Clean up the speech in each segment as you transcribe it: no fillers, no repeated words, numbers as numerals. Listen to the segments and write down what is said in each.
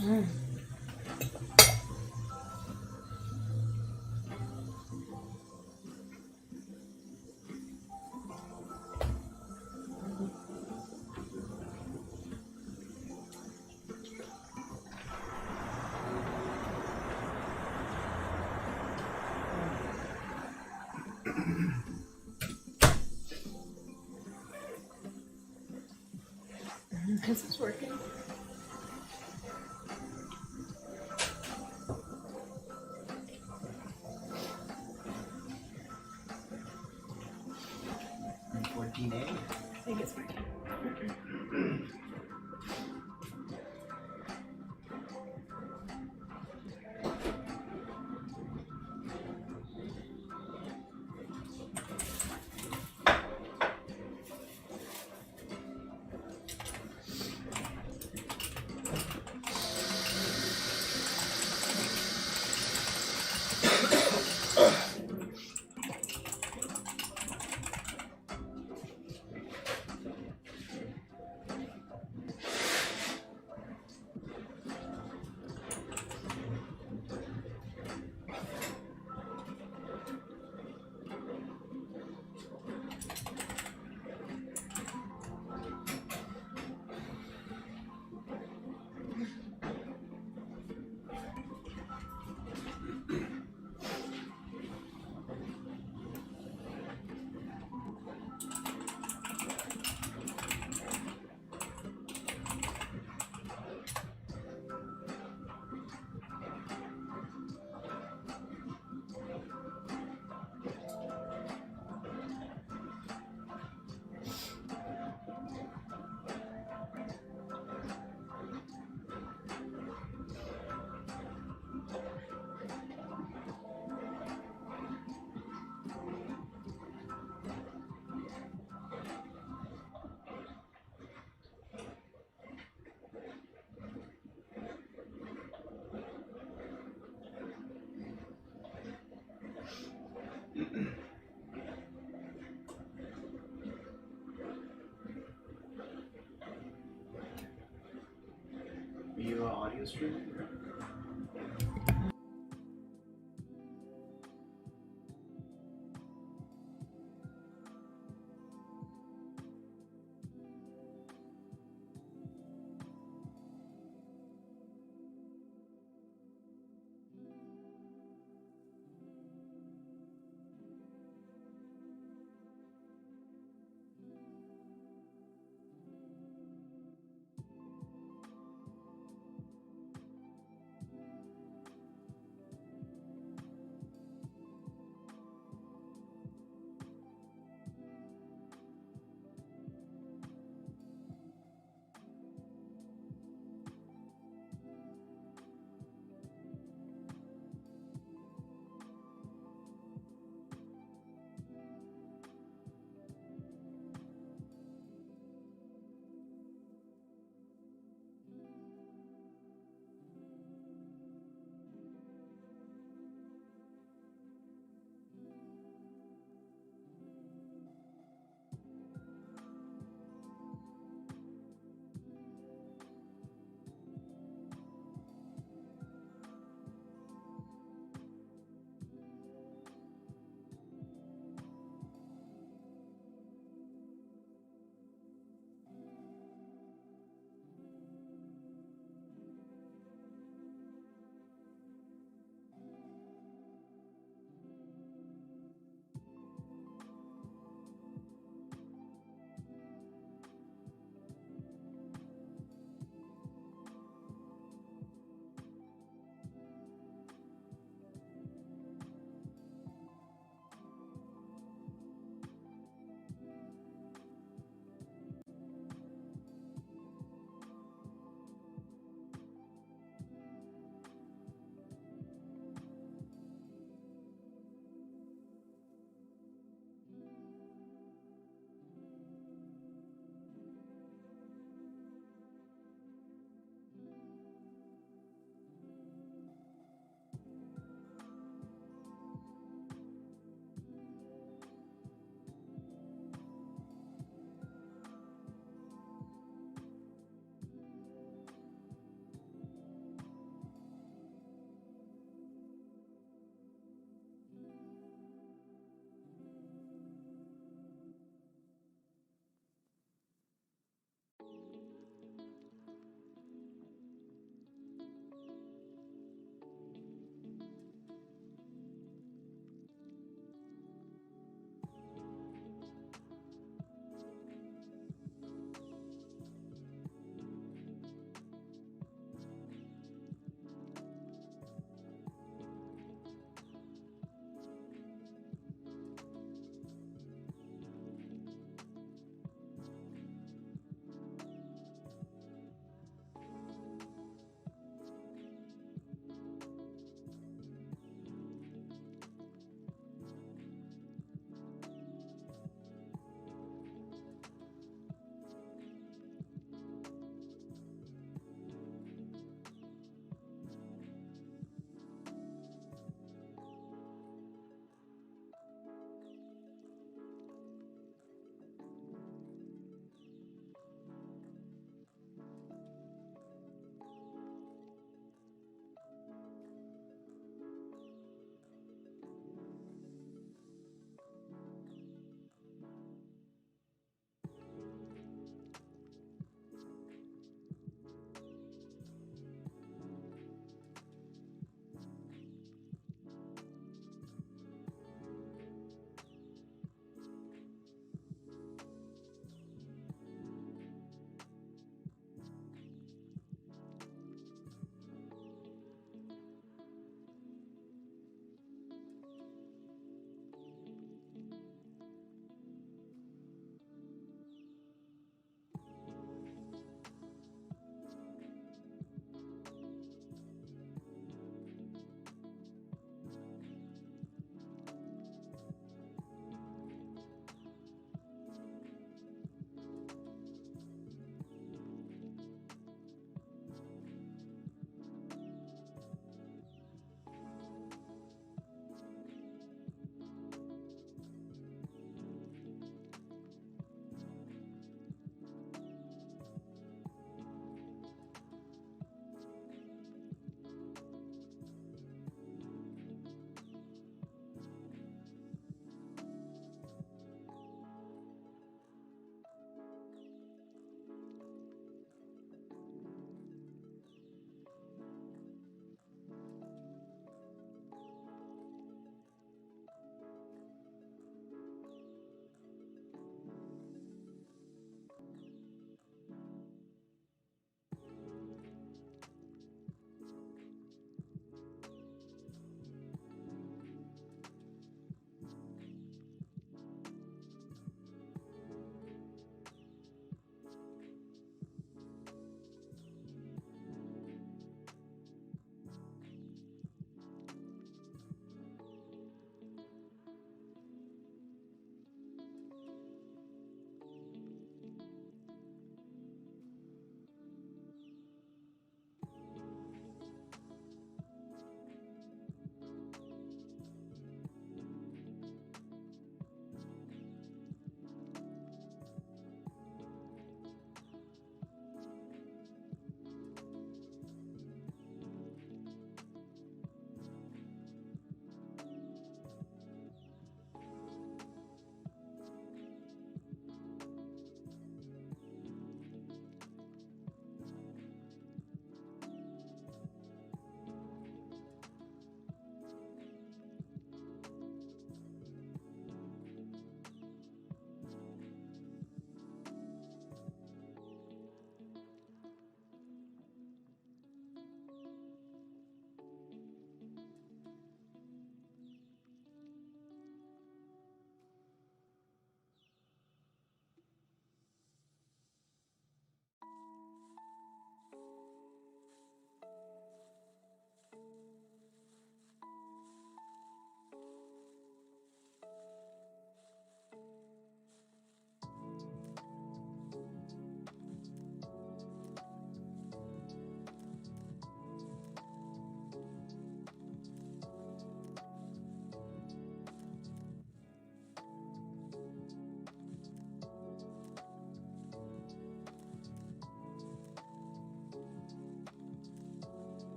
Mm. This is working. And 14A. I think it's working. Are you audio streaming?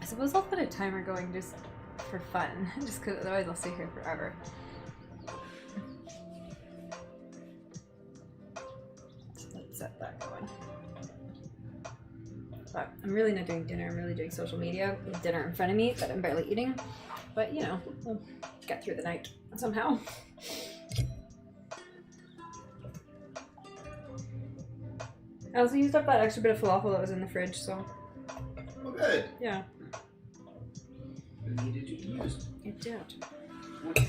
suppose I'll put a timer going just for fun, just because otherwise I'll stay here forever. So let's set that going. But I'm really not doing dinner, I'm really doing social media with dinner in front of me that I'm barely eating. But you know, we'll get through the night somehow. I also used up that extra bit of falafel that was in the fridge, so. Oh, good. Yeah. It needed to be used. It did. Okay.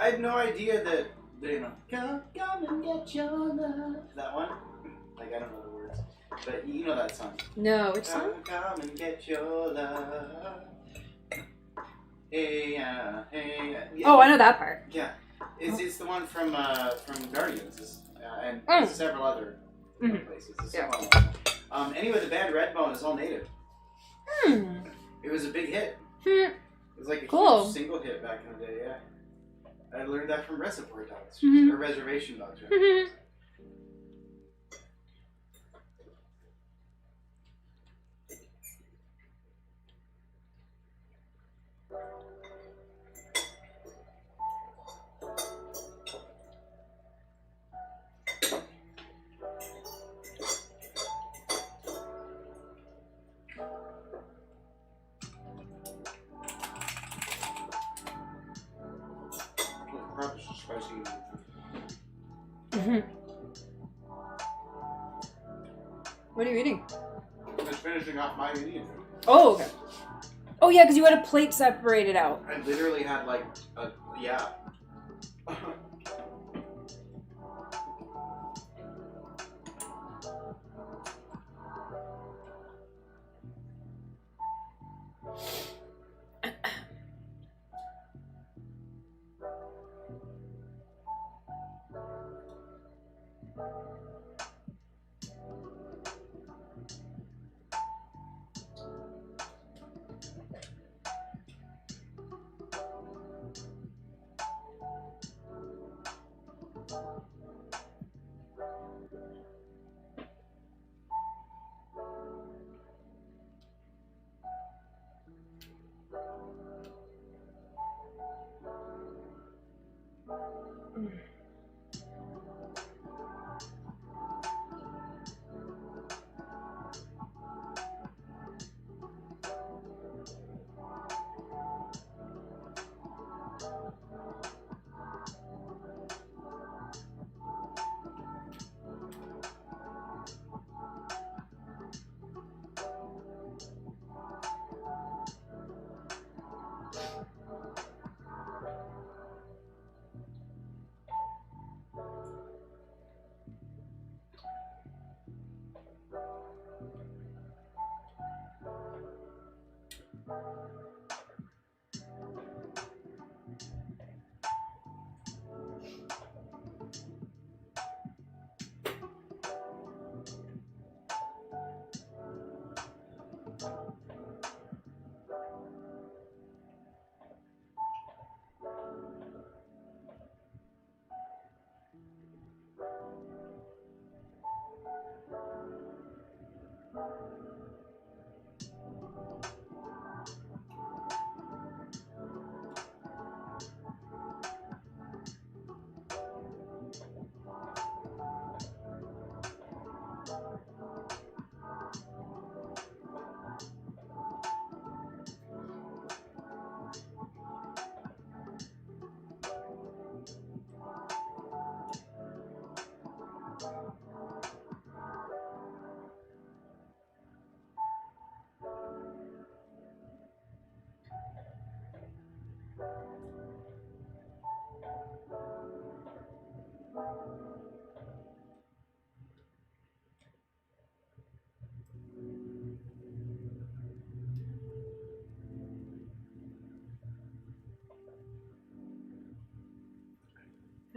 I had no idea that, you know, come and get your love. That one? Like, I don't know the words. But you know that song. No, which song? Come and get your love. Hey, hey. Yeah. Oh, I know that part. Yeah. It's the one from Guardians, and several other places. Yeah. Anyway, the band Redbone is all native. It was a big hit. It was like a huge single hit back in the day, yeah. I learned that from Reservoir Dogs, or Reservation Dogs, right? Probably spicy. What are you eating? I'm just finishing off my Indian food. Oh, okay. Oh, yeah, because you had a plate separated out. I literally had like a, yeah.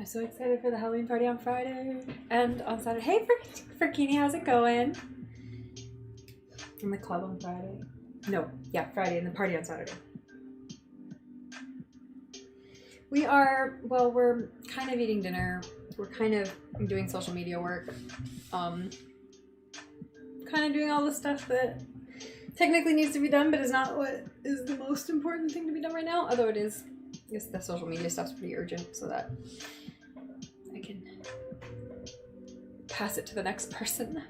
I'm so excited for the Halloween party on Friday and on Saturday. Hey, Frikini, how's it going? In the club on Friday. No, yeah, Friday and the party on Saturday. We're kind of eating dinner. We're kind of doing social media work. Kind of doing all the stuff that technically needs to be done, but is not what is the most important thing to be done right now. Although it is, I guess the social media stuff's pretty urgent so that I can pass it to the next person.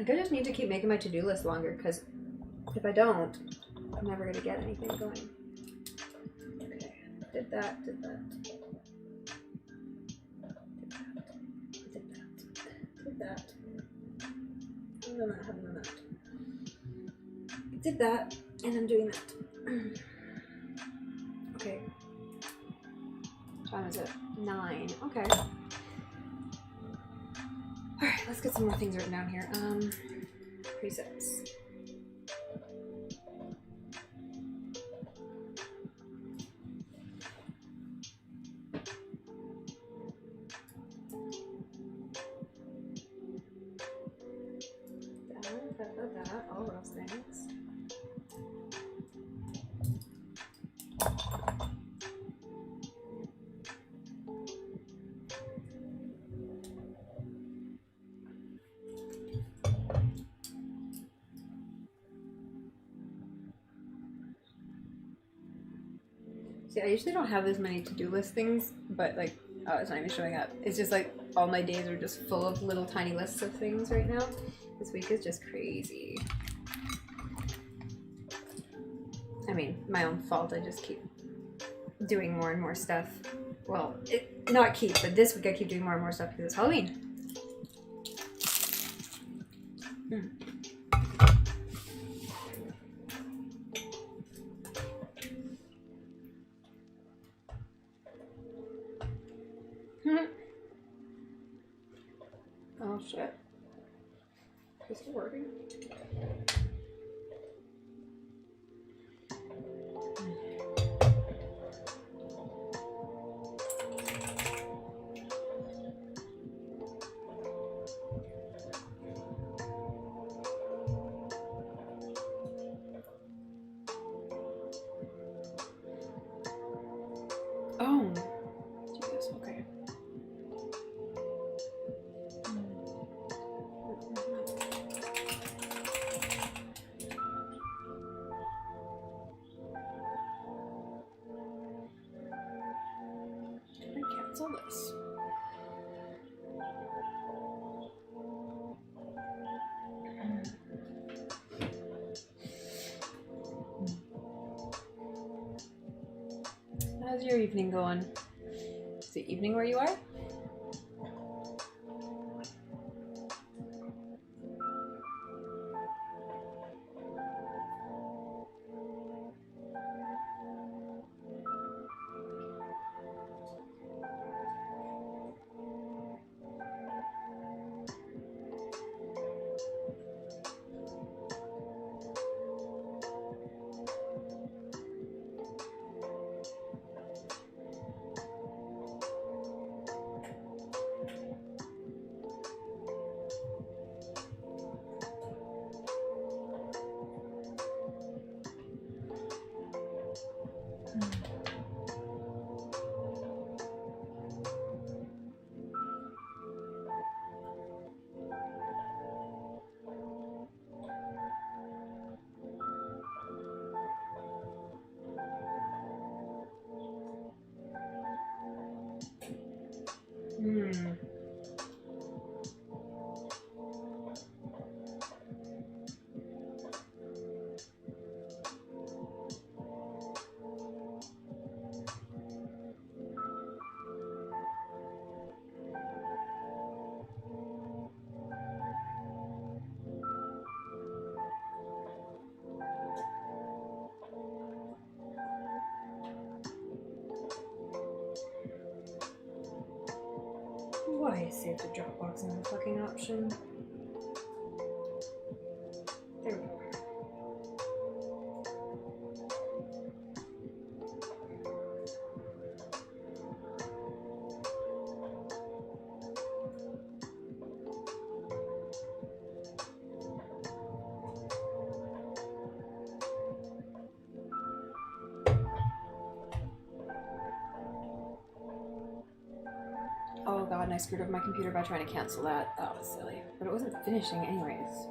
Like, I just need to keep making my to-do list longer, because if I don't, I'm never going to get anything going. Okay, did that, did that. Did that. Haven't done that, haven't done that. Did that, and I'm doing that. Okay. What time is it? 9. Okay. Alright, let's get some more things written down here. Presets. That, all those things. See, I usually don't have this many to-do list things, but like, oh, it's not even showing up. It's just like all my days are just full of little tiny lists of things right now. This week is just crazy. I mean, my own fault. I just keep doing more and more stuff. Well, not keep, but this week I keep doing more and more stuff because it's Halloween. Oh shit. Is it working? Oh, Jesus, okay. Can I cancel this? How's your evening going? Is it evening where you are? Why is save to Dropbox not a fucking option? There we go. Oh god, and I screwed up my computer by trying to cancel that. That was silly. But it wasn't finishing anyways.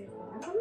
Is one of them?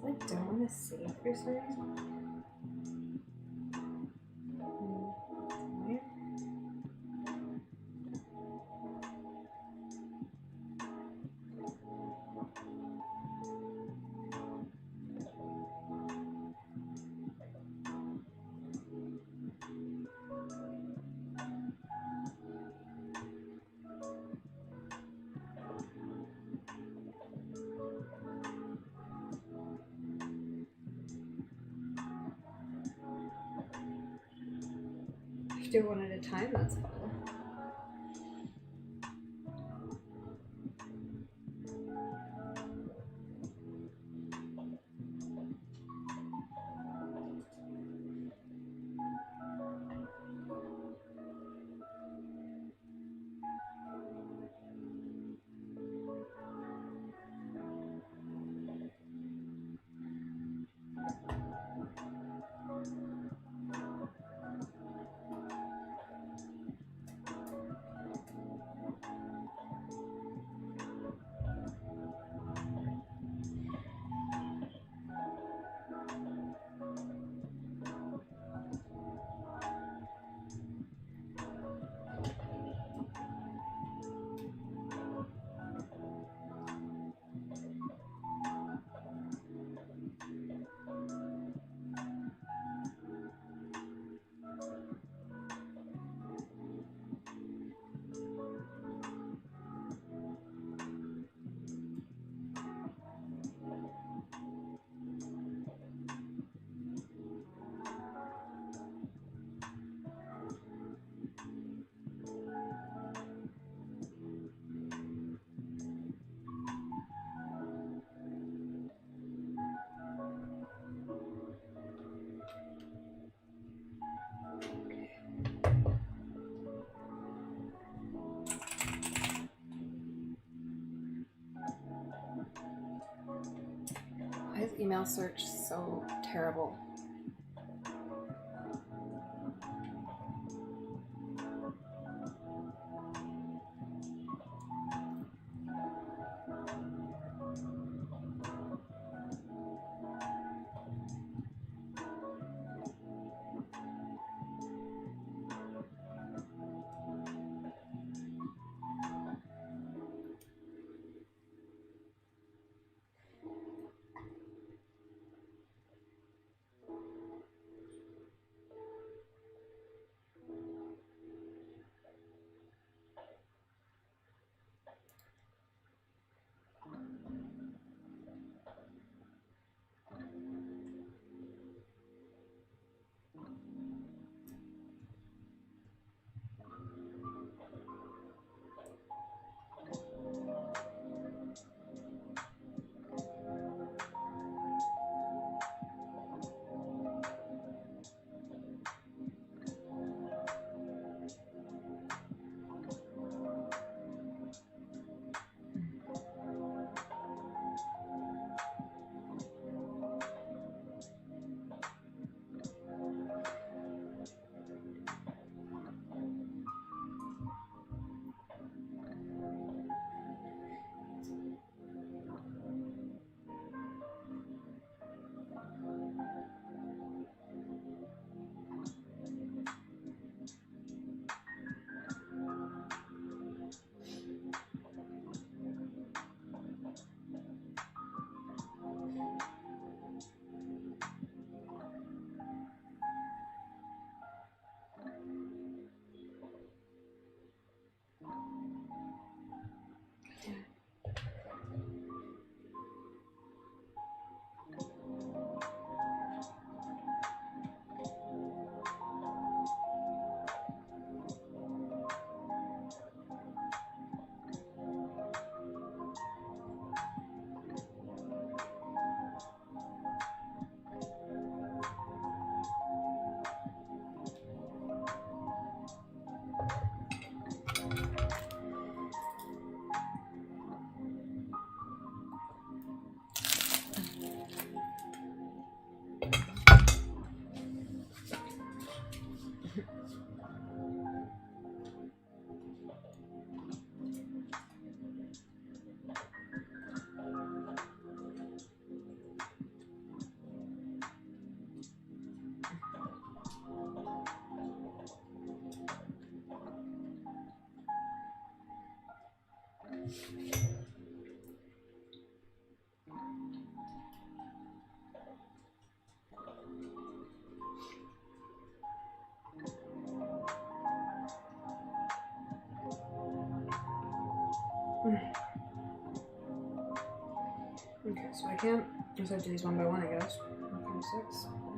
I don't want to save for some reason. Weird. If you do one at a time, that's fine. email search so terrible. Okay, so I can't just have to do these one by one, I guess. 1.6.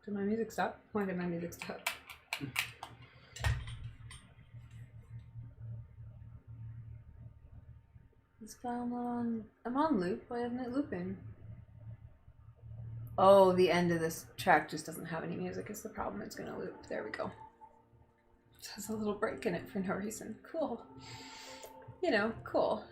Did my music stop? Why did my music stop? It's found on. I'm on loop. Why isn't it looping? Oh, the end of this track just doesn't have any music. Is the problem? It's gonna loop. There we go. It has a little break in it for no reason. Cool. You know, cool.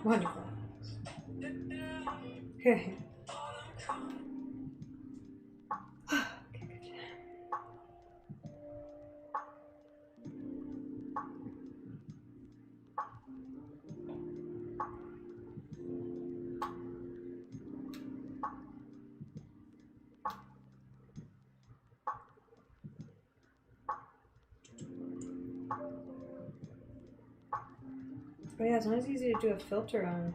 Wonderful. Okay. Oh yeah, it's not as easy to do a filter on.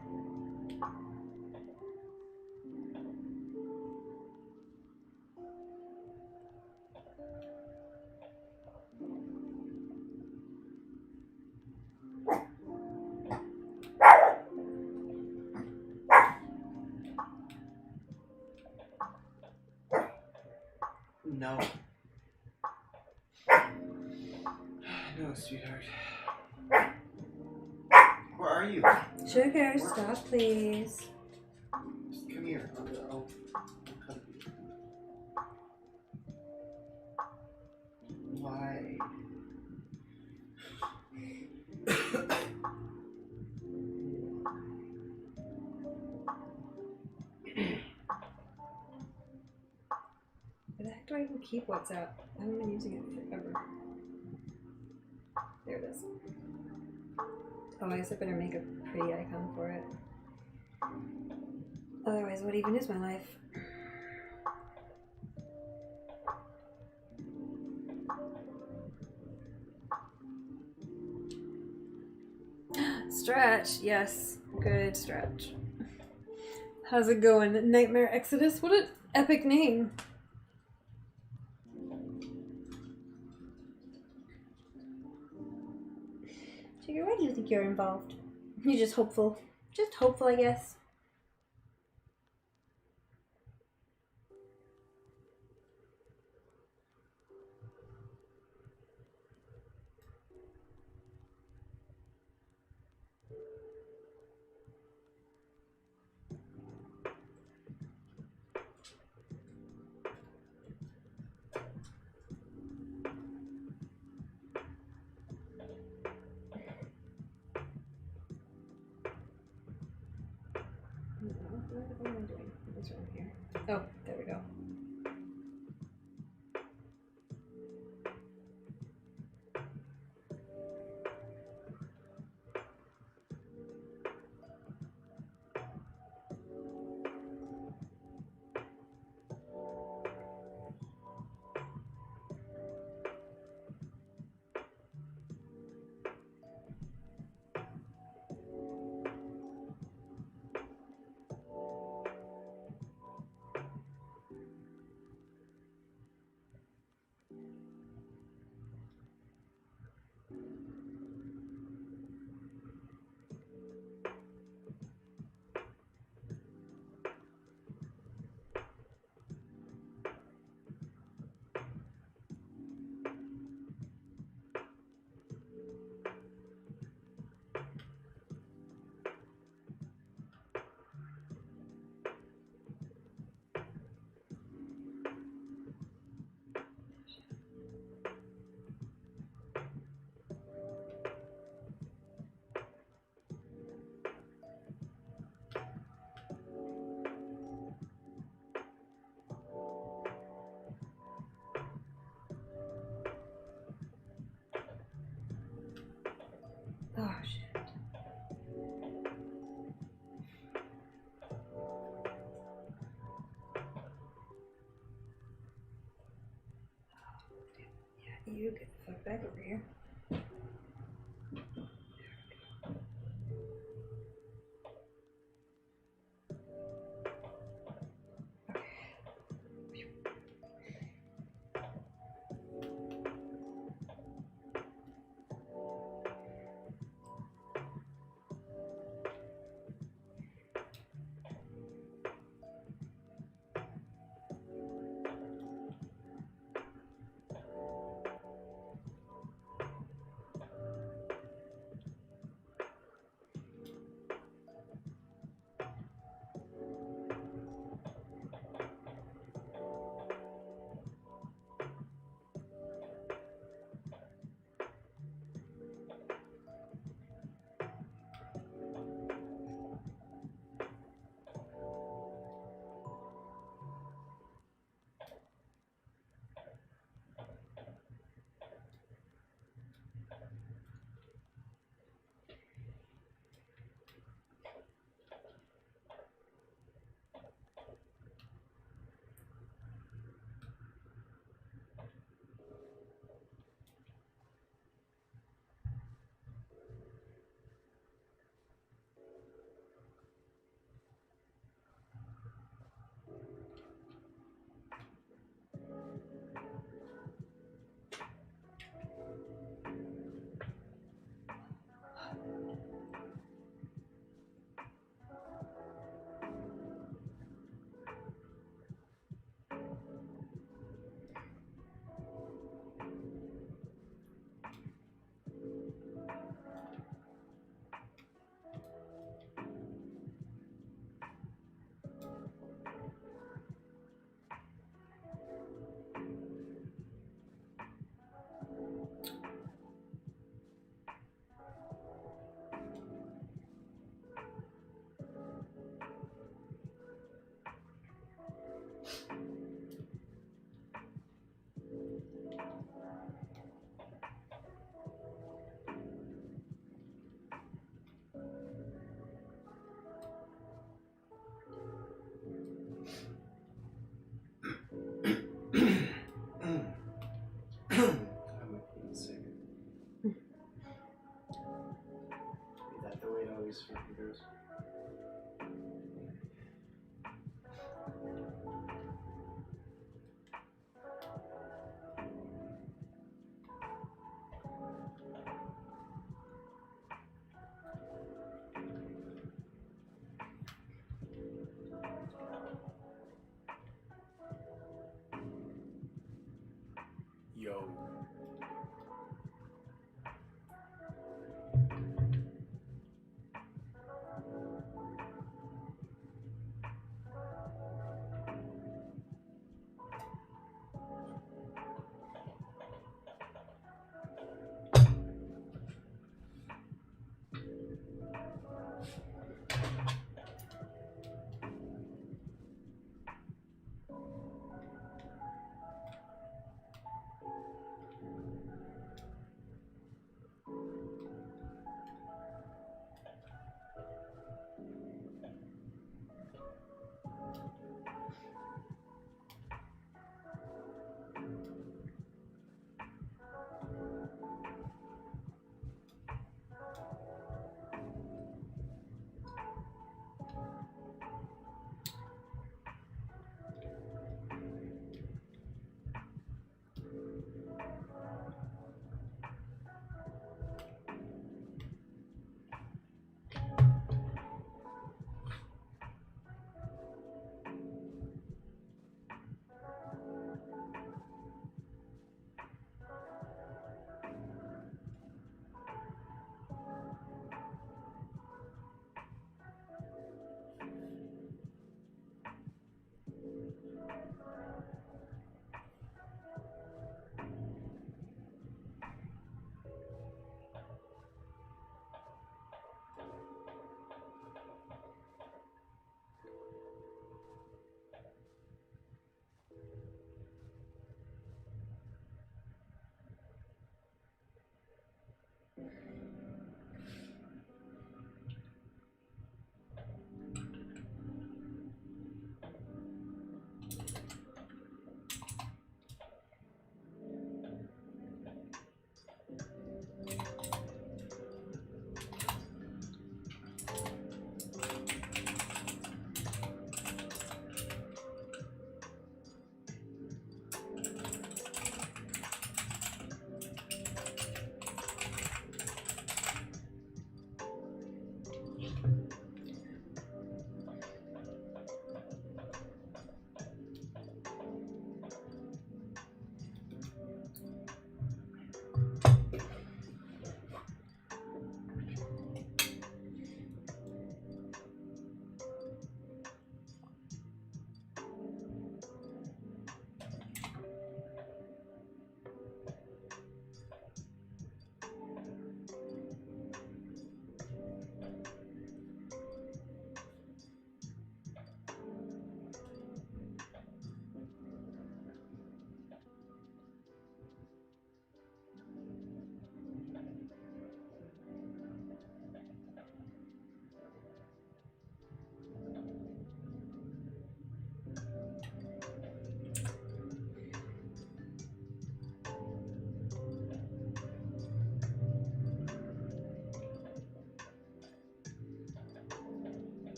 No. No, sweetheart. Where are you? Sugar, stop, please. Come here. I'll cuddle you. Why? Where the heck do I even keep WhatsApp? I haven't been using it forever. There it is. Oh, I guess I better make a pretty icon for it. Otherwise, what even is my life? Stretch, yes. Good stretch. How's it going? Nightmare Exodus? What an epic name. Sugar, why do you think you're involved? You're just hopeful. Just hopeful, I guess. What am I doing? What's wrong here? Oh, there we go. Oh, shit. Yeah, you get the fuck back over here. this fucking goes. Yo.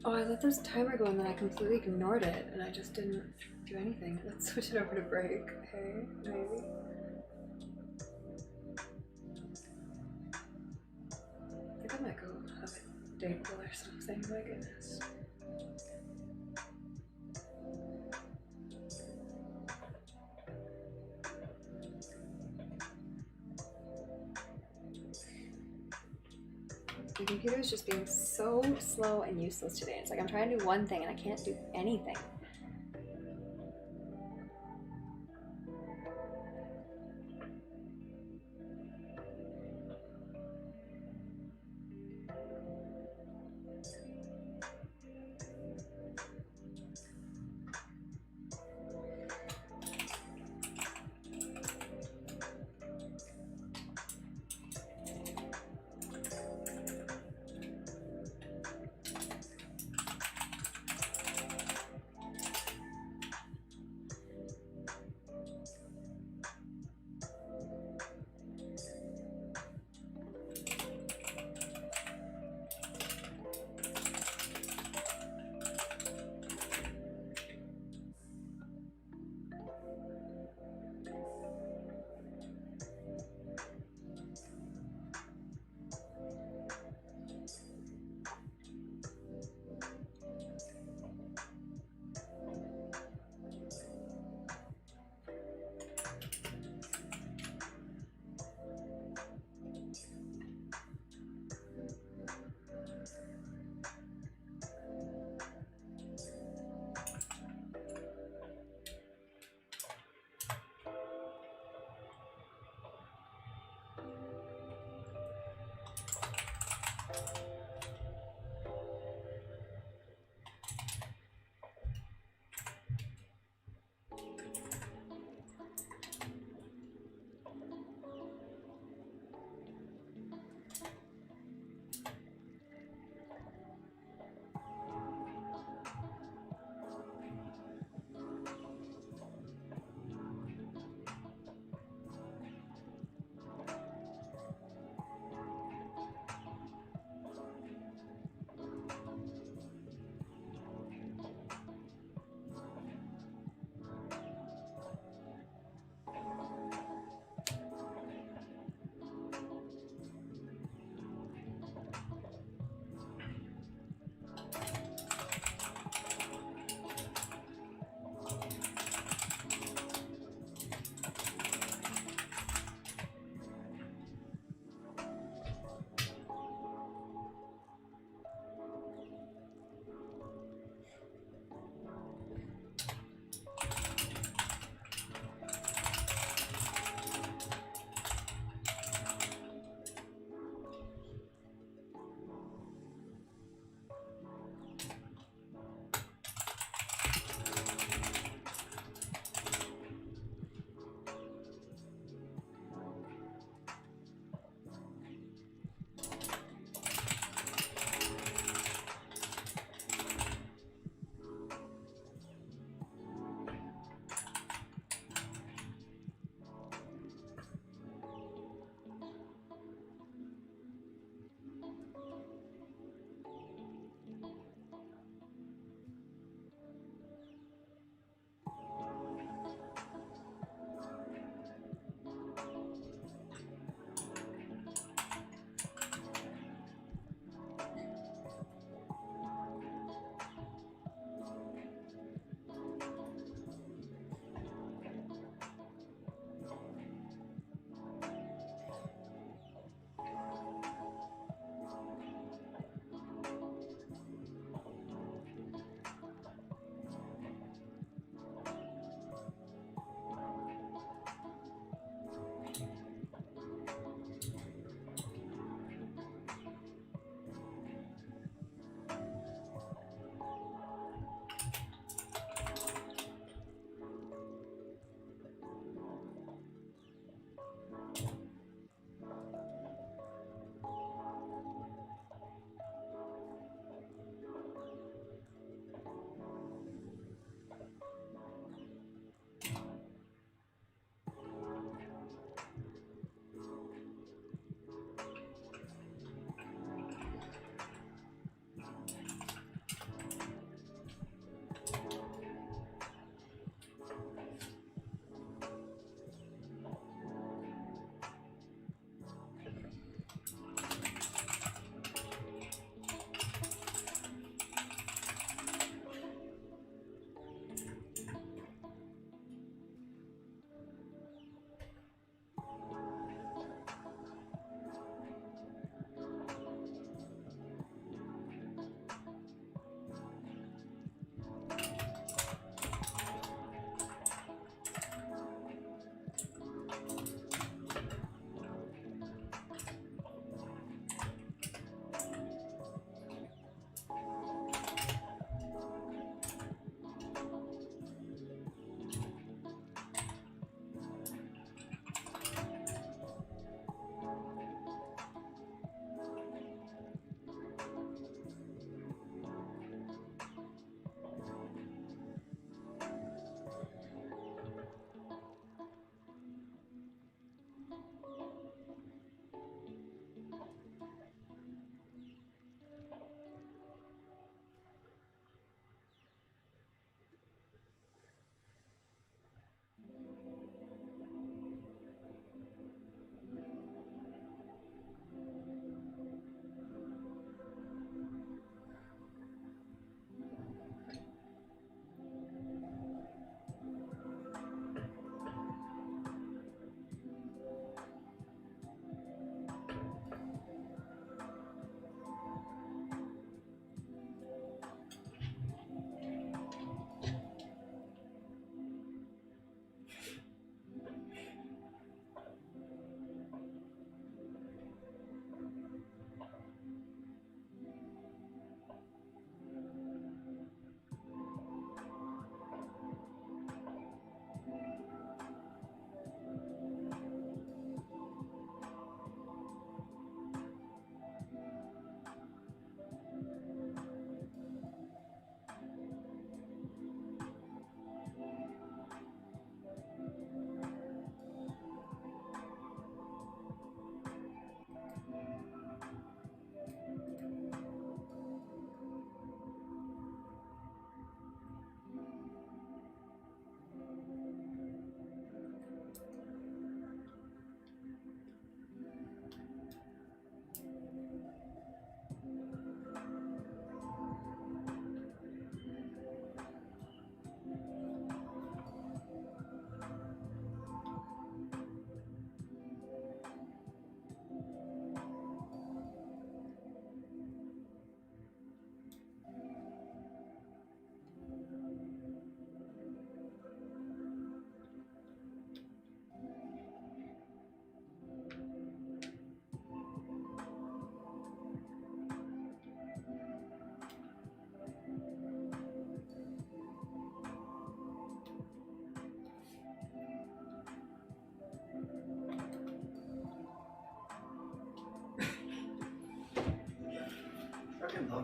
Oh, I let this timer go and then I completely ignored it and I just didn't do anything. Let's switch it over to break. Hey, maybe. I think I might go have a date pool or something. My goodness. My computer is just being so slow and useless today. It's like I'm trying to do one thing and I can't do anything.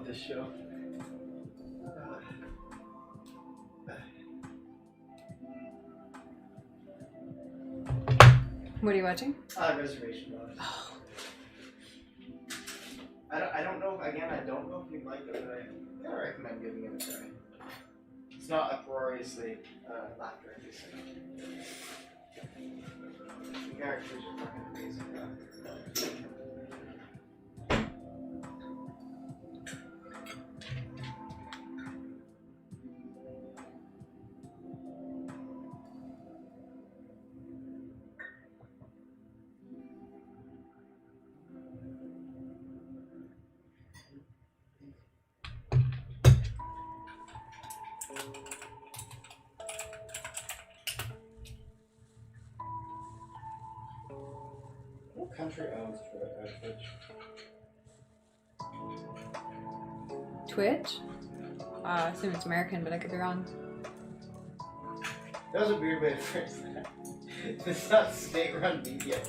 this show. What are you watching? Reservation Dogs. Oh. I don't know. Again, I don't know if you'd like it, but I gotta recommend giving it a try. It's not uproariously laughter inducing. The characters are fucking amazing. What country owns Twitch? Twitch? I assume it's American, but I could be wrong. That was a weird way to phrase that. It's not state-run media.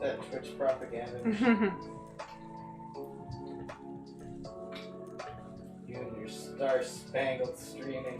That Twitch propaganda. You and your star-spangled streaming.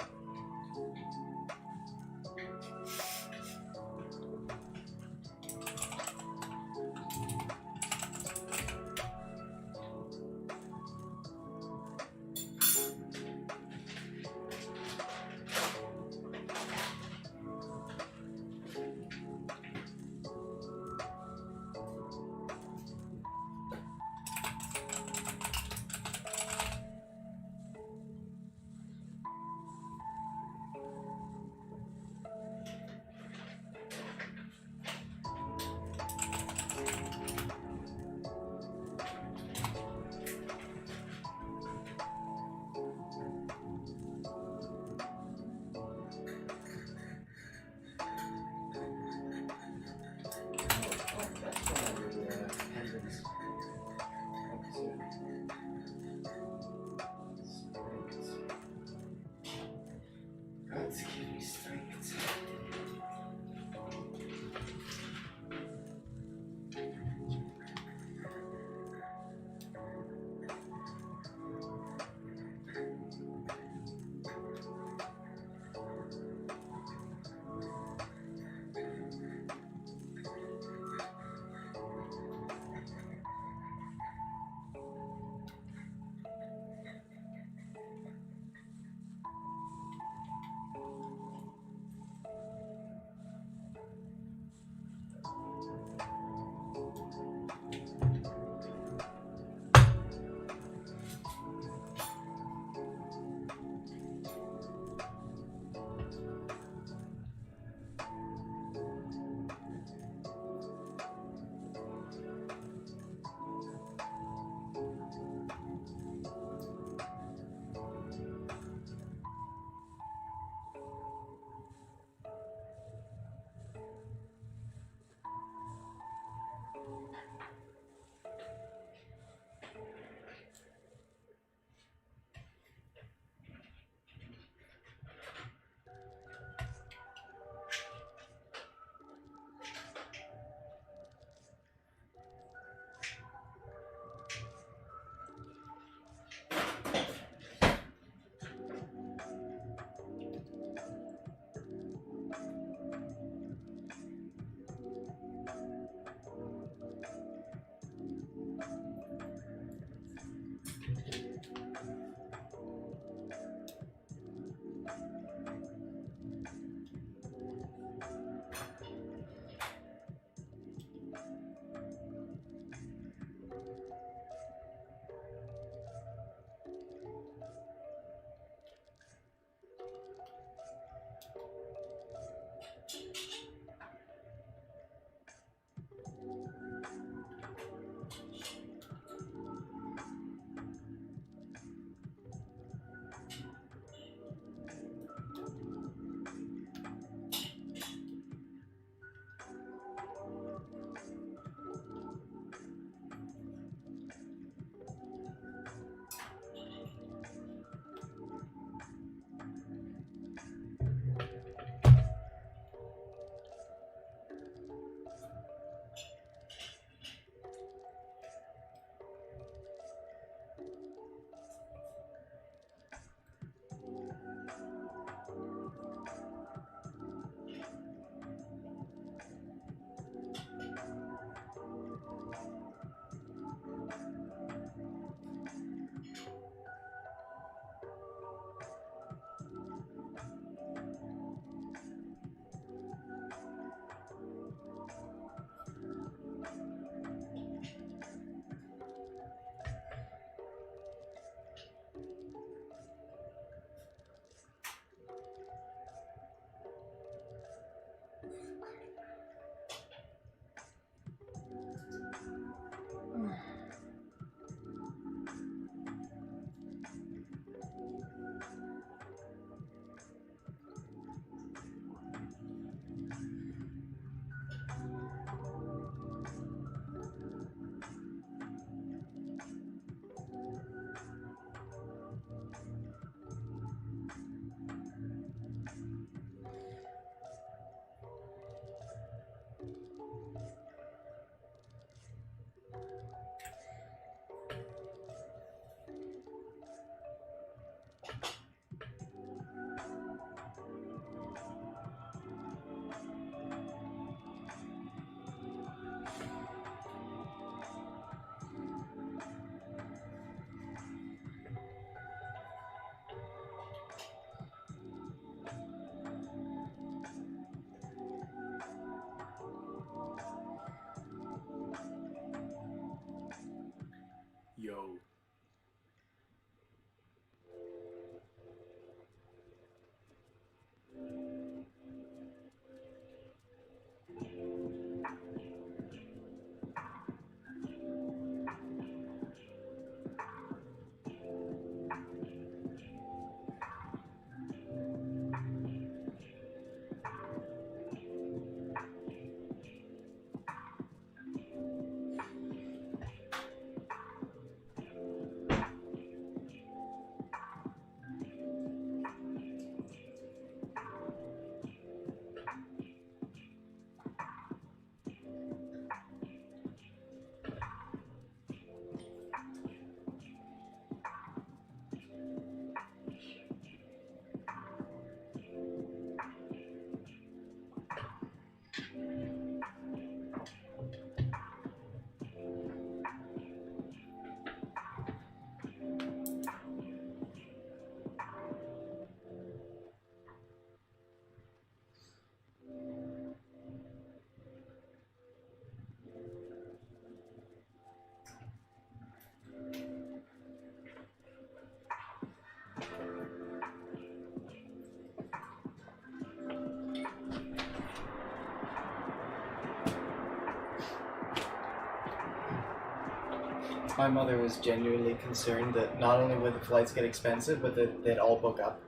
My mother was genuinely concerned that not only would the flights get expensive, but that they'd all book up.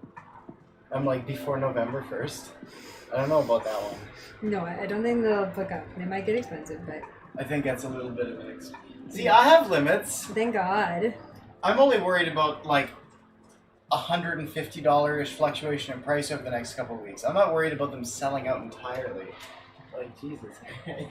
I'm like, before November 1st? I don't know about that one. No, I don't think they'll book up. They might get expensive, but... I think that's a little bit of an See, I have limits. Thank God. I'm only worried about, like, $150-ish fluctuation in price over the next couple of weeks. I'm not worried about them selling out entirely. Like, Jesus Christ.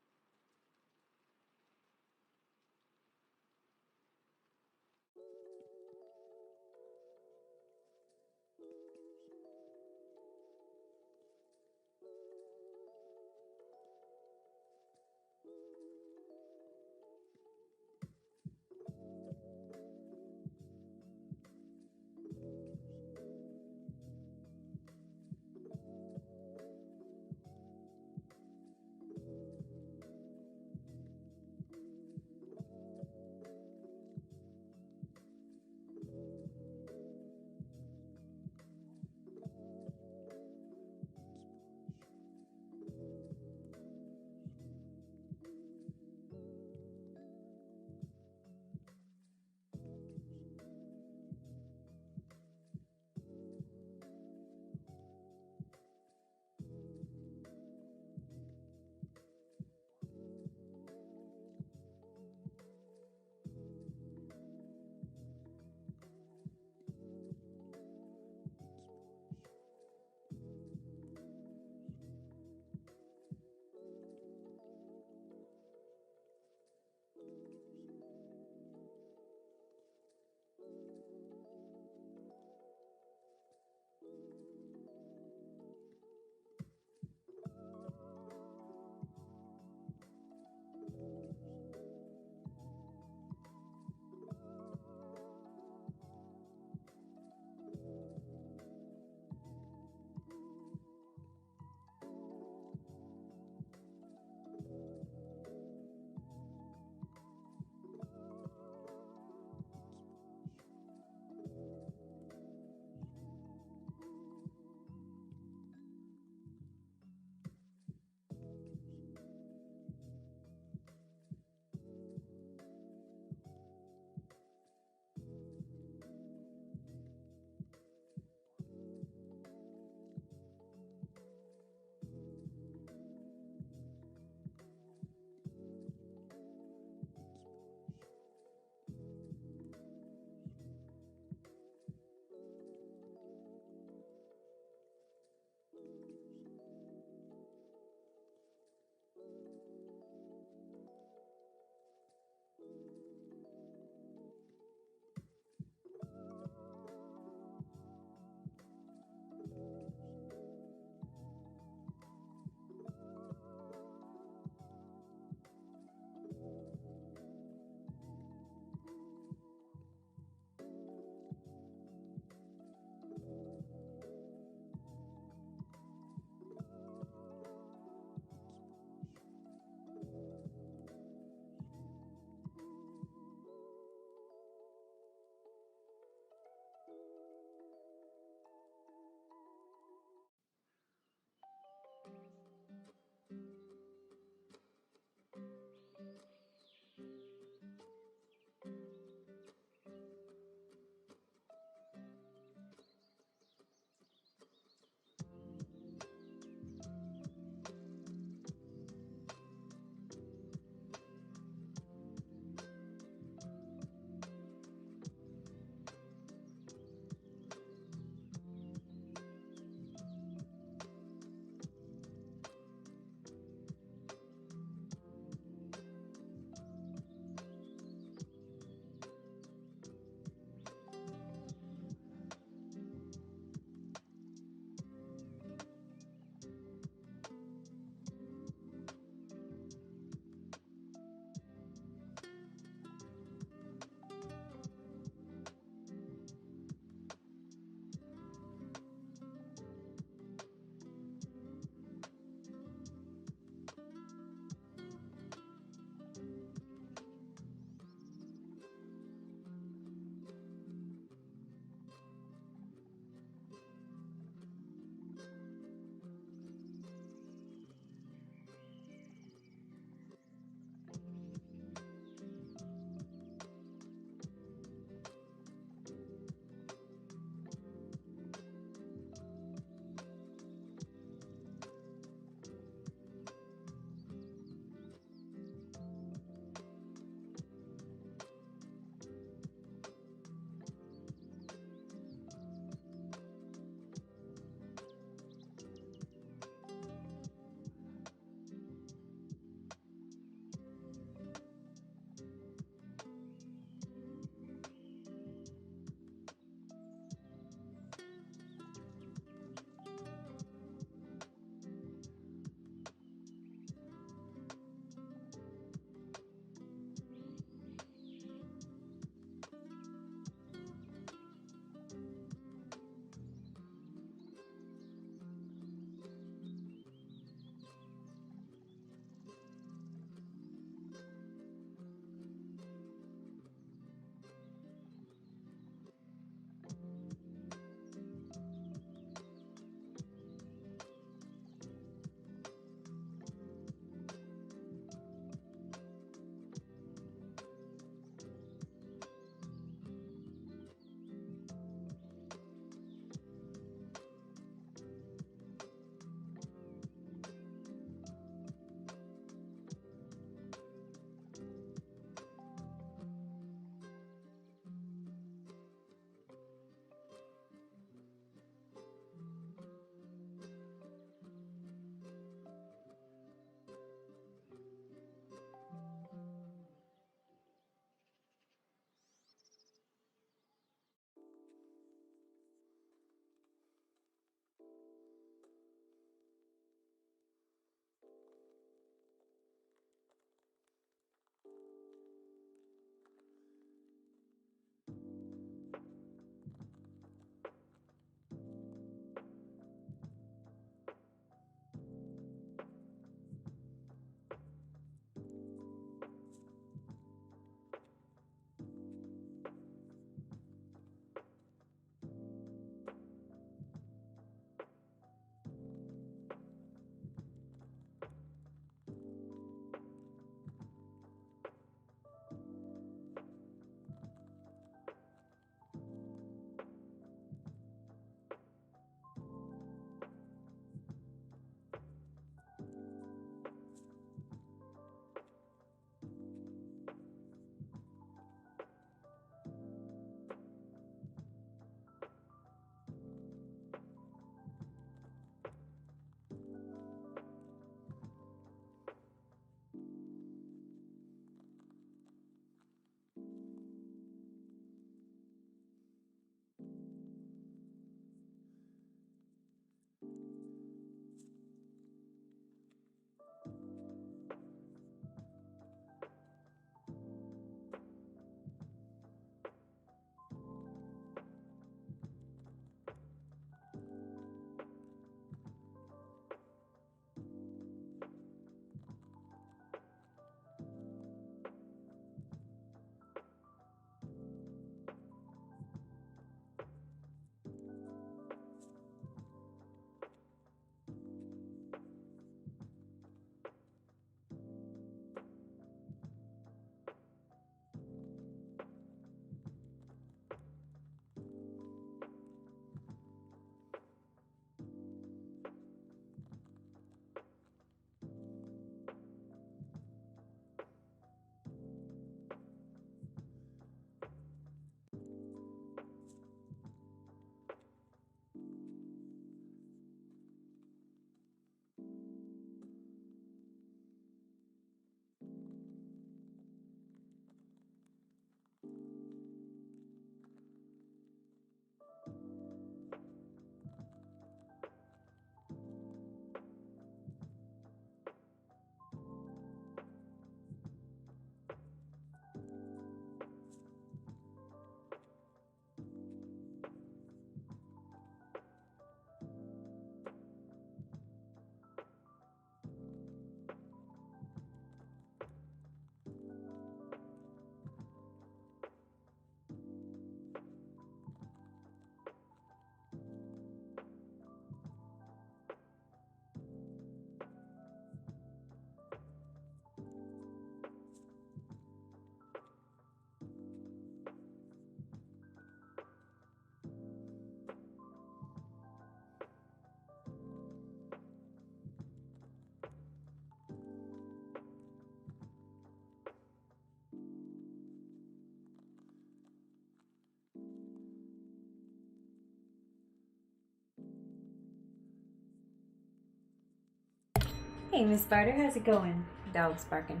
Hey, Miss Barter, how's it going? Dog's barking.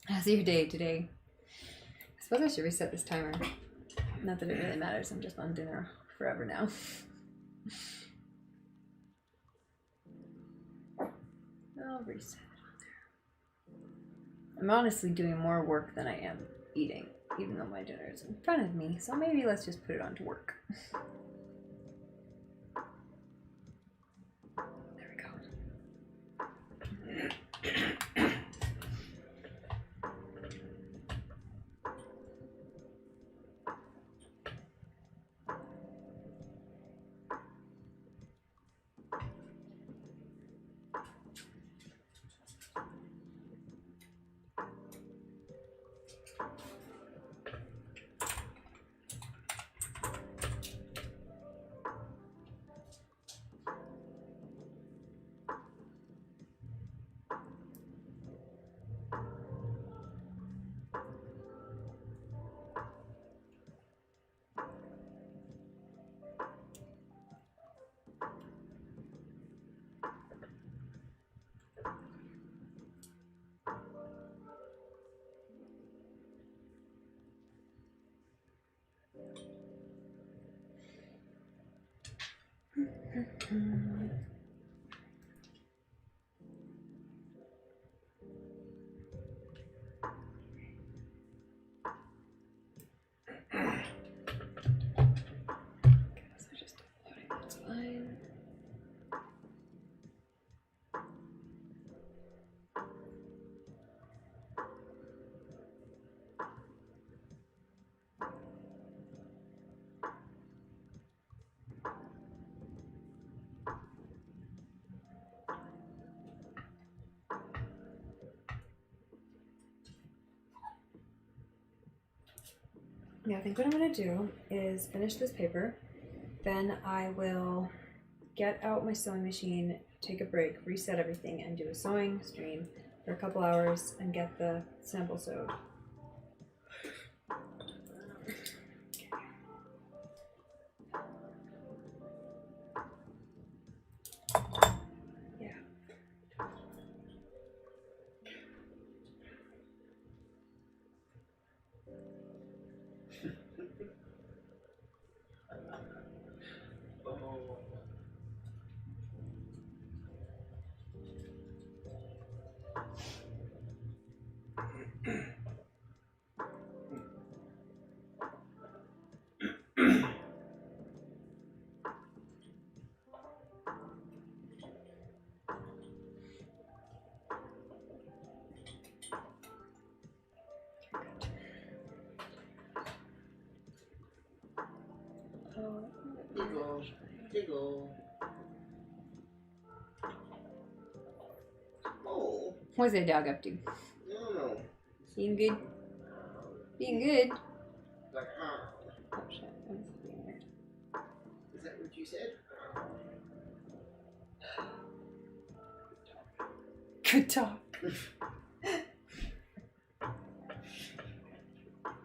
How's your day today? I suppose I should reset this timer. Not that it really matters, I'm just on dinner forever now. I'll reset it on there. I'm honestly doing more work than I am eating, even though my dinner is in front of me, so maybe let's just put it on to work. There we go. That's fine. Yeah, I think what I'm going to do is finish this paper, then I will get out my sewing machine, take a break, reset everything, and do a sewing stream for a couple hours and get the sample sewed. Yeah. Giggle. Oh. What's that dog up to? I don't know. Being good? Being good? Like, Oh shit, I'm being weird. Is that what you said? Good talk.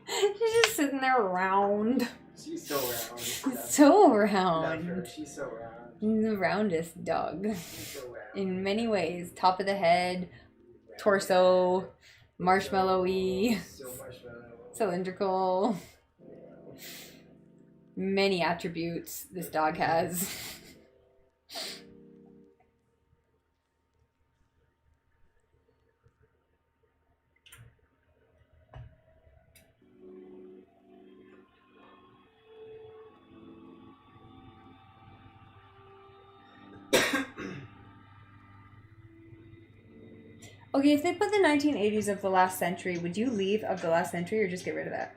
She's just sitting there round. She's so round. So round. She's so round. The roundest dog. She's so round. In many ways. Top of the head, torso, marshmallowy, So marshmallow. cylindrical. Many attributes this dog has. Okay, if they put the 1980s of the last century, would you leave of the last century or just get rid of that?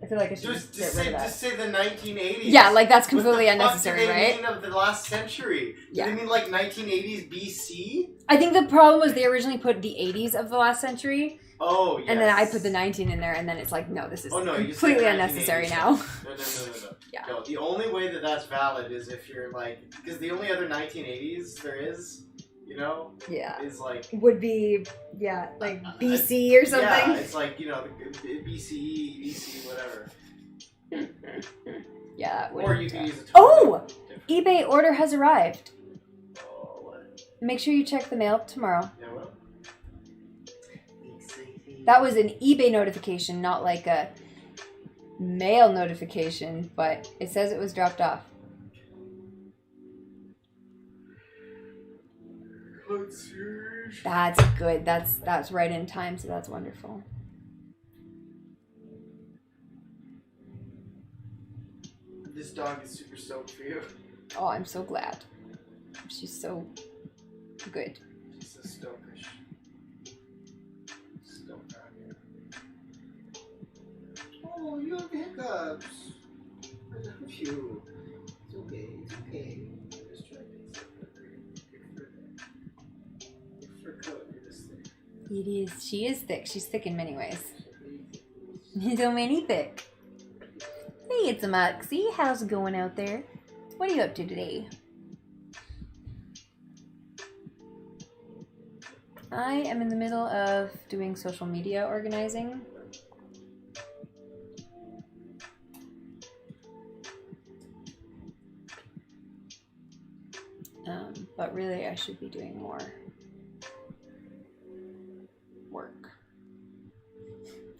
I feel like I should just get rid of that. Just say the 1980s. Yeah, like that's completely unnecessary, What right? do they mean of the last century? Yeah. Do they mean like 1980s BC? I think the problem was they originally put the 80s of the last century. Oh, yes. And then I put the 19 in there, and then it's like, no, this is you completely unnecessary now. No. Yeah. No, the only way that that's valid is if you're like, because the only other 1980s there is, you know, Yeah. is like Would be, yeah, like BC or something. Yeah, it's like, you know, BCE, BC, whatever. Yeah. Or you can use a Oh! eBay order has arrived. make sure you check the mail tomorrow. Yeah, well. That was an eBay notification, not like a mail notification, but it says it was dropped off. That's good. That's right in time, so that's wonderful. This dog is super stoked for you. Oh, I'm so glad. She's so good. She's so stokish. Oh, you have hiccups. I love you. It's okay. It's okay. I'm just trying to get your coat. You're just thick. It is. She is thick. She's thick in many ways. So many thick. Hey, it's a Moxie. How's it going out there? What are you up to today? I am in the middle of doing social media organizing. But really I should be doing more work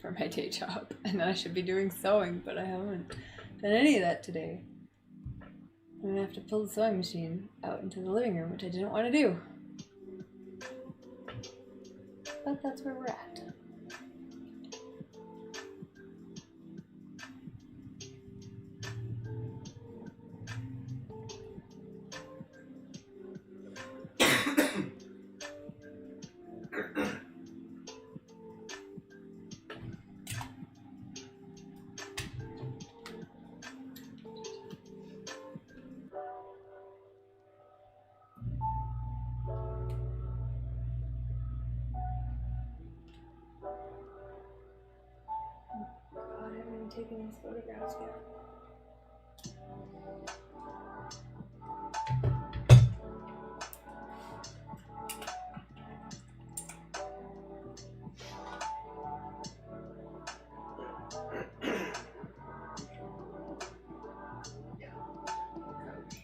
for my day job. And then I should be doing sewing, but I haven't done any of that today. I'm gonna have to pull the sewing machine out into the living room, which I didn't want to do. But that's where we're at. God, I haven't even taken these photographs yet.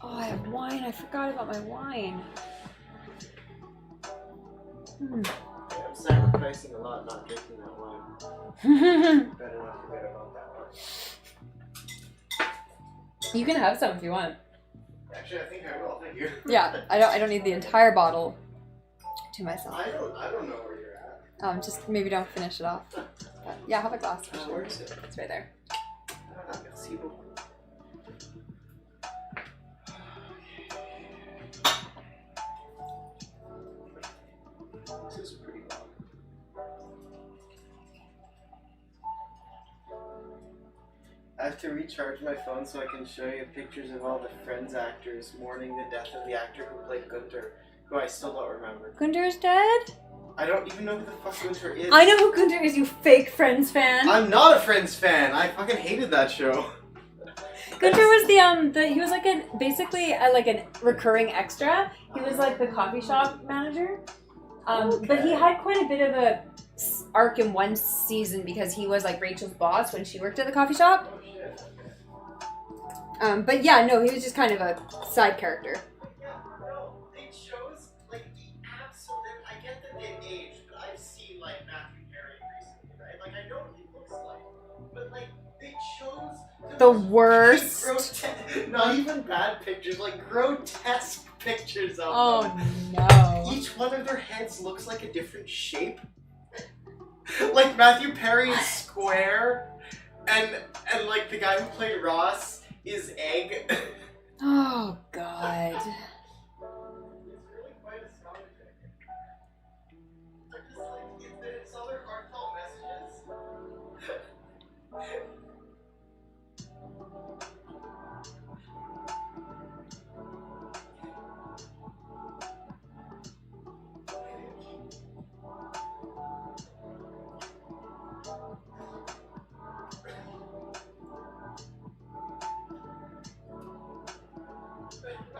Oh, I have wine. I forgot about my wine. I'm sacrificing a lot not drinking that wine. Better not forget about that one. You can have some if you want. Actually, I think I will. Thank you. Yeah, I don't need the entire bottle to myself. I don't know where you're at. Just maybe don't finish it off. But yeah, have a glass for sure. Where is it? It's right there. Merci beaucoup. This is pretty long. I have to recharge my phone so I can show you pictures of all the Friends actors mourning the death of the actor who played Gunther, who I still don't remember. Gunther's dead? I don't even know who the fuck Gunther is. I know who Gunther is, you fake Friends fan. I'm not a Friends fan. I fucking hated that show. Gunther was he was like basically a recurring extra. He was like the coffee shop manager. But he had quite a bit of a arc in one season because he was like Rachel's boss when she worked at the coffee shop. Oh shit. But yeah, no, he was just kind of a side character. Yeah, no, it shows like the absolute. I get that they aged, but I've seen like Matthew Perry recently, right? Like I know what he looks like, but like they chose The worst. Not even bad pictures, like grotesque pictures of them. Oh no. Each one of their heads looks like a different shape. Like Matthew Perry is square, and like the guy who played Ross is egg. Oh god. It's really quite astonishing. They're just like, it's other heartfelt messages.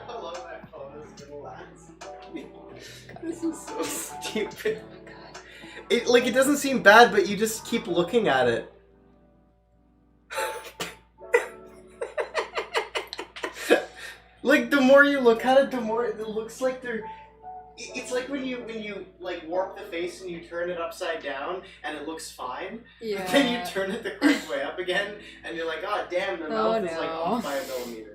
I love that photo's gonna last. This is so stupid. Oh my god. It doesn't seem bad, but you just keep looking at it. Like the more you look at it, the more it looks like they're It's like when you like warp the face and you turn it upside down and it looks fine. Yeah. But then you turn it the correct way up again and you're like, oh damn, the mouth is like off by a millimeter.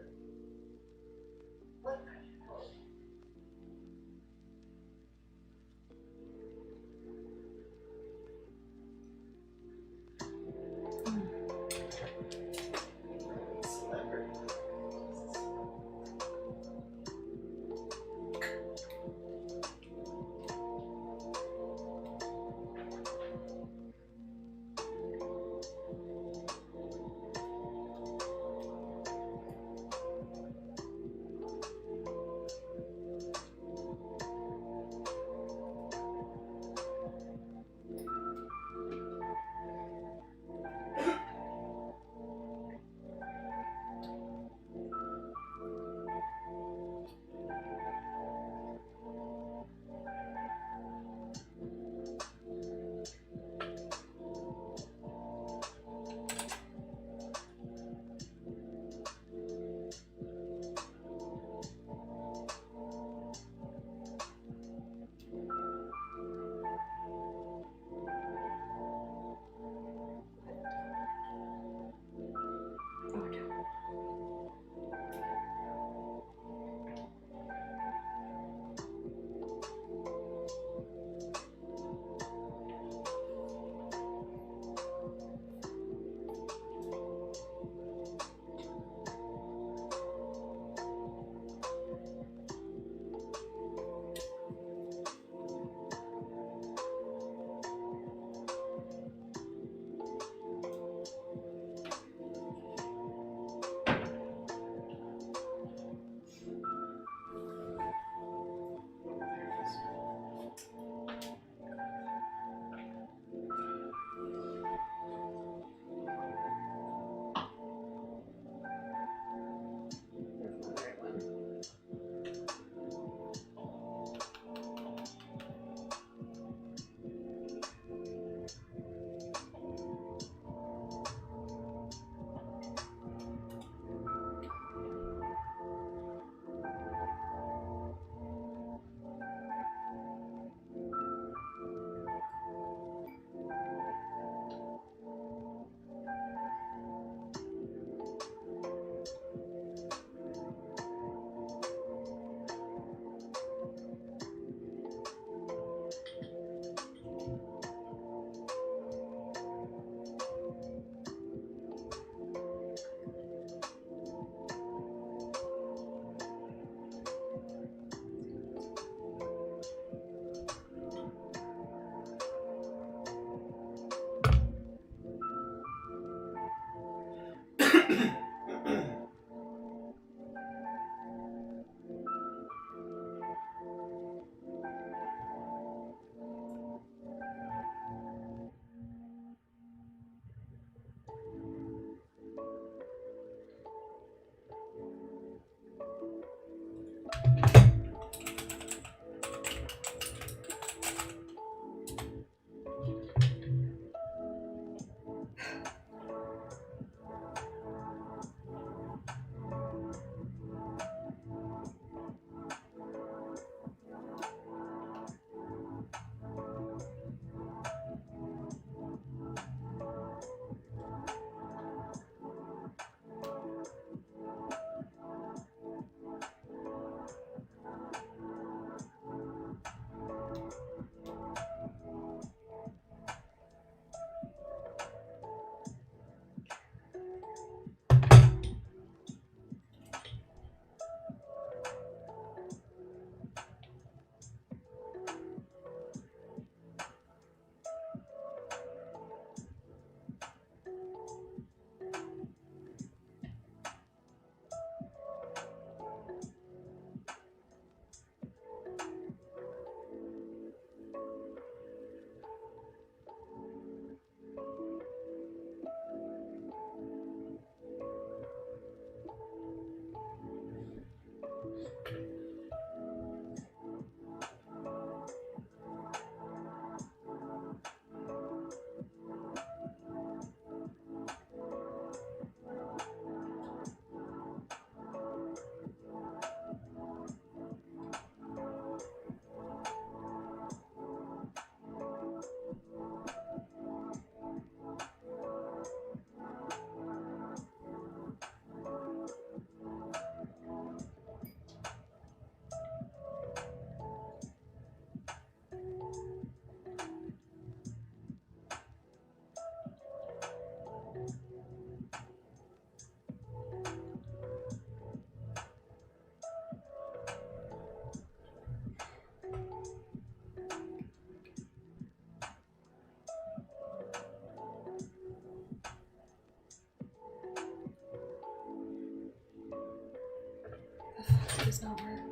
does not work.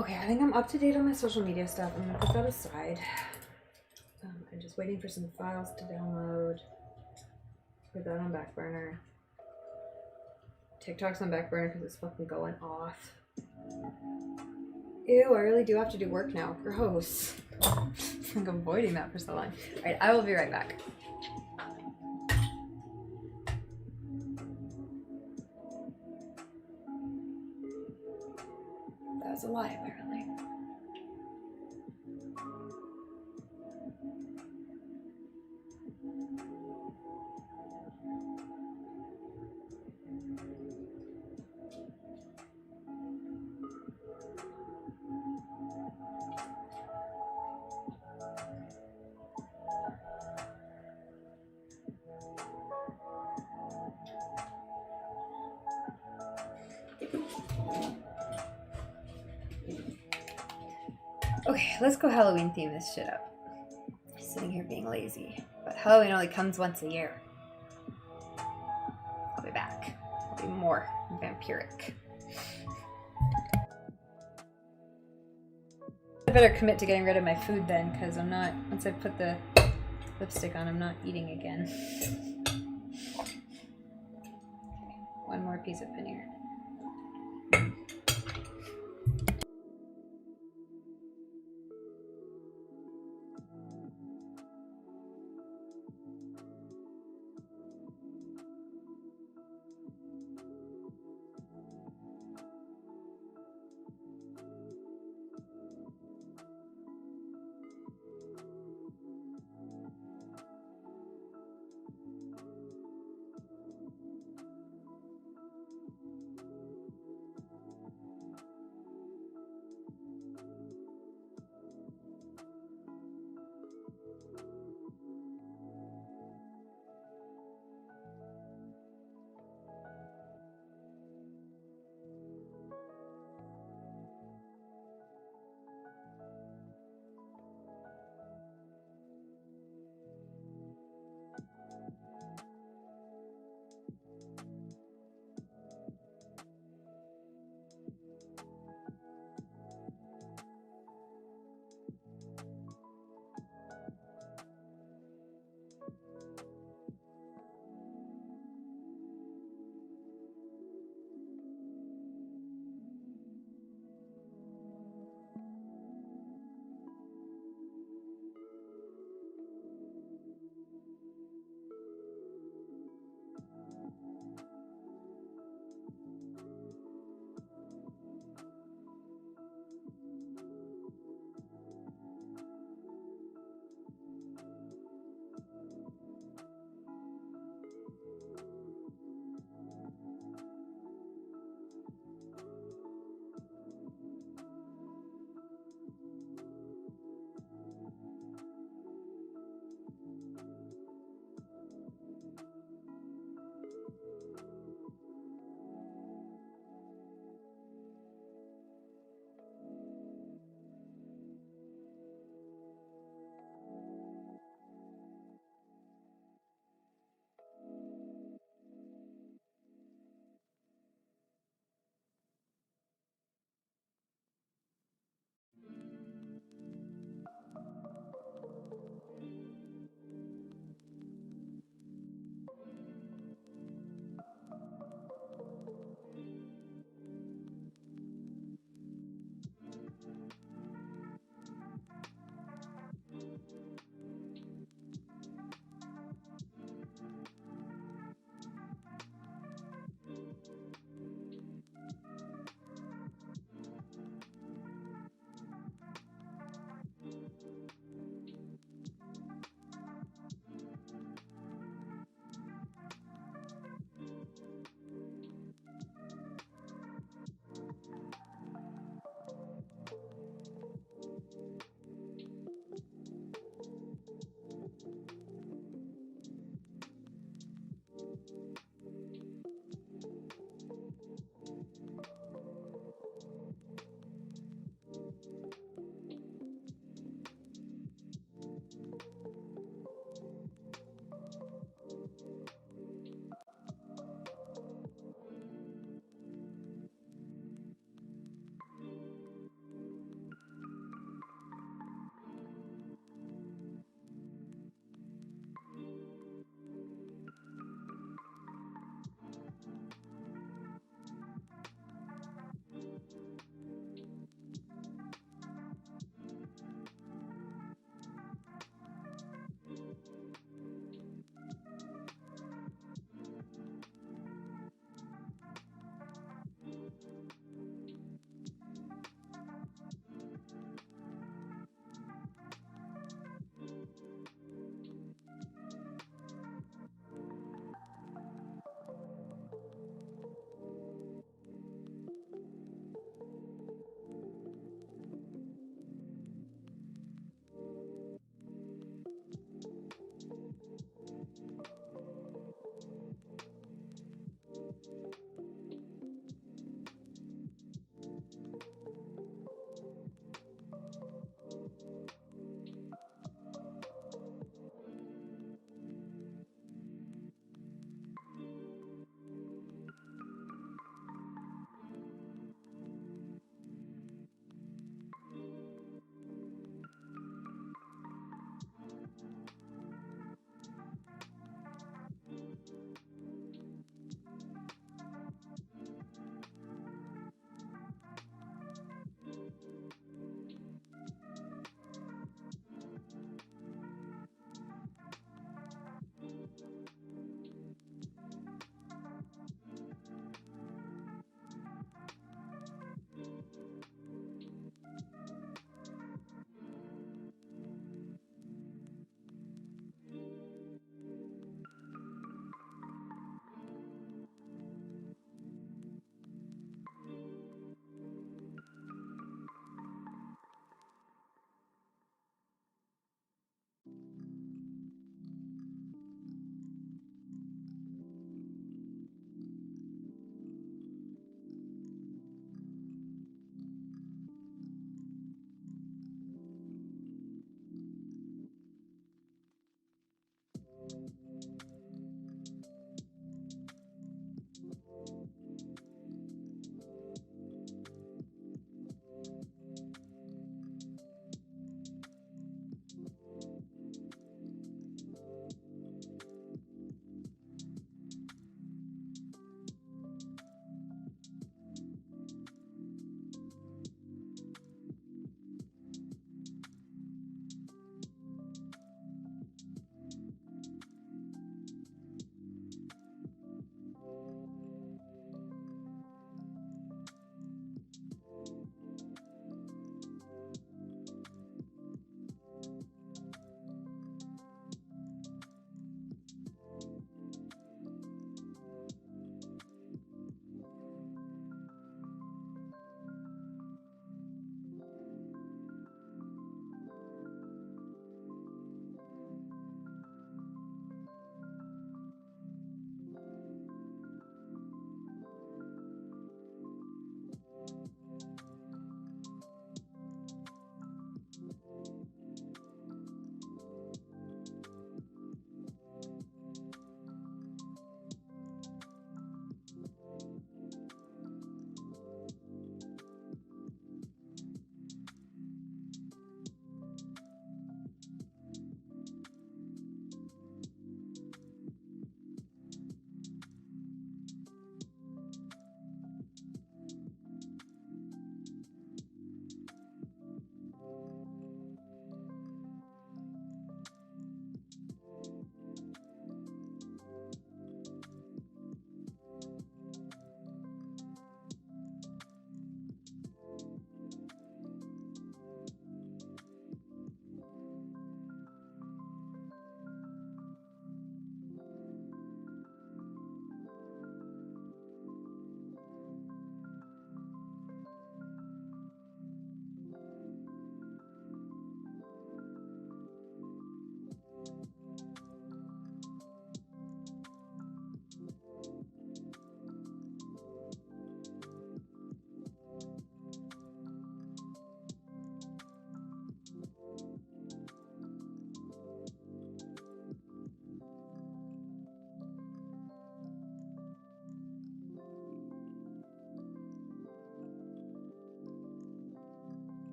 Okay, I think I'm up to date on my social media stuff. I'm gonna put that aside. I'm just waiting for some files to download. Put that on back burner. TikTok's on back burner because it's fucking going off. Ew, I really do have to do work now. Gross. I'm like avoiding that for so long. Alright, I will be right back. That was a lie, apparently. Okay, let's go Halloween theme this shit up. I'm sitting here being lazy. But Halloween only comes once a year. I'll be back. I'll be more vampiric. I better commit to getting rid of my food then, because I'm not, once I put the lipstick on, I'm not eating again. Okay, one more piece of veneer.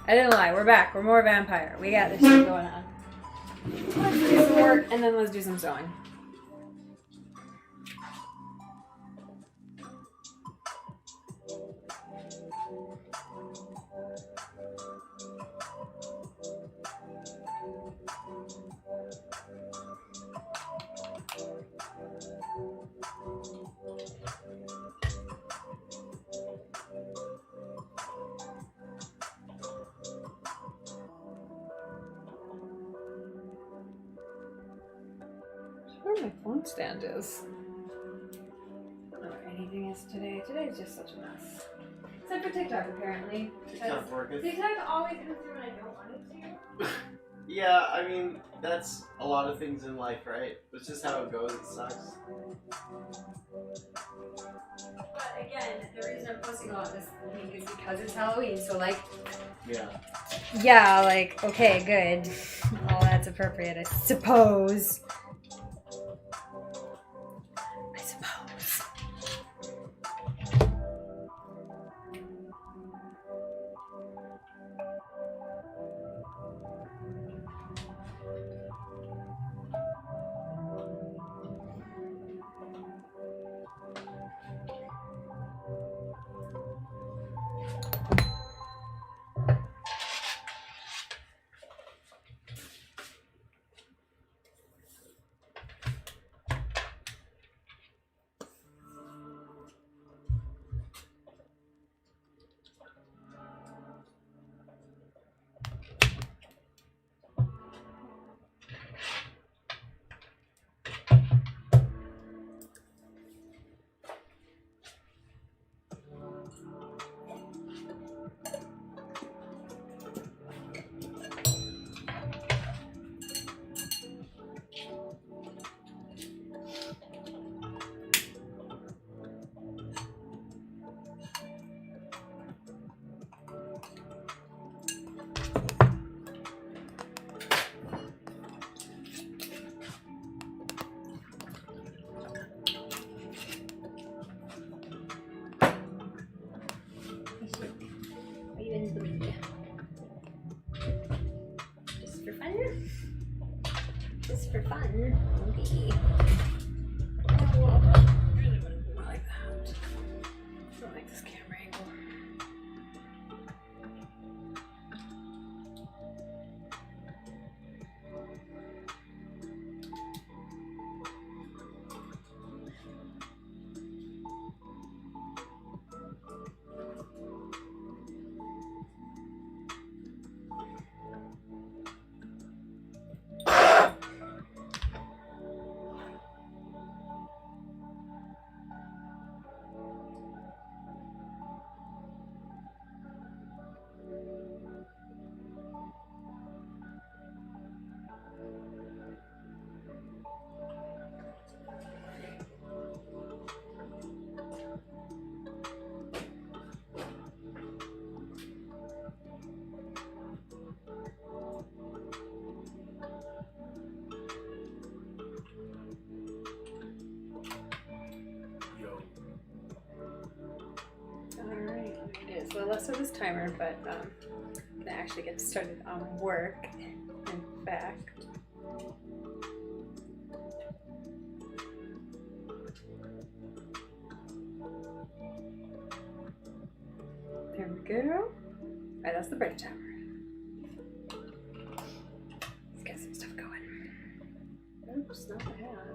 I didn't lie. We're back. We're more vampire. We got this shit going on. Let's do some work and then let's do some sewing. Where my phone stand is. Or anything is today. Today's just such a mess. Except for TikTok, apparently. TikTok's working. TikTok always comes through when I don't want it to. Yeah, I mean, that's a lot of things in life, right? It's just how it goes. It sucks. But again, the reason I'm posting a lot of this thing is because it's Halloween, so like... Yeah, like, okay, good. Well, that's appropriate, I suppose. Just for fun? Just for fun? Okay. Oh, I really wouldn't do it like that. I don't like this camera angle. So less of this timer, but I'm gonna actually get started on work. In fact, there we go. Alright, that's the break timer. Let's get some stuff going. Oops, not the hat.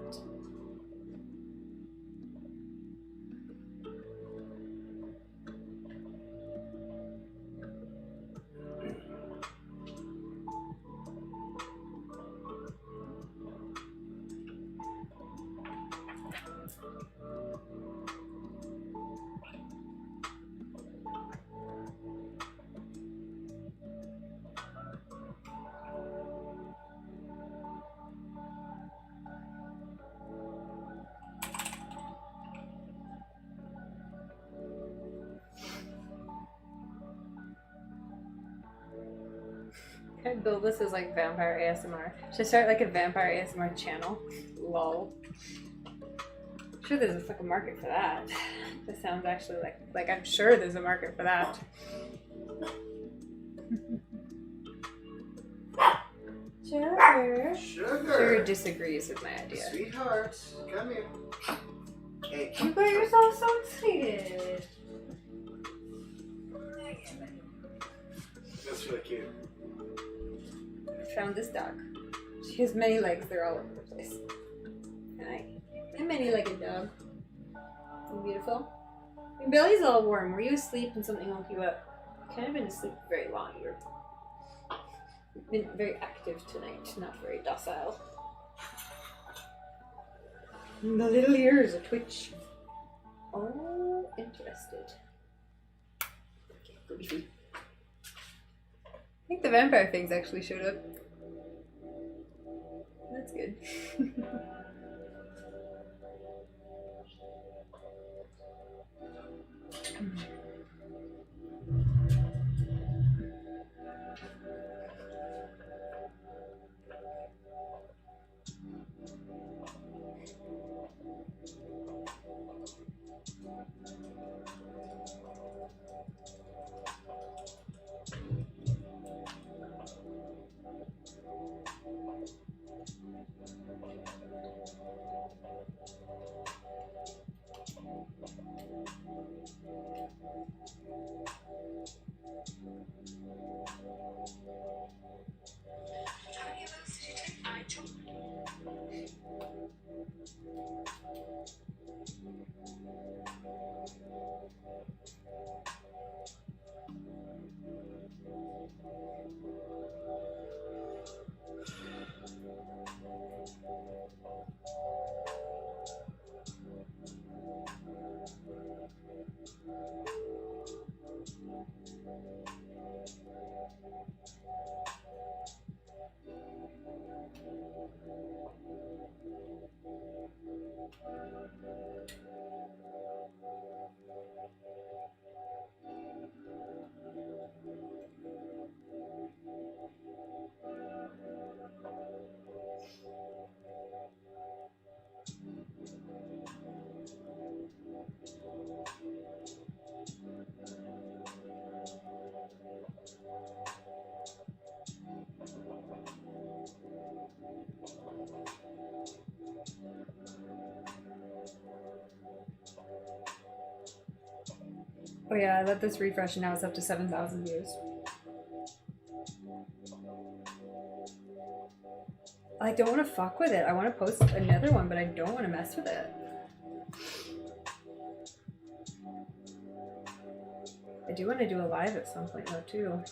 I'd build this as like vampire ASMR. Should I start like a vampire ASMR channel? Lol. I'm sure there's a fucking market for that. This sounds actually like I'm sure there's a market for that. Sugar. Sugar. Sugar disagrees with my idea. Sweethearts, come here. Hey. You got yourself so excited. That's really cute. I found this dog. She has many legs. They're all over the place. Hi. A many-legged dog. Isn't it beautiful? Your belly's all warm. Were you asleep and something woke you up? You've kind of been asleep very long. You've been very active tonight, not very docile. And the little ears a twitch. Oh, interested. Okay, goofy. I think the vampire things actually showed up. That's good. Oh yeah, I let this refresh and now it's up to 7,000 views. I don't want to fuck with it. I want to post another one, but I don't want to mess with it. I do want to do a live at some point though too.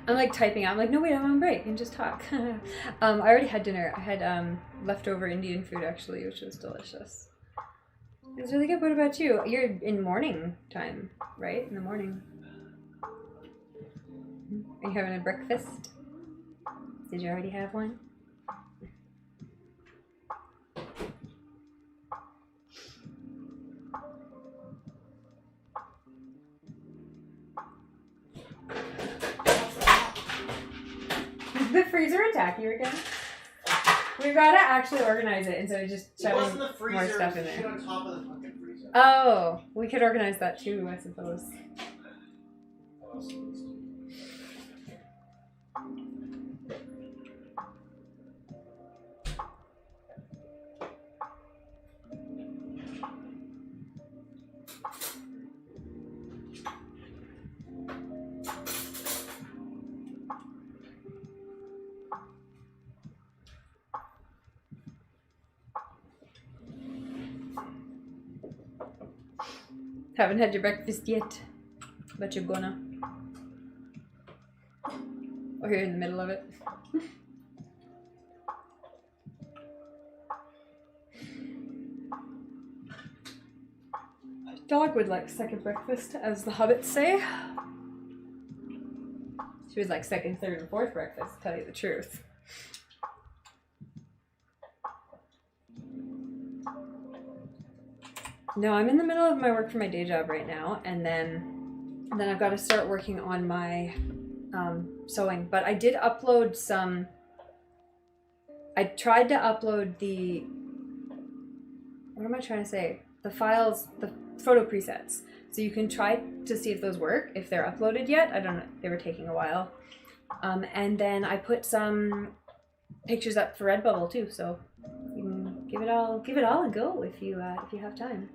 I'm like typing out. I'm like, no, wait, I'm on break and just talk. I already had dinner. I had leftover Indian food actually, which was delicious. It was really good. What about you? You're in morning time, right? In the morning. Are you having a breakfast? Did you already have one? The freezer attack you again? We've got to actually organize it instead of just shoving more stuff in there. Shit on top of the fucking freezer. Oh, we could organize that too, I suppose. Haven't had your breakfast yet, but you're gonna. Or you're in the middle of it. Dog would like second breakfast, as the hobbits say. She was like second, third, and fourth breakfast, to tell you the truth. No, I'm in the middle of my work for my day job right now, and then I've got to start working on my sewing. But I did upload some. I tried to upload the. What am I trying to say? The files, the photo presets. So you can try to see if those work, if they're uploaded yet. I don't know. They were taking a while. And then I put some pictures up for Redbubble too. So you can give it all a go if you have time.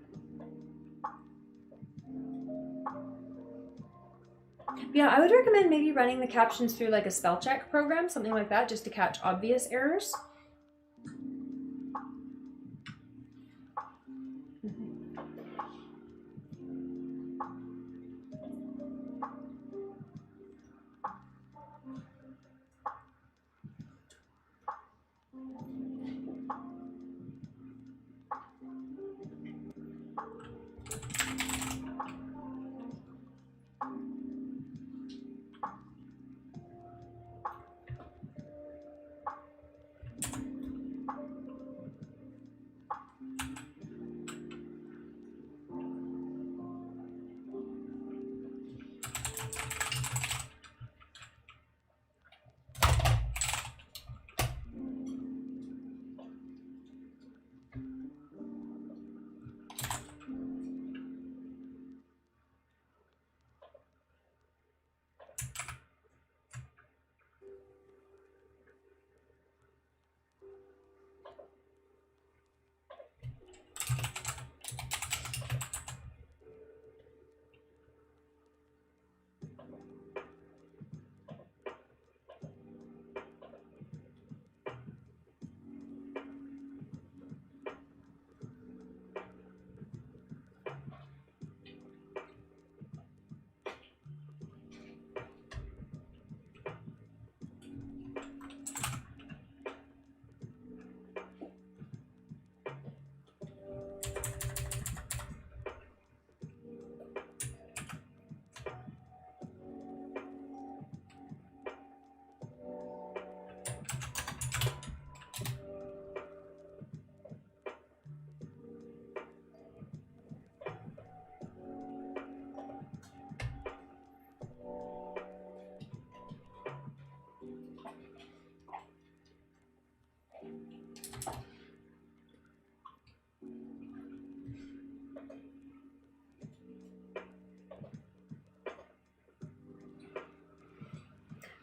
Yeah, I would recommend maybe running the captions through like a spell check program, something like that, just to catch obvious errors.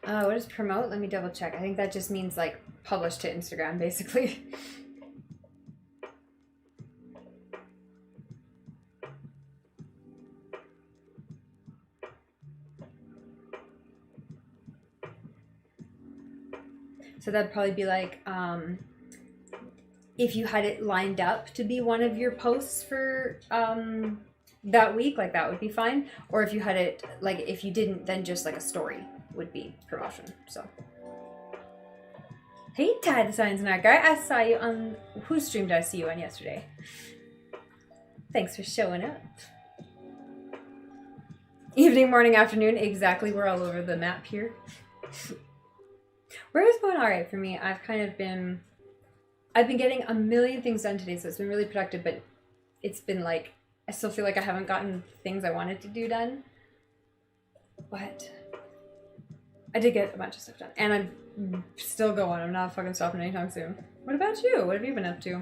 What does promote? Let me double check. I think that just means like publish to Instagram, basically. So that'd probably be like, if you had it lined up to be one of your posts for that week, like that would be fine. Or if you had it, like if you didn't, then just like a story. would be promotion. So, hey, Ty, the Science and Art guy, I saw you on whose stream did I see you on yesterday? Thanks for showing up. Evening, morning, afternoon, exactly. We're all over the map here. Where is going all right for me? I've been getting a million things done today, so it's been really productive, but it's been like, I still feel like I haven't gotten things I wanted to do done. But I did get a bunch of stuff done, and I'm still going. I'm not fucking stopping anytime soon. What about you? What have you been up to?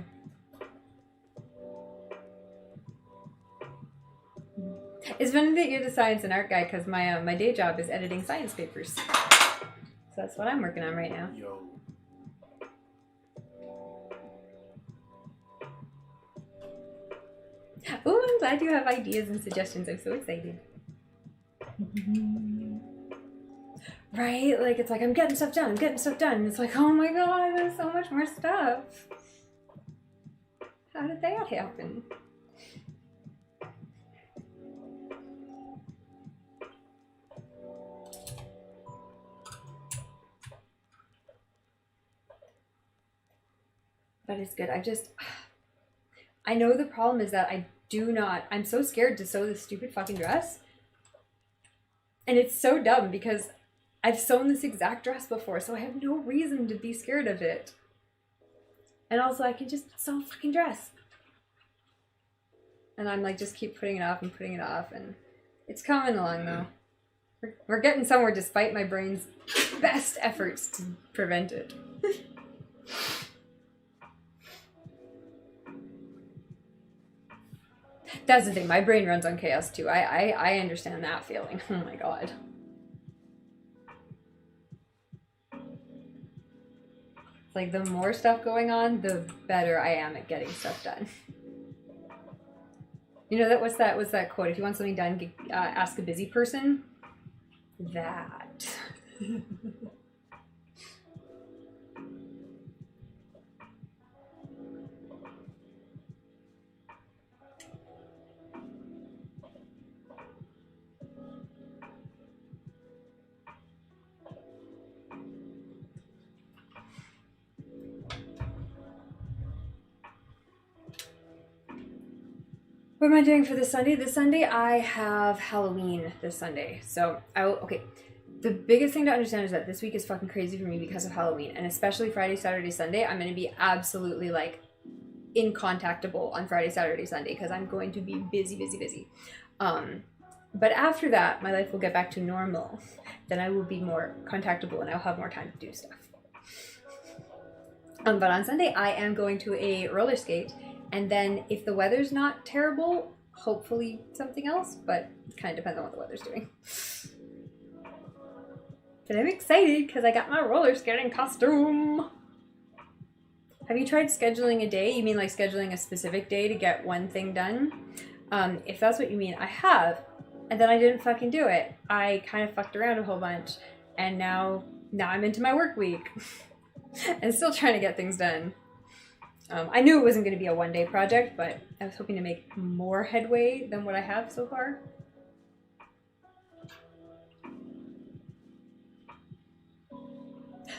It's funny that you're the science and art guy, because my day job is editing science papers. So that's what I'm working on right now. Yo. Oh, I'm glad you have ideas and suggestions. I'm so excited. Right? Like, it's like, I'm getting stuff done. And it's like, oh my god, there's so much more stuff. How did that happen? But it's good. I know the problem is that I'm so scared to sew this stupid fucking dress. And it's so dumb because I've sewn this exact dress before, so I have no reason to be scared of it. And also I can just sew a fucking dress. And I'm like, just keep putting it off, and it's coming along though. We're getting somewhere despite my brain's best efforts to prevent it. That's the thing, my brain runs on chaos too. I understand that feeling. Oh my god. It's like the more stuff going on, the better I am at getting stuff done. You know, what's that quote? If you want something done, ask a busy person. That. What am I doing for this Sunday? This Sunday I have Halloween this Sunday. So okay. The biggest thing to understand is that this week is fucking crazy for me because of Halloween, and especially Friday, Saturday, Sunday. I'm going to be absolutely like incontactable on Friday, Saturday, Sunday because I'm going to be busy. But after that, my life will get back to normal. Then I will be more contactable and I'll have more time to do stuff. But on Sunday, I am going to a roller skate. And then if the weather's not terrible, hopefully something else, but it kind of depends on what the weather's doing. But I'm excited because I got my roller skating costume. Have you tried scheduling a day? You mean like scheduling a specific day to get one thing done? If that's what you mean, I have. And then I didn't fucking do it. I kind of fucked around a whole bunch. And now I'm into my work week. And still trying to get things done. I knew it wasn't going to be a one-day project, but I was hoping to make more headway than what I have so far.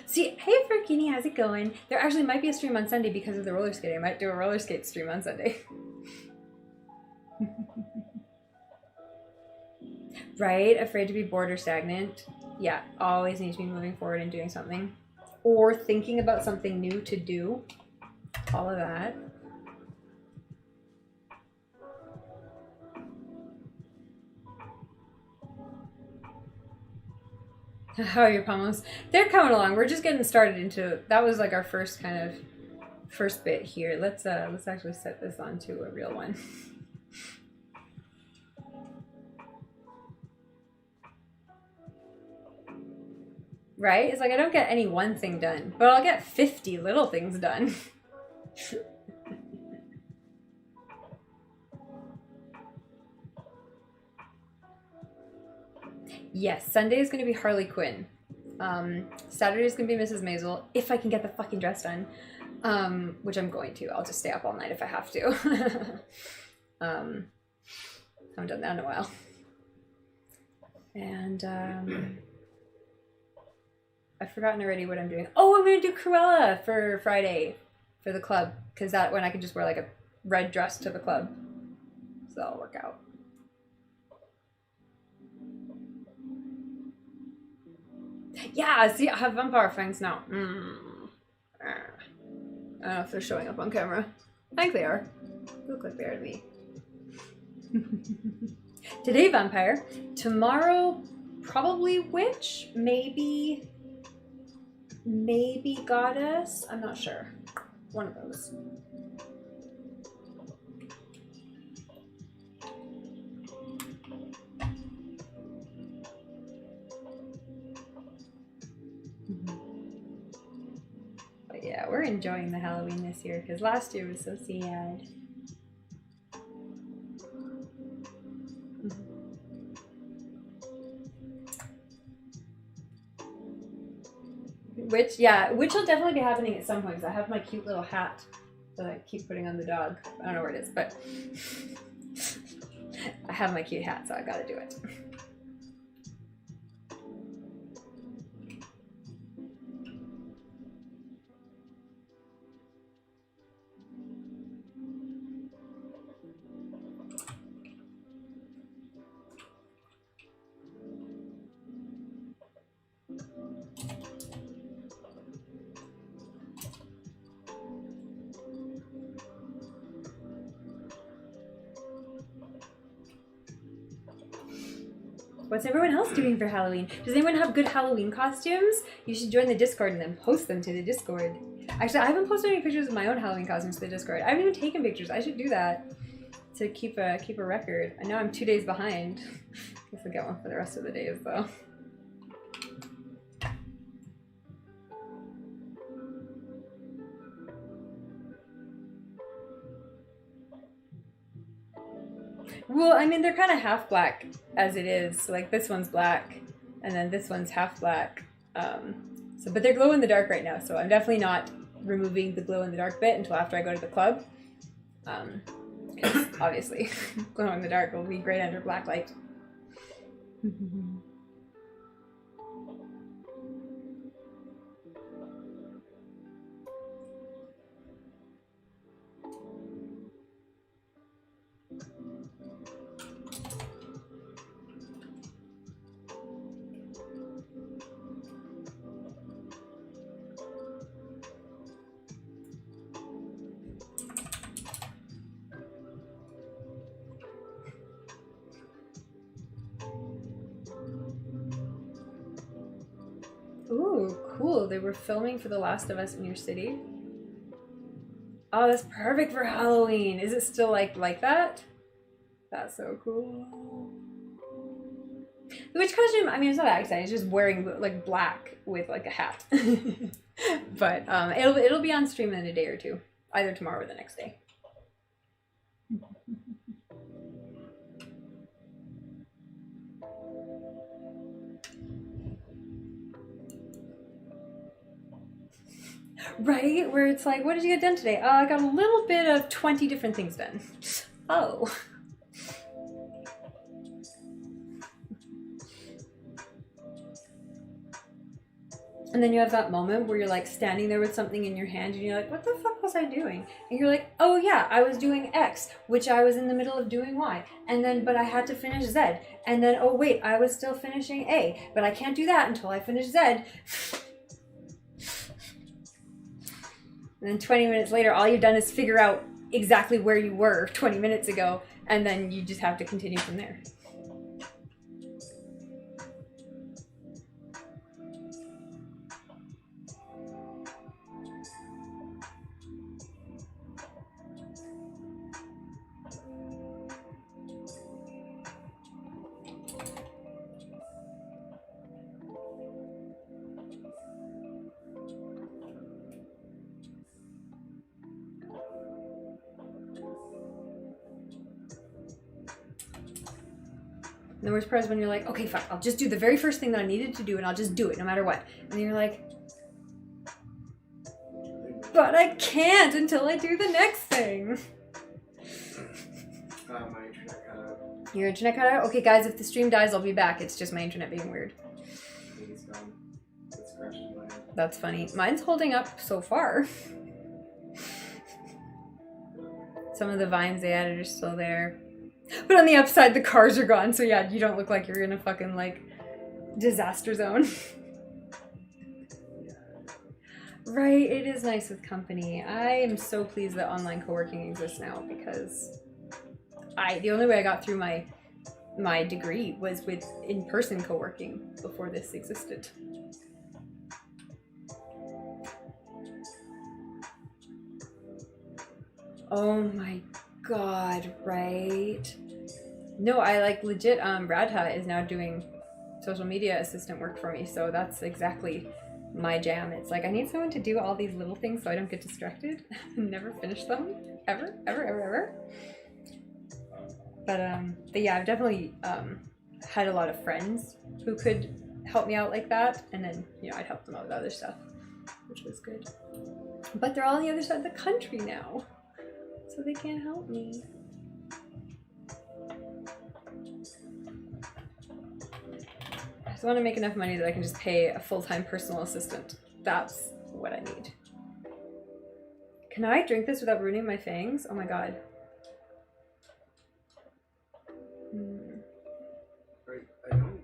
See, hey Farkini, how's it going? There actually might be a stream on Sunday because of the roller skating. I might do a roller skate stream on Sunday. Right? Afraid to be bored or stagnant. Yeah, always need to be moving forward and doing something. Or thinking about something new to do. All of that. How are your pommels? They're coming along. We're just getting started into, that was like our first bit here. Let's actually set this onto a real one. Right? It's like I don't get any one thing done, but I'll get 50 little things done. Yes, Sunday is going to be Harley Quinn. Saturday is going to be Mrs. Maisel, if I can get the fucking dress done. Which I'm going to. I'll just stay up all night if I have to. Haven't done that in a while. And, I've forgotten already what I'm doing. Oh, I'm gonna do Cruella for Friday for the club, because that one I can just wear like a red dress to the club, so that'll work out. Yeah, see, I have vampire fangs now. I don't know if they're showing up on camera. I think they are. They look like they are to me. Today vampire, tomorrow probably witch, maybe goddess. I'm not sure. One of those. But yeah, we're enjoying the Halloween this year because last year was so sad. Which will definitely be happening at some point because I have my cute little hat that I keep putting on the dog. I don't know where it is, but I have my cute hat, so I gotta do it. What's everyone else doing for Halloween? Does anyone have good Halloween costumes? You should join the Discord and then post them to the Discord. Actually, I haven't posted any pictures of my own Halloween costumes to the Discord. I haven't even taken pictures. I should do that to keep a record. I know I'm 2 days behind. Guess I'll get one for the rest of the days though. Well, I mean, they're kind of half black as it is. So, like, this one's black, and then this one's half black. But they're glow in the dark right now, so I'm definitely not removing the glow in the dark bit until after I go to the club. Because obviously, glow in the dark will be great under black light. Ooh, cool. They were filming for The Last of Us in your city. Oh, that's perfect for Halloween. Is it still like that? That's so cool. The witch costume, I mean, it's not that exciting. It's just wearing like black with like a hat. But it'll be on stream in a day or two, either tomorrow or the next day. Right? Where it's like, what did you get done today? Oh, I got a little bit of 20 different things done. Oh. And then you have that moment where you're like standing there with something in your hand and you're like, what the fuck was I doing? And you're like, oh yeah, I was doing X, which I was in the middle of doing Y. And then, but I had to finish Z. And then, oh wait, I was still finishing A, but I can't do that until I finish Z. And then 20 minutes later, all you've done is figure out exactly where you were 20 minutes ago, and then you just have to continue from there. And the worst part is when you're like, okay, fine, I'll just do the very first thing that I needed to do and I'll just do it no matter what. And then you're like, but I can't until I do the next thing. My internet cut out. Your internet cut out? Okay, guys, if the stream dies, I'll be back. It's just my internet being weird. I think it's gone. It's scratching my head. That's funny. Mine's holding up so far. Some of the vines they added are still there. But on the upside, the cars are gone. So yeah, you don't look like you're in a fucking, like, disaster zone. Right, it is nice with company. I am so pleased that online co-working exists now because the only way I got through my degree was with in-person co-working before this existed. Oh my god, right? No, I like legit, Radha is now doing social media assistant work for me, so that's exactly my jam. It's like I need someone to do all these little things so I don't get distracted and never finish them. Ever. But yeah, I've definitely had a lot of friends who could help me out like that, and then, you know, I'd help them out with other stuff, which was good. But they're all on the other side of the country now, so they can't help me. I just want to make enough money that I can just pay a full-time personal assistant. That's what I need. Can I drink this without ruining my fangs? Oh my god. I don't.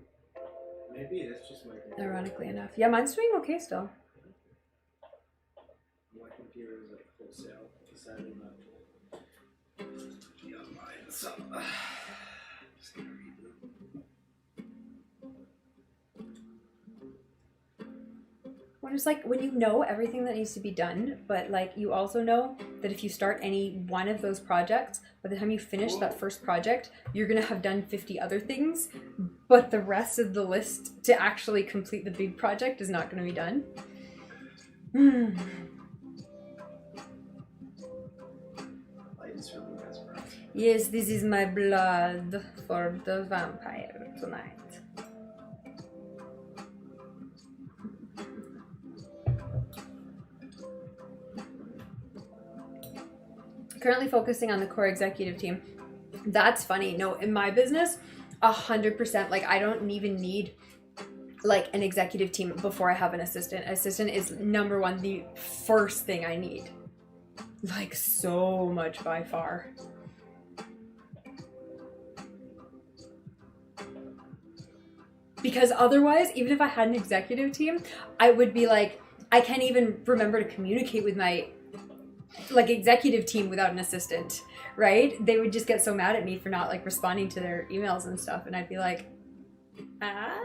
Maybe it's just my computer. Ironically enough. Yeah, mine's doing okay still. My computer is at full sale. Decided not to be online. So, just gonna reboot. When it's like, when you know everything that needs to be done, but like you also know that if you start any one of those projects, by the time you finish that first project, you're gonna have done 50 other things, but the rest of the list to actually complete the big project is not gonna be done. Yes, this is my blood for the vampire tonight. Currently focusing on the core executive team. That's funny. No, in my business, 100%. Like, I don't even need like an executive team before I have an assistant. Assistant is number one, the first thing I need. Like, so much by far. Because otherwise, even if I had an executive team, I would be like, I can't even remember to communicate with my like executive team without an assistant, right? They would just get so mad at me for not like responding to their emails and stuff, and I'd be like, ah.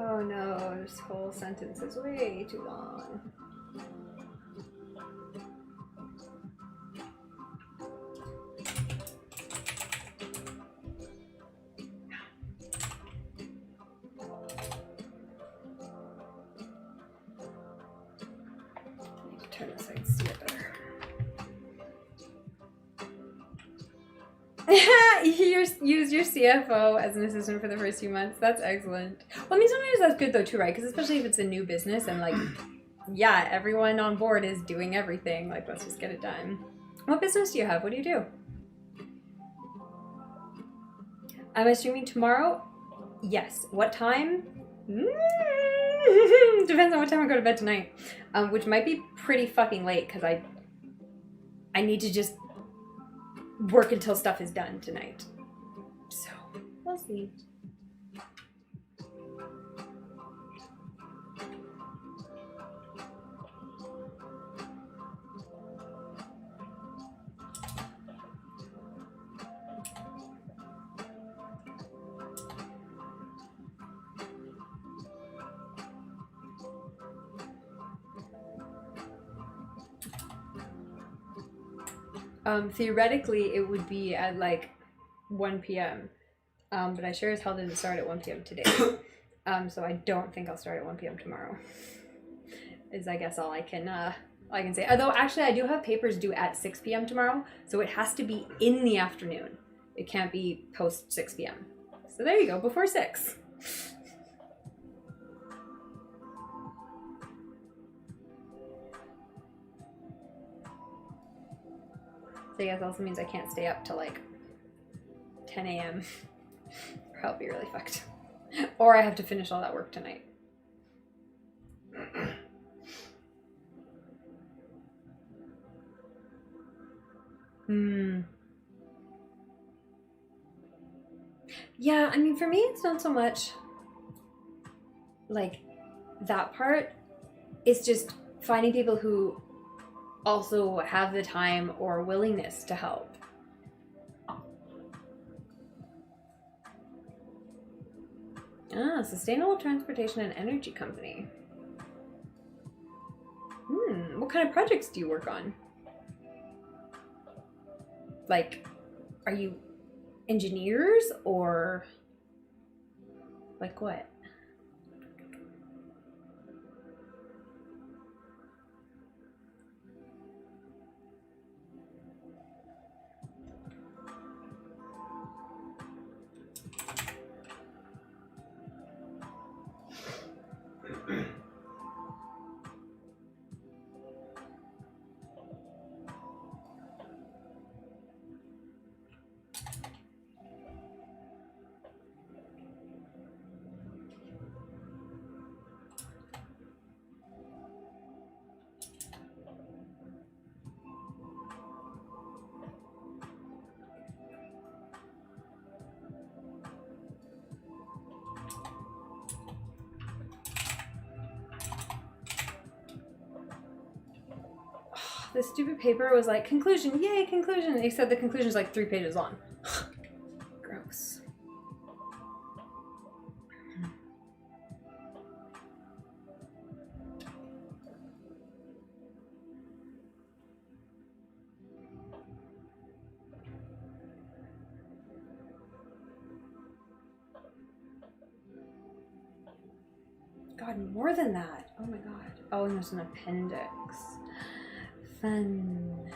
Oh no, this whole sentence is way too long. I need to turn this so I can see it better. You use your CFO as an assistant for the first few months. That's excellent. Well, I mean, sometimes that's good though too, right? Because especially if it's a new business and like, yeah, everyone on board is doing everything. Like, let's just get it done. What business do you have? What do you do? Am I streaming tomorrow? Yes. What time? Depends on what time I go to bed tonight. Which might be pretty fucking late because I need to just work until stuff is done tonight. So, we'll see. Theoretically, it would be at like 1 p.m. But I sure as hell didn't start at 1 p.m. today. So I don't think I'll start at 1 p.m. tomorrow. Is I guess all I can say. Although actually I do have papers due at 6 p.m. tomorrow, so it has to be in the afternoon. It can't be post 6 p.m. So there you go, before 6. So I guess also means I can't stay up till like 10 a.m. or I'll be really fucked. Or I have to finish all that work tonight. Yeah, I mean, for me, it's not so much like that part. It's just finding people who also have the time or willingness to help. Sustainable Transportation and Energy Company. What kind of projects do you work on? Like, are you engineers or like what? This stupid paper was like, conclusion, yay, conclusion. Except the conclusion is like 3 pages long. Gross. God, more than that. Oh my God. Oh, and there's an appendix. Fun.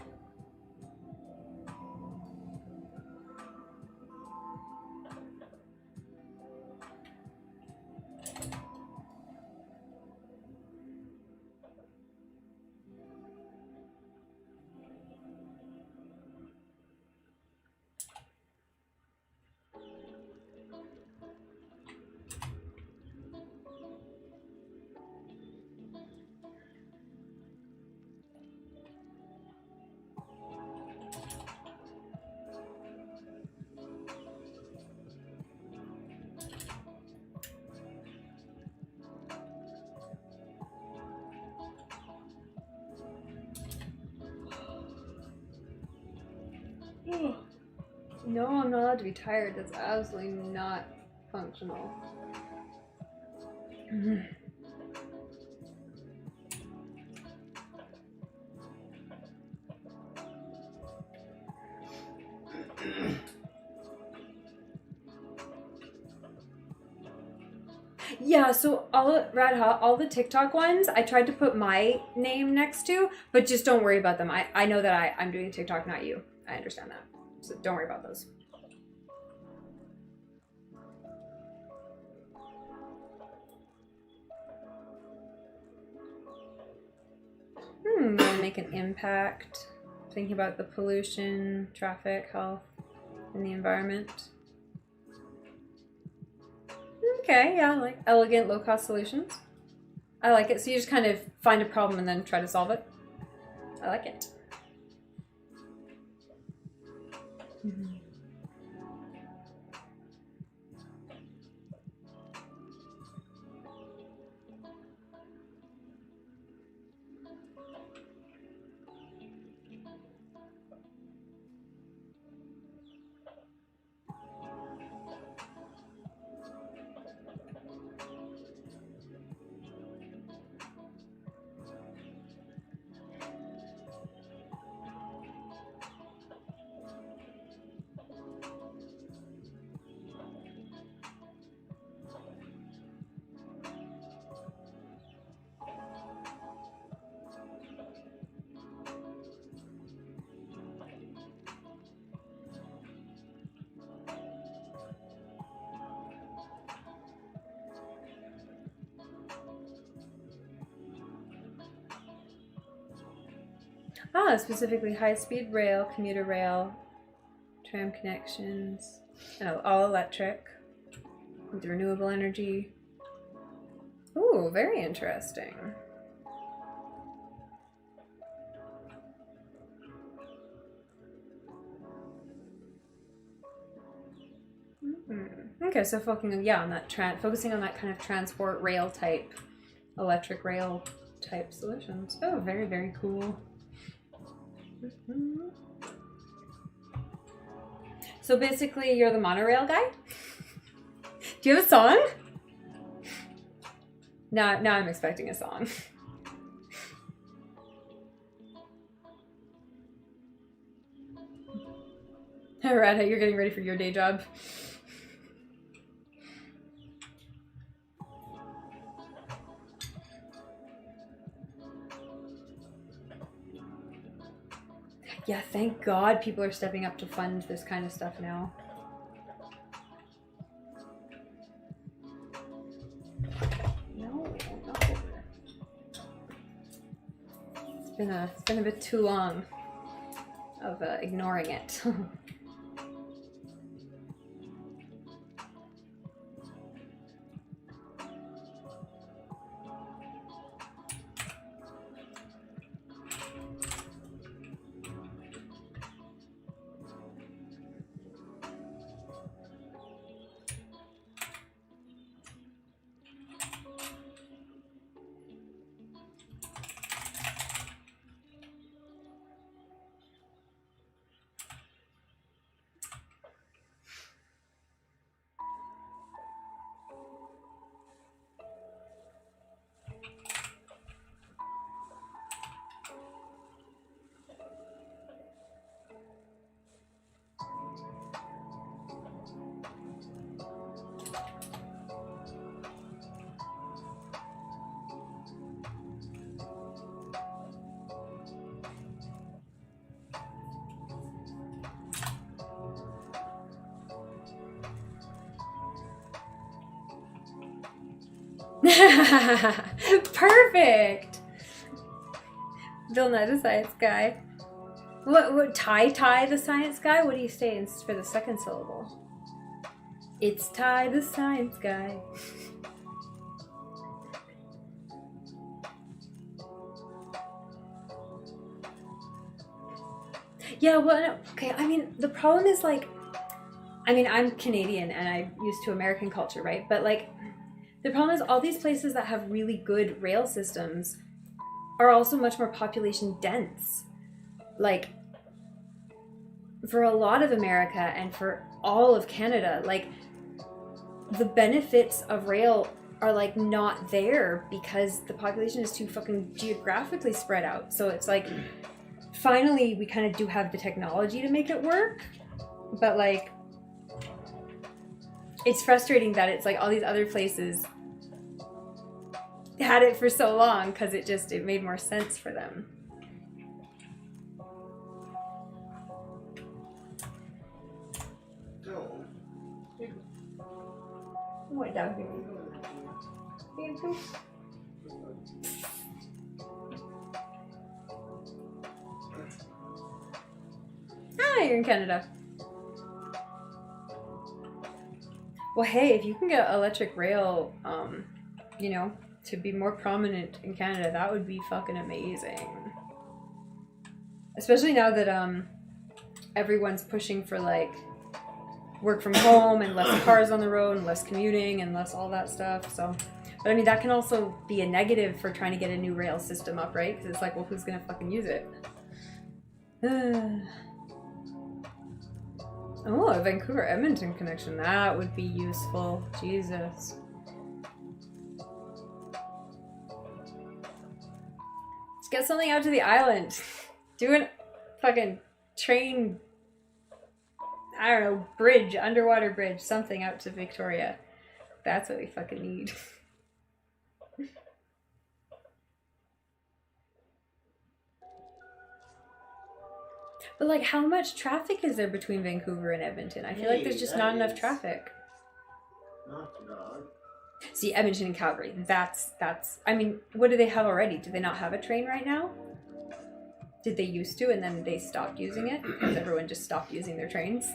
No, I'm not allowed to be tired. That's absolutely not functional. Yeah, so all the TikTok ones, I tried to put my name next to, but just don't worry about them. I know that I'm doing TikTok, not you. I understand that. So don't worry about those. Gonna make an impact. Thinking about the pollution, traffic, health, and the environment. Okay, yeah, like elegant, low-cost solutions. I like it. So you just kind of find a problem and then try to solve it. I like it. Ah, specifically high-speed rail, commuter rail, tram connections, and all electric with renewable energy. Ooh, very interesting. Okay, so focusing on that focusing on that kind of transport rail type, electric rail type solutions. Oh, very, very cool. So basically, you're the monorail guy? Do you have a song? Now I'm expecting a song. Alright, you're getting ready for your day job. Yeah, thank God people are stepping up to fund this kind of stuff now. No. It's been a bit too long of ignoring it. Perfect! Bill Nye the science guy. What Ty the science guy? What do you say for the second syllable? It's Ty the science guy. Yeah, well, no, okay, I mean, the problem is, like, I mean, I'm Canadian and I'm used to American culture, right? But, like, the problem is all these places that have really good rail systems are also much more population dense. Like, for a lot of America and for all of Canada, like, the benefits of rail are, like, not there because the population is too fucking geographically spread out. So it's like, finally, we kind of do have the technology to make it work, but, like, it's frustrating that it's like all these other places had it for so long because it made more sense for them. What dog do you Ah, you're in Canada. Well, hey, if you can get electric rail, you know, to be more prominent in Canada, that would be fucking amazing. Especially now that everyone's pushing for, like, work from home and less cars on the road and less commuting and less all that stuff. So, but I mean, that can also be a negative for trying to get a new rail system up, right? Because it's like, well, who's gonna fucking use it? Oh, a Vancouver-Edmonton connection. That would be useful. Jesus. Let's get something out to the island. Do a fucking train, I don't know, bridge, underwater bridge, something out to Victoria. That's what we fucking need. But, like, how much traffic is there between Vancouver and Edmonton? I feel like there's just not enough traffic. See, Edmonton and Calgary, that's, I mean, what do they have already? Do they not have a train right now? Did they used to and then they stopped using it because everyone just stopped using their trains?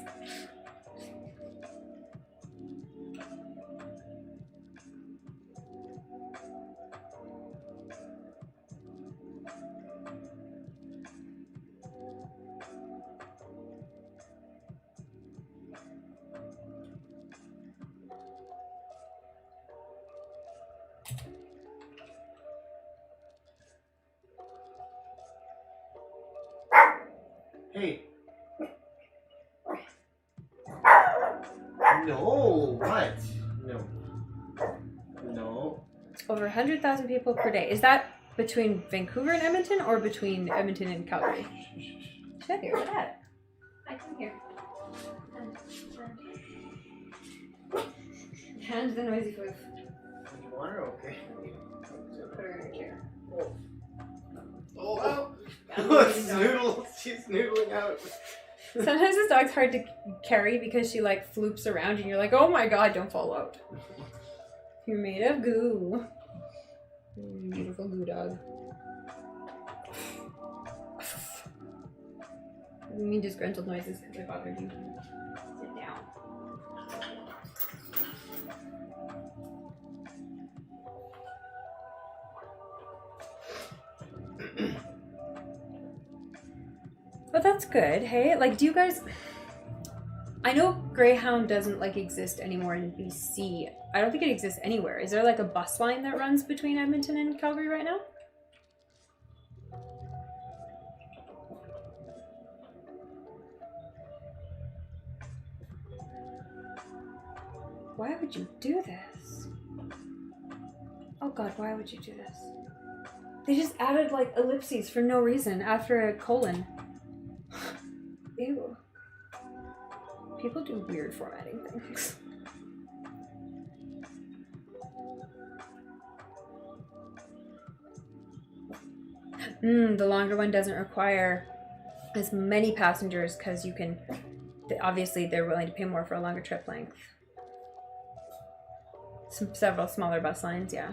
Hey. No, what? No. No. Over 100,000 people per day. Is that between Vancouver and Edmonton or between Edmonton and Calgary? Should I hear that? I can hear. Hands the noisy foof. You want her? Okay. Put her in her chair. Oh. She's noodling out. Sometimes this dog's hard to carry because she like floops around and you're like, oh my god, don't fall out. You're made of goo. Beautiful goo dog. You mean disgruntled noises because I bothered you. Sit down. But that's good, hey? Like, do you guys... I know Greyhound doesn't, like, exist anymore in BC. I don't think it exists anywhere. Is there, like, a bus line that runs between Edmonton and Calgary right now? Why would you do this? Oh god, why would you do this? They just added, like, ellipses for no reason after a colon. Ew. People do weird formatting things. The longer one doesn't require as many passengers because you can... Obviously, they're willing to pay more for a longer trip length. Several smaller bus lines, yeah.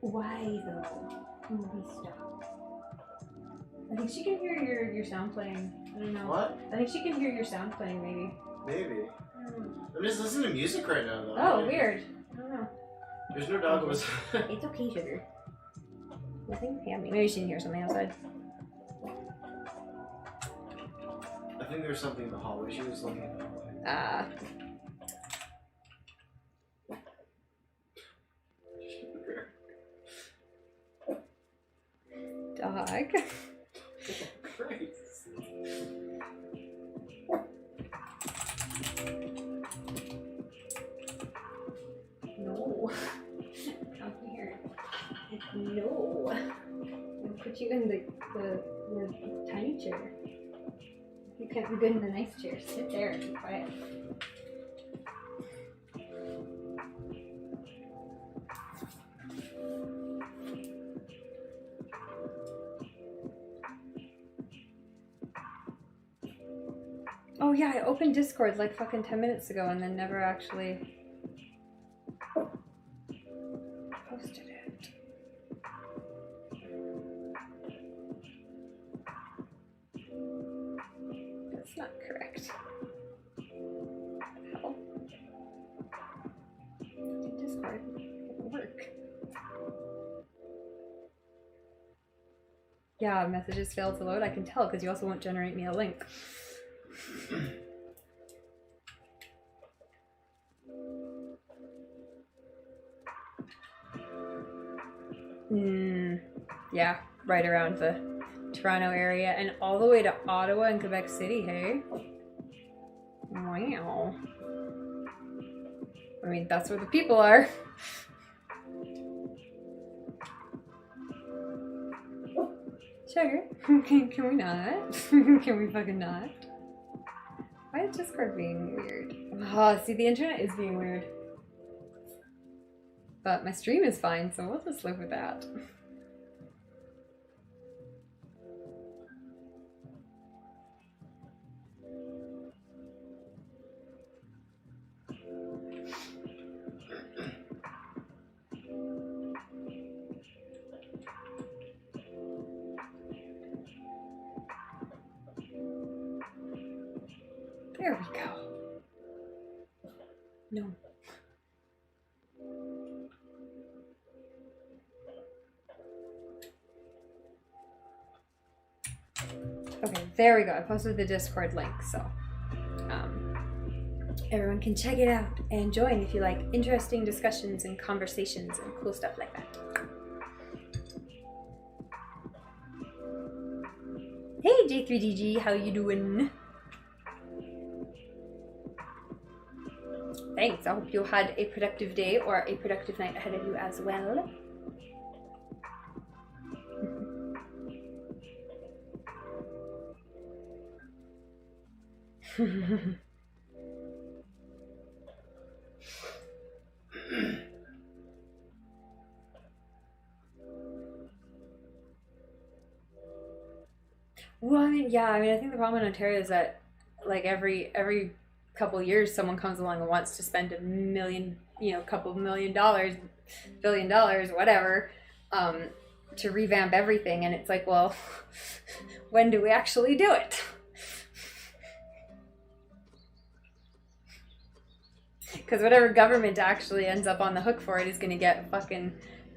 Why, though? Movie stop. I think she can hear your sound playing. I don't know. What? I think she can hear your sound playing, maybe. Maybe. I'm just listening to music right now, though. Oh, weird. I don't know. There's no dog was. It's okay, sugar. Nothing hammy. Maybe she didn't hear something outside. I think there's something in the hallway. She was looking in the hallway. Ah. Dog. Christ. No. Come here. No. I'll put you in the tiny chair. You can't be good in the nice chair. Sit there and be quiet. Oh yeah, I opened Discord like fucking 10 minutes ago and then never actually posted it. That's not correct. Hell. Discord doesn't work. Yeah, messages fail to load. I can tell because you also won't generate me a link. Yeah, right around the Toronto area and all the way to Ottawa and Quebec City, hey? Wow. I mean, that's where the people are. Sugar, can we not? Can we fucking not? Why is Discord being weird? Oh, see, the internet is being weird. But my stream is fine, so we'll just live with that. There we go. No. Okay, there we go. I posted the Discord link, so everyone can check it out and join if you like interesting discussions and conversations and cool stuff like that. Hey J3DG, how you doing? Thanks, I hope you had a productive day or a productive night ahead of you as well. Well, I mean, yeah, I think the problem in Ontario is that, like, every couple years, someone comes along and wants to spend $1 million, couple $1 billion, $1 billion, whatever, to revamp everything, and it's like, well, when do we actually do it? Because whatever government actually ends up on the hook for it is going to get fucking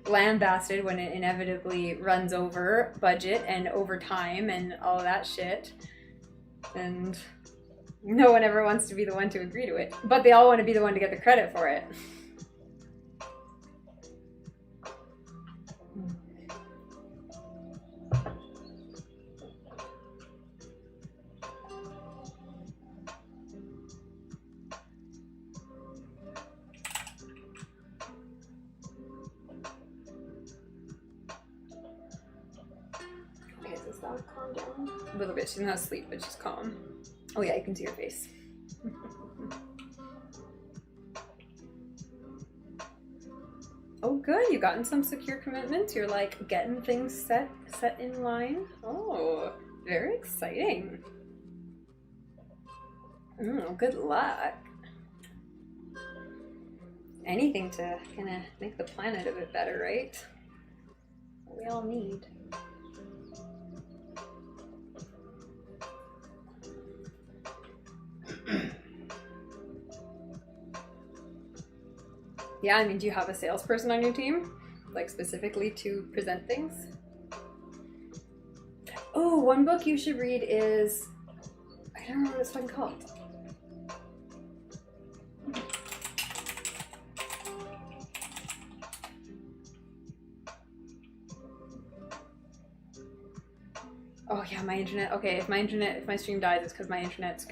lambasted when it inevitably runs over budget and over time and all that shit. And no one ever wants to be the one to agree to it. But they all want to be the one to get the credit for it. Calm down a little bit. She's not asleep, but she's calm. Oh yeah, you can see her face. Oh good, you've gotten some secure commitments. You're like getting things set in line. Oh, very exciting. Good luck. Anything to kind of make the planet a bit better, right? We all need. Yeah, I mean, do you have a salesperson on your team? Like, specifically to present things? Oh, one book you should read is... I don't remember what it's fucking called. Oh yeah, my internet. Okay, if my stream dies, it's because my internet's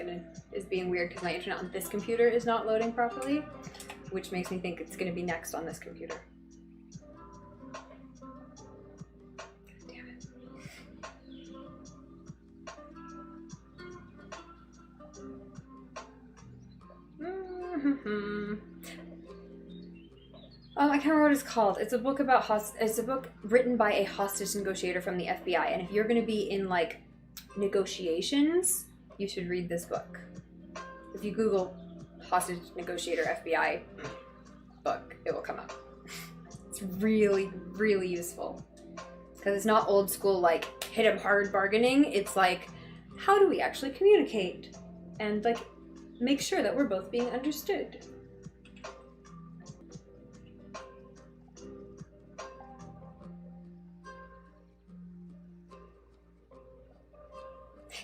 is being weird because my internet on this computer is not loading properly, which makes me think it's gonna be next on this computer. Damn it. I can't remember what it's called. It's a book about it's a book written by a hostage negotiator from the FBI. And if you're going to be in like negotiations, you should read this book. If you Google hostage negotiator FBI book, it will come up. It's really, really useful because it's not old school like hit 'em hard bargaining. It's like, how do we actually communicate and like make sure that we're both being understood?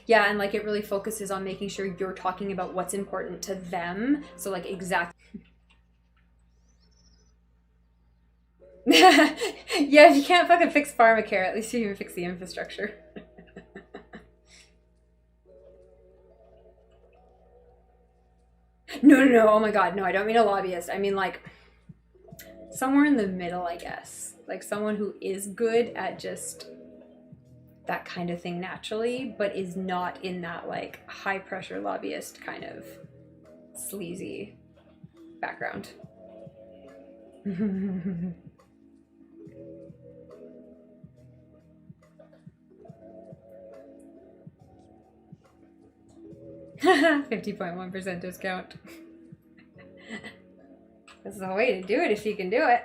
Yeah, and like it really focuses on making sure you're talking about what's important to them. So like exactly. Yeah, if you can't fucking fix pharmacare, at least you can fix the infrastructure. No, oh my god, no, I don't mean a lobbyist. I mean like somewhere in the middle, I guess. Like someone who is good at just that kind of thing naturally, but is not in that like high pressure lobbyist kind of sleazy background. $50.1% discount. This is the way to do it if you can do it.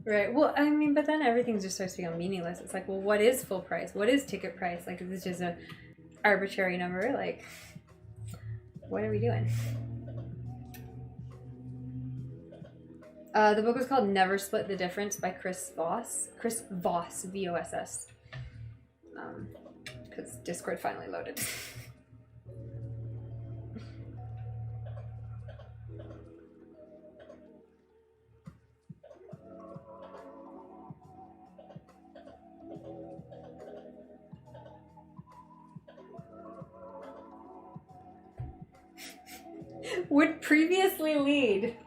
Right. Well, I mean, but then everything just starts to become meaningless. It's like, well, what is full price? What is ticket price? Like, is this just a arbitrary number? Like, what are we doing? The book was called Never Split the Difference by Chris Voss. Chris Voss, V-O-S-S. Because Discord finally loaded. Would previously lead.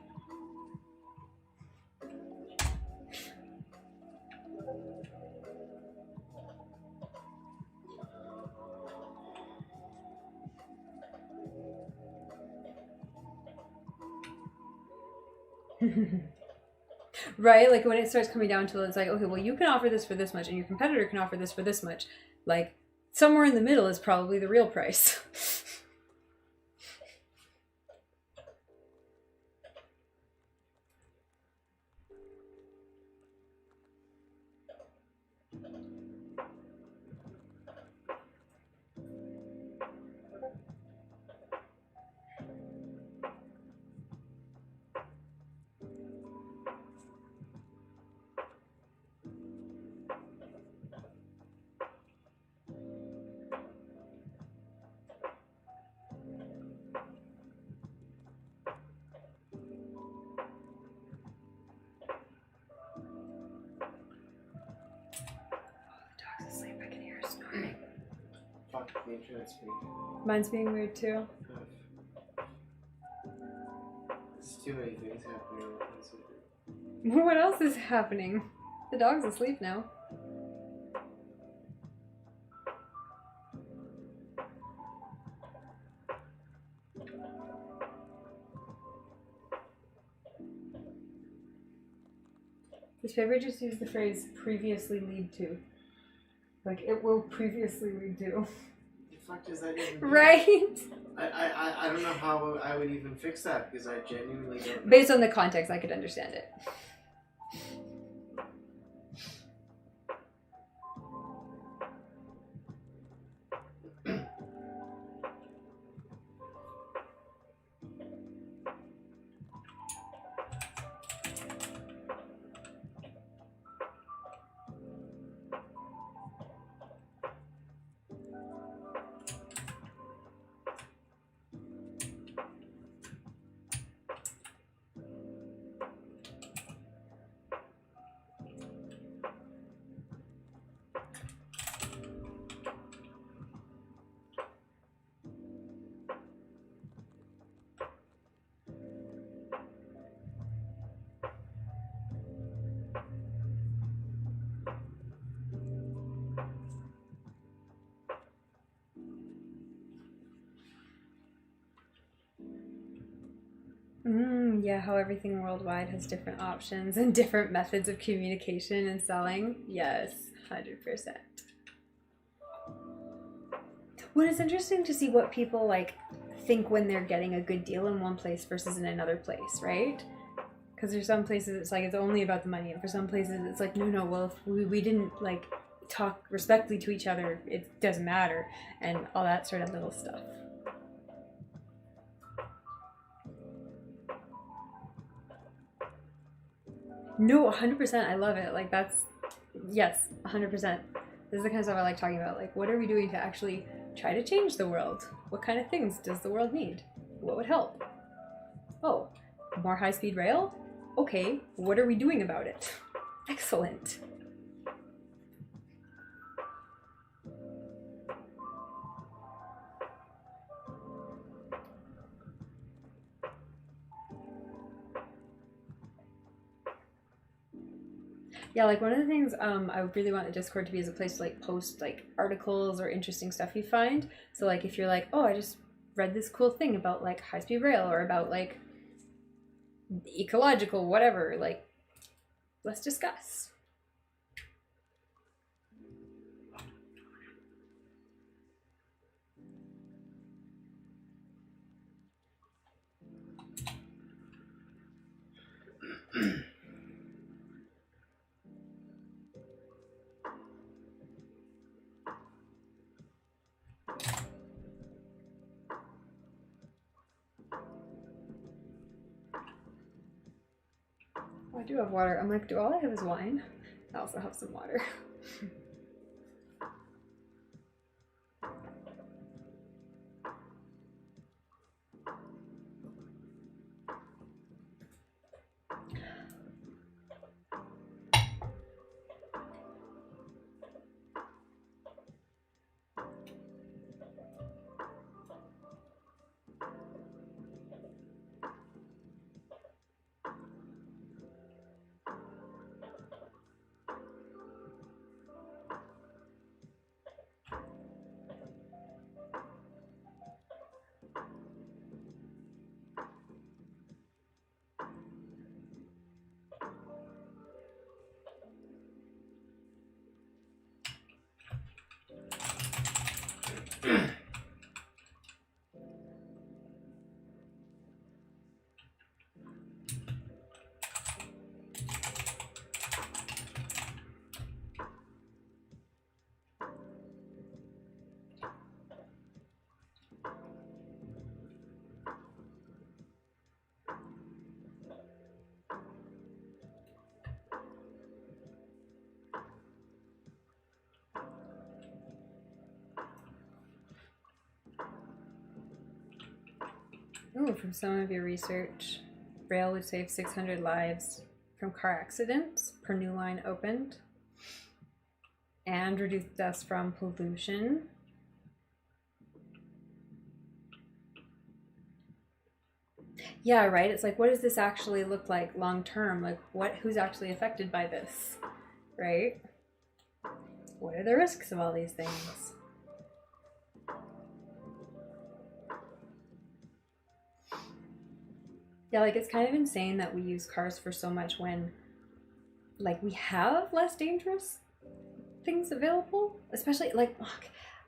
Right? Like when it starts coming down to it's like, okay, well, you can offer this for this much and your competitor can offer this for this much. Like somewhere in the middle is probably the real price. Fuck, the internet's weird. Mine's being weird too. There's too many things happening. What else is happening? The dog's asleep now. This paper just used the phrase previously lead to. Like, it will previously lead to. The fuck does that even mean? Right? I don't know how I would even fix that because I genuinely don't know. Based on the context, I could understand it. Yeah, how everything worldwide has different options and different methods of communication and selling. Yes, 100%. Well, it's interesting to see what people like think when they're getting a good deal in one place versus in another place, right? Because there's some places it's like it's only about the money, and for some places it's like no, well, if we didn't like talk respectfully to each other, it doesn't matter, and all that sort of little stuff. No, 100%. I love it. Like that's, yes, 100%. This is the kind of stuff I like talking about. Like, what are we doing to actually try to change the world? What kind of things does the world need? What would help? Oh, more high-speed rail? Okay, what are we doing about it? Excellent. Yeah, like one of the things I really want the Discord to be is a place to like post like articles or interesting stuff you find. So like if you're like, oh, I just read this cool thing about like high-speed rail or about like ecological whatever, like let's discuss. I do have water. I'm like, do all I have is wine? I also have some water. Ooh, from some of your research, rail would save 600 lives from car accidents per new line opened and reduce deaths from pollution. Yeah, right? It's like, what does this actually look like long term? Like, who's actually affected by this, right? What are the risks of all these things? Yeah, like it's kind of insane that we use cars for so much when, like, we have less dangerous things available. Especially, like,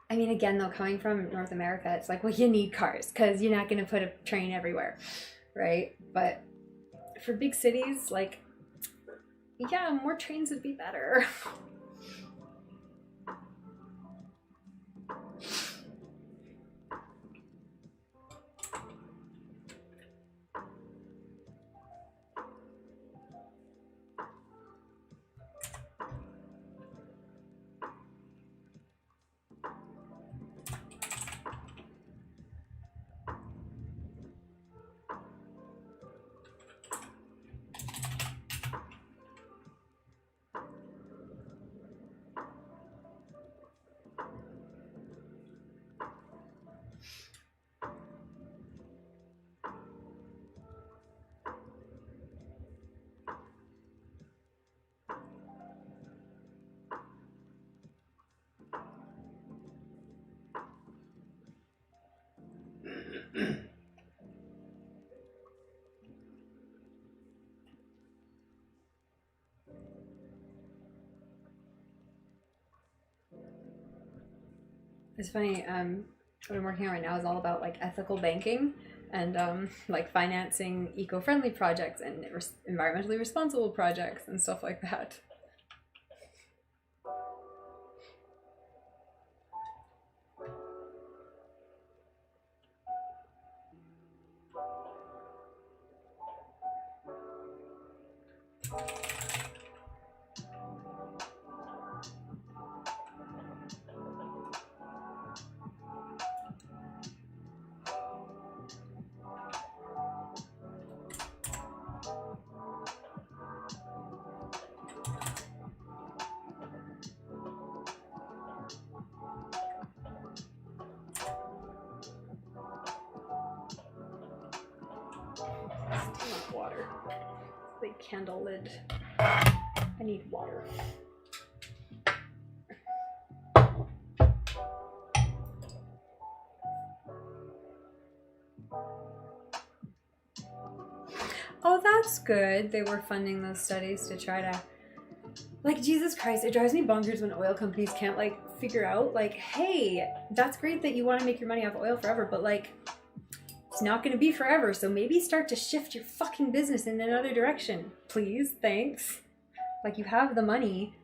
I mean, again, though, coming from North America, it's like, well, you need cars because you're not going to put a train everywhere, right? But for big cities, like, yeah, more trains would be better. It's funny, what I'm working on right now is all about like ethical banking and like financing eco-friendly projects and environmentally responsible projects and stuff like that. Still not water. Big candle lid. I need water. Oh, that's good. They were funding those studies to try to, like, Jesus Christ, it drives me bonkers when oil companies can't, like, figure out, like, hey, that's great that you want to make your money off oil forever, but, like, it's not going to be forever, so maybe start to shift your fucking business in another direction. Please, thanks. Like, you have the money.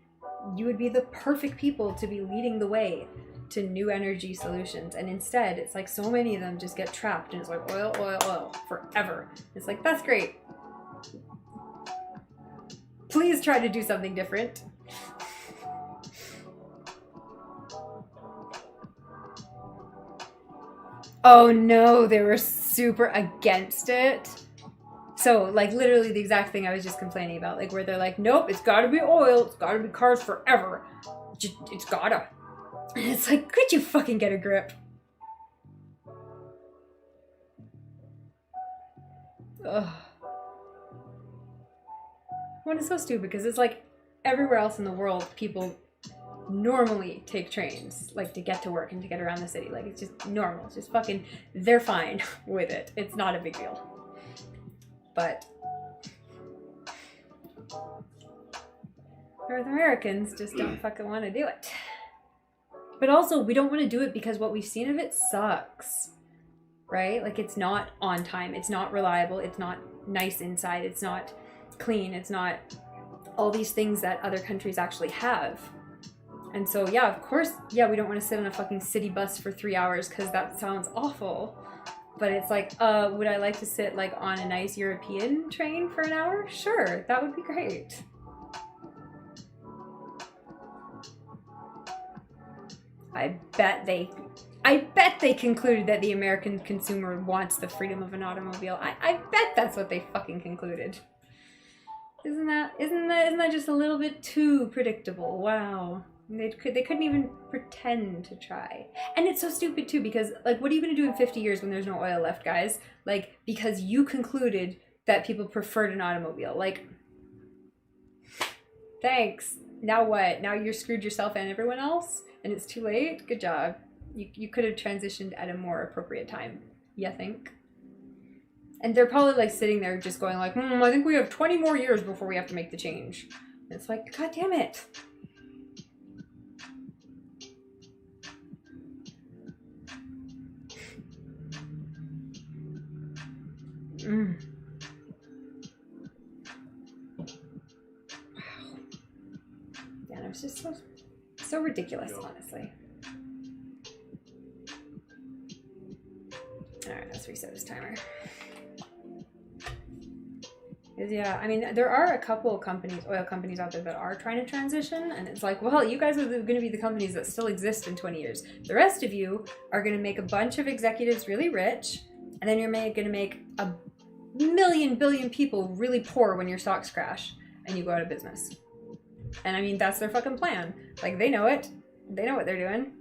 You would be the perfect people to be leading the way to new energy solutions. And instead, it's like so many of them just get trapped and it's like oil, oil, oil forever. It's like, that's great. Please try to do something different. Oh no, they were super against it. So, like, literally the exact thing I was just complaining about. Like, where they're like, nope, it's gotta be oil. It's gotta be cars forever. It's gotta. And it's like, could you fucking get a grip? Ugh. When it's so stupid, because it's like, everywhere else in the world, people normally take trains, like, to get to work and to get around the city. Like, it's just normal. It's just fucking, they're fine with it. It's not a big deal. But North Americans just don't fucking want to do it. But also, we don't want to do it because what we've seen of it sucks, right? Like, it's not on time, it's not reliable, it's not nice inside, it's not clean, it's not all these things that other countries actually have. And so, yeah, of course, yeah, we don't want to sit on a fucking city bus for 3 hours because that sounds awful. But it's like, would I like to sit, like, on a nice European train for an hour? Sure, that would be great. I bet they concluded that the American consumer wants the freedom of an automobile. I bet that's what they fucking concluded. Isn't that just a little bit too predictable? Wow. They couldn't even pretend to try. And it's so stupid too, because, like, what are you going to do in 50 years when there's no oil left, guys? Like, because you concluded that people preferred an automobile. Like, thanks. Now what? Now you're screwed yourself and everyone else? And it's too late? Good job. You could have transitioned at a more appropriate time, you think? And they're probably, like, sitting there just going like, I think we have 20 more years before we have to make the change. And it's like, God damn it. Wow. Yeah, no, it's just so ridiculous, honestly. Alright, let's reset this timer. Because, yeah, I mean, there are a couple companies, oil companies out there that are trying to transition, and it's like, well, you guys are going to be the companies that still exist in 20 years. The rest of you are going to make a bunch of executives really rich, and then you're going to make a billion people really poor when your stocks crash and you go out of business. And I mean, that's their fucking plan. Like, they know it. They know what they're doing.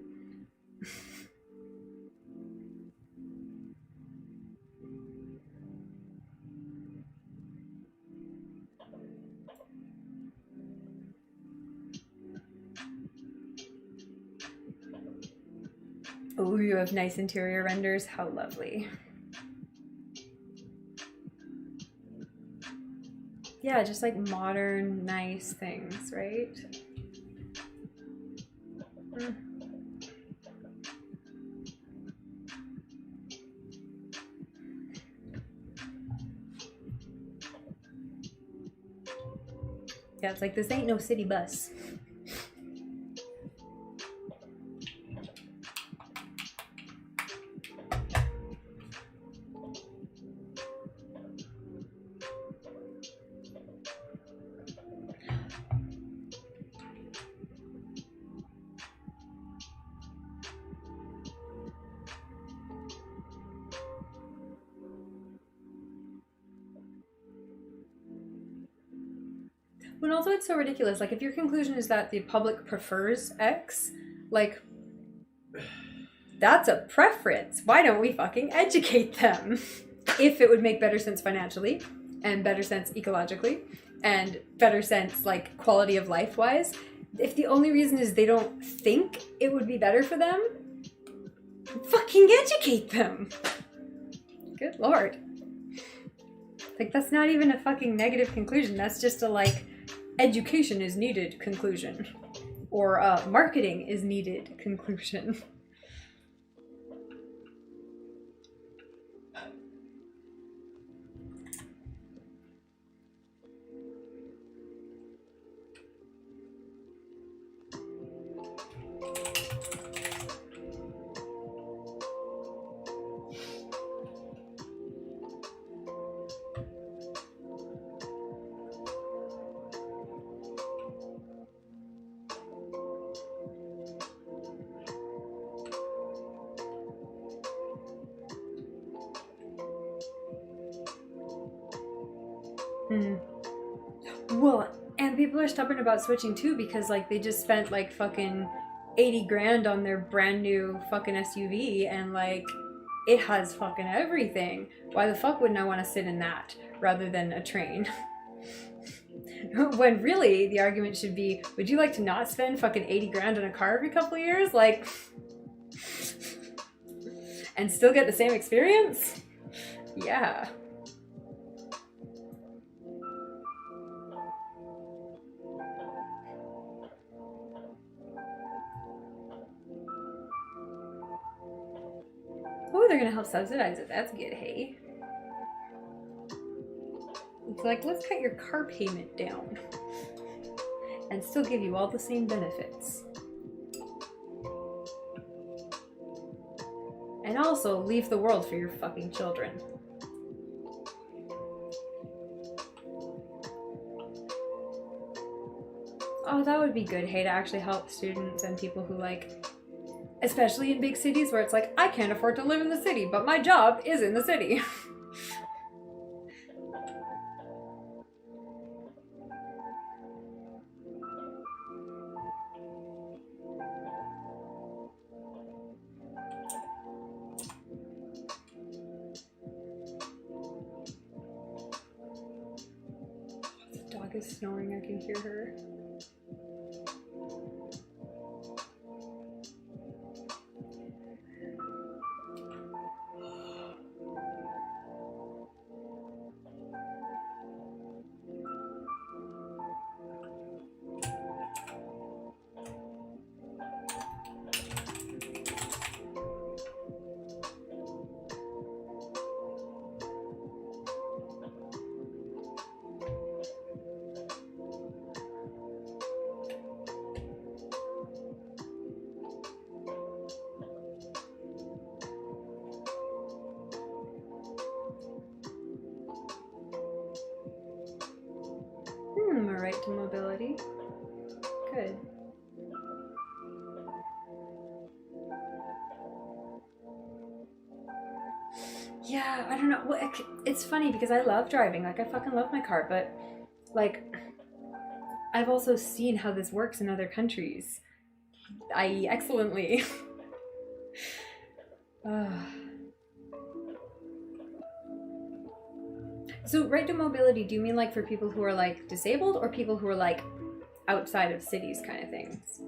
Oh, you have nice interior renders. How lovely. Yeah, just like modern, nice things, right? Yeah, it's like, this ain't no city bus. But also, it's so ridiculous. Like, if your conclusion is that the public prefers X, like, that's a preference. Why don't we fucking educate them? If it would make better sense financially, and better sense ecologically, and better sense, like, quality of life wise, if the only reason is they don't think it would be better for them, fucking educate them. Good lord. Like, that's not even a fucking negative conclusion. That's just a, like, education is needed conclusion. Or marketing is needed conclusion. Well, and people are stubborn about switching too because like they just spent like fucking 80 grand on their brand new fucking SUV and like it has fucking everything. Why the fuck wouldn't I want to sit in that rather than a train? When really the argument should be, would you like to not spend fucking 80 grand on a car every couple of years? Like, and still get the same experience? Yeah. Oh, they're gonna help subsidize it. That's good, hey? It's like, let's cut your car payment down and still give you all the same benefits. And also leave the world for your fucking children. Oh, that would be good, hey, to actually help students and people who like, especially in big cities where it's like, I can't afford to live in the city, but my job is in the city. The dog is snoring, I can hear her. A right to mobility. Good. Yeah, I don't know. Well, it's funny because I love driving. Like, I fucking love my car, but like, I've also seen how this works in other countries. I.e. excellently. So right to mobility, do you mean like for people who are like disabled or people who are like outside of cities kind of things?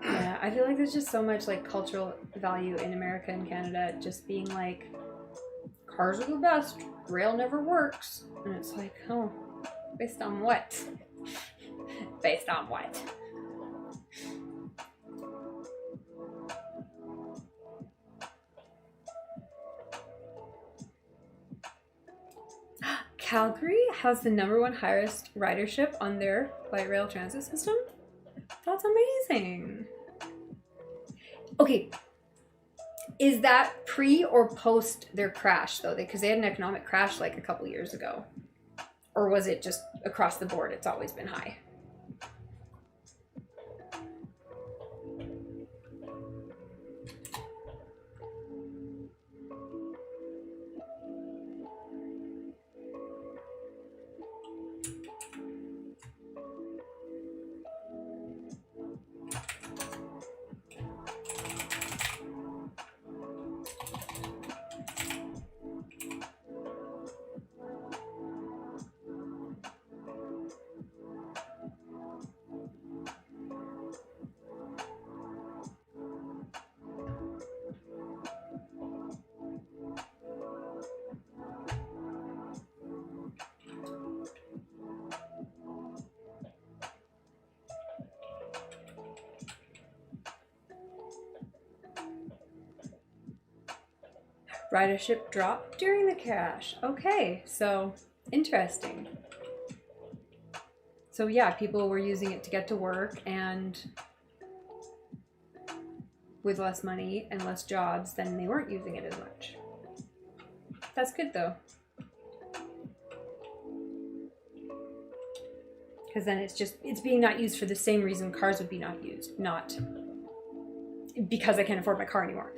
Yeah, I feel like there's just so much like cultural value in America and Canada just being like, cars are the best, rail never works. And it's like, oh, based on what? Based on what? Calgary has the #1 highest ridership on their light rail transit system. That's amazing. Okay, is that pre or post their crash though? Because they had an economic crash like a couple years ago. Or was it just across the board? It's always been high. Ridership dropped during the crash. Okay, so interesting. So yeah, people were using it to get to work, and with less money and less jobs, then they weren't using it as much. That's good though. Because then it's being not used for the same reason cars would be not used, not because I can't afford my car anymore.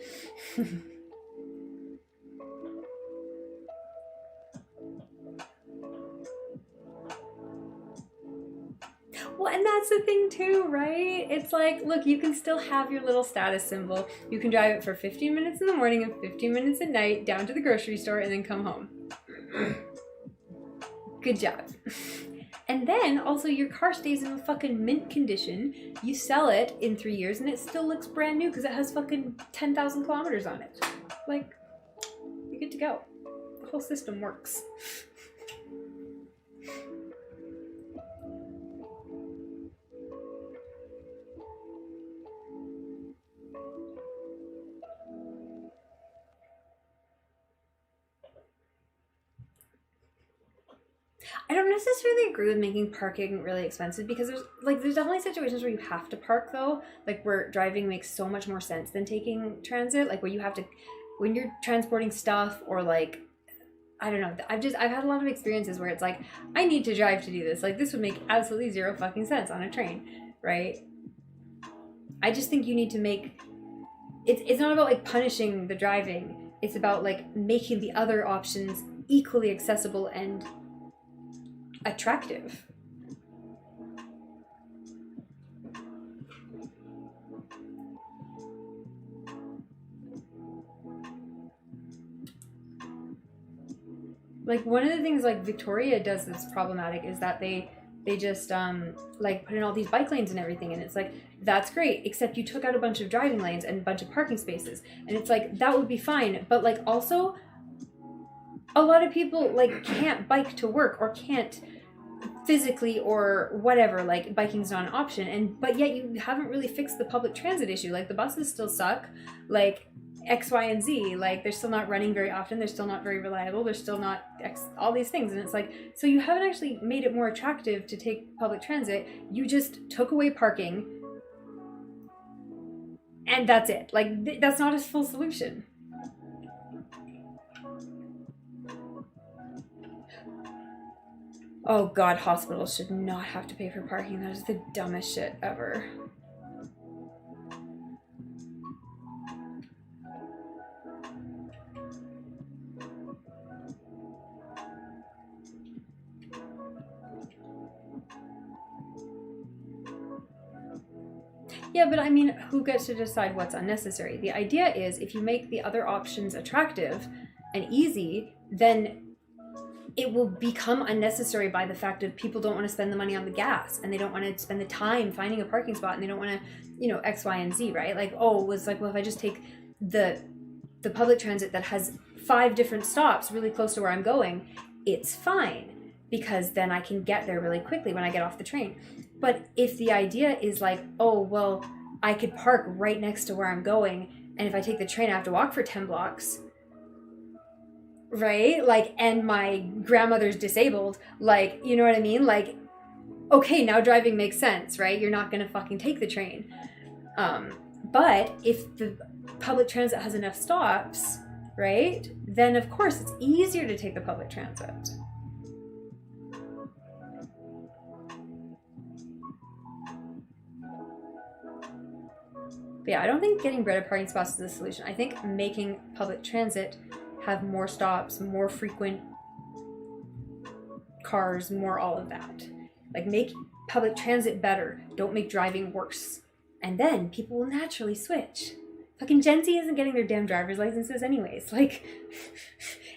Well, and that's the thing too, right? It's like, look, you can still have your little status symbol. You can drive it for 15 minutes in the morning and 15 minutes at night down to the grocery store and then come home. Good job. And then also your car stays in a fucking mint condition. You sell it in 3 years and it still looks brand new because it has fucking 10,000 kilometers on it. Like, you're good to go. The whole system works. I don't necessarily agree with making parking really expensive because there's definitely situations where you have to park though, like where driving makes so much more sense than taking transit, like where you have to, when you're transporting stuff or like, I don't know, I've had a lot of experiences where it's like, I need to drive to do this. Like this would make absolutely zero fucking sense on a train, right? I just think you need to make, it's not about like punishing the driving. It's about like making the other options equally accessible and attractive. Like one of the things like Victoria does that's problematic is that they just like put in all these bike lanes and everything, and it's like, that's great, except you took out a bunch of driving lanes and a bunch of parking spaces, and it's like, that would be fine, but like also a lot of people like can't bike to work or can't physically or whatever, like biking's not an option, but yet you haven't really fixed the public transit issue. Like the buses still suck, like X, Y, and Z, like they're still not running very often, they're still not very reliable, they're still not all these things, and it's like, so you haven't actually made it more attractive to take public transit, you just took away parking and that's it. Like that's not a full solution. Oh god, hospitals should not have to pay for parking. That is the dumbest shit ever. Yeah, but I mean, who gets to decide what's unnecessary? The idea is if you make the other options attractive and easy, then it will become unnecessary by the fact that people don't want to spend the money on the gas and they don't want to spend the time finding a parking spot and they don't want to, you know, X, Y, and Z, right? Like, oh, it was like, well, if I just take the public transit that has 5 different stops really close to where I'm going, it's fine because then I can get there really quickly when I get off the train. But if the idea is like, oh, well, I could park right next to where I'm going, and if I take the train, I have to walk for 10 blocks, right? Like, and my grandmother's disabled, like, you know what I mean? Like, okay, now driving makes sense, right? You're not gonna fucking take the train. But if the public transit has enough stops, right, then of course it's easier to take the public transit. But yeah, I don't think getting rid of parking spots is the solution. I think making public transit have more stops, more frequent cars, more all of that. Like, make public transit better. Don't make driving worse. And then people will naturally switch. Fucking Gen Z isn't getting their damn driver's licenses anyways. Like,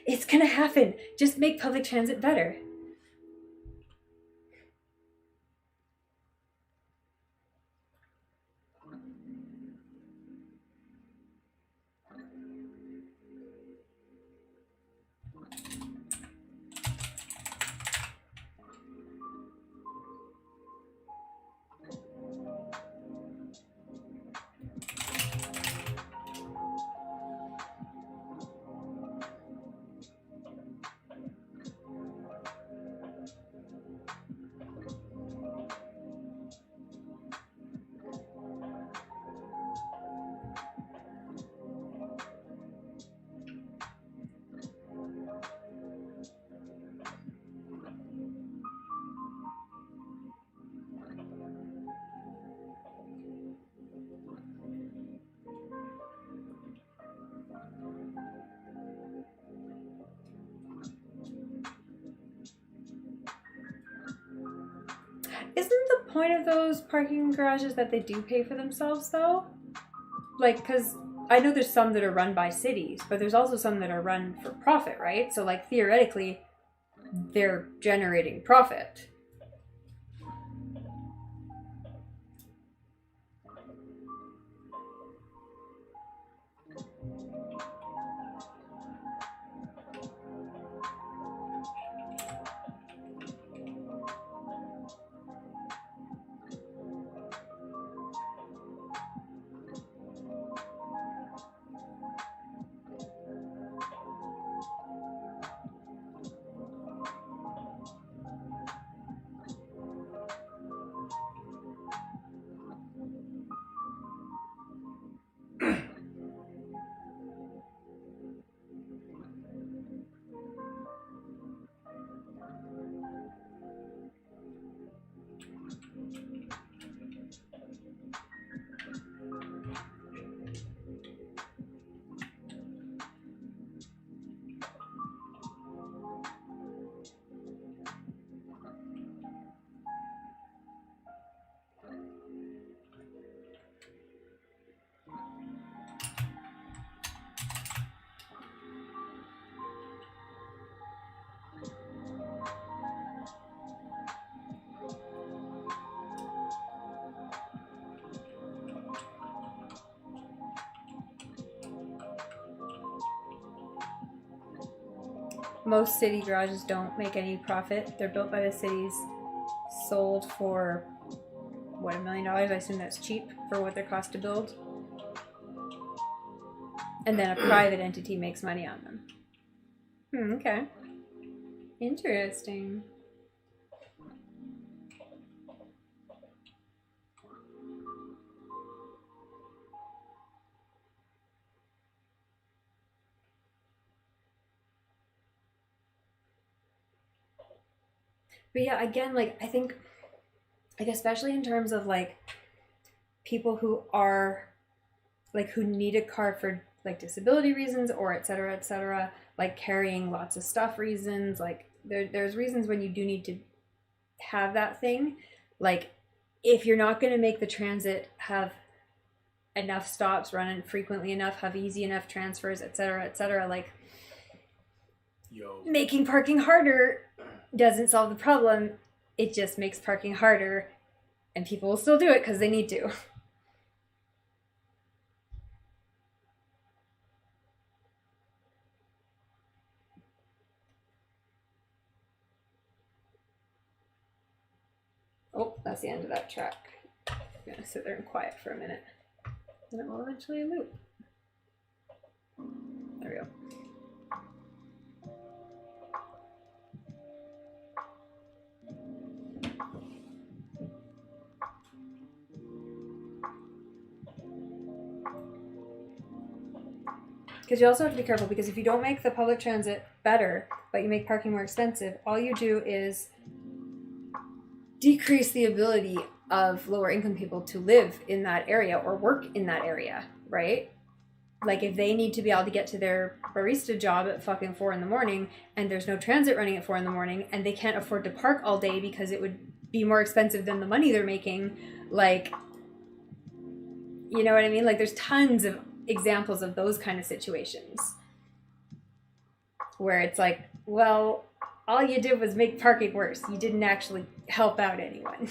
it's gonna happen. Just make public transit better. point of those parking garages that they do pay for themselves, though? Like, because I know there's some that are run by cities, but there's also some that are run for profit, right? So, like, theoretically, they're generating profit. Most city garages don't make any profit. They're built by the cities, sold for, what, $1 million? I assume that's cheap for what they cost to build. And then a private entity makes money on them. Okay. Interesting. But yeah, again, like, I think, like, especially in terms of, like, people who are, like, who need a car for, like, disability reasons or et cetera, like, carrying lots of stuff reasons, like, there's reasons when you do need to have that thing. Like, if you're not going to make the transit have enough stops, run frequently enough, have easy enough transfers, et cetera, like, making parking harder doesn't solve the problem. It just makes parking harder, and people will still do it because they need to. Oh, that's the end of that track. I'm gonna sit there and quiet for a minute, and it will eventually loop. There we go. Because you also have to be careful, because if you don't make the public transit better, but you make parking more expensive, all you do is decrease the ability of lower income people to live in that area or work in that area, right? Like, if they need to be able to get to their barista job at fucking 4 a.m. and there's no transit running at 4 a.m. and they can't afford to park all day because it would be more expensive than the money they're making, like, you know what I mean? Like, there's tons of examples of those kind of situations where it's like, well, all you did was make parking worse. You didn't actually help out anyone.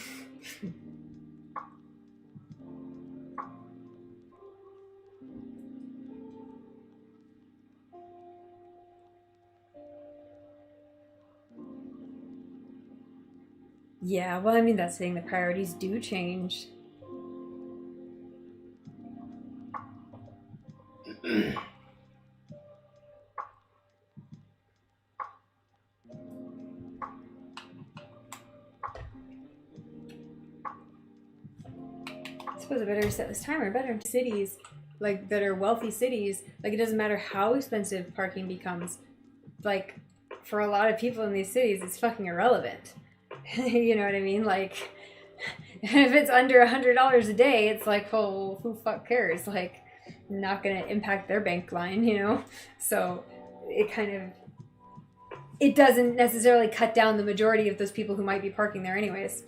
Yeah, well, I mean, that's the thing. The priorities do change. I suppose I better set this timer. Better in cities, like, that are wealthy cities. Like, it doesn't matter how expensive parking becomes. Like, for a lot of people in these cities, it's fucking irrelevant. You know what I mean? Like, if it's under $100 a day, it's like, well, who fuck cares? Like, not gonna impact their bank line, you know? So it kind of, it doesn't necessarily cut down the majority of those people who might be parking there anyways.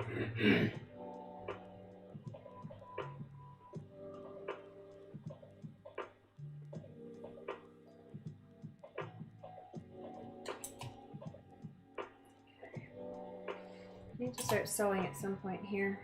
I need to start sewing at some point here.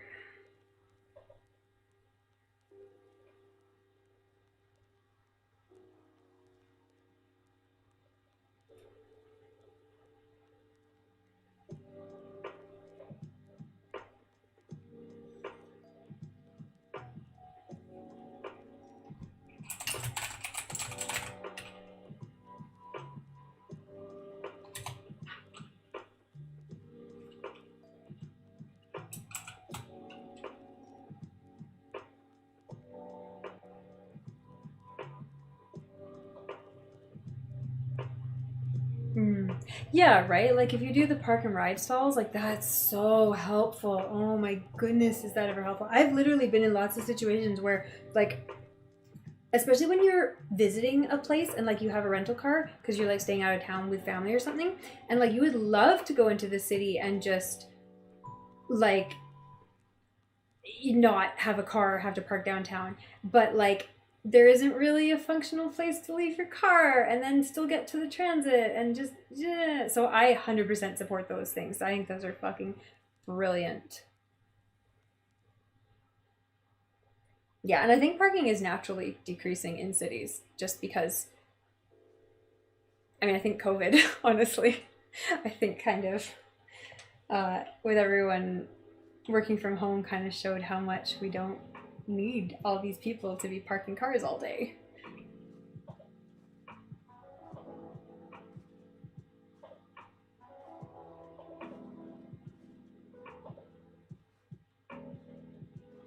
Yeah, right? Like if you do the park and ride stalls, like that's so helpful. Oh my goodness, is that ever helpful? I've literally been in lots of situations where like especially when you're visiting a place and like you have a rental car because you're like staying out of town with family or something, and like you would love to go into the city and just like not have a car or have to park downtown, but like there isn't really a functional place to leave your car and then still get to the transit and just yeah. So I 100% support those things. I think those are fucking brilliant. Yeah, and I think parking is naturally decreasing in cities just because I mean I think COVID honestly I think kind of with everyone working from home kind of showed how much we don't need all these people to be parking cars all day.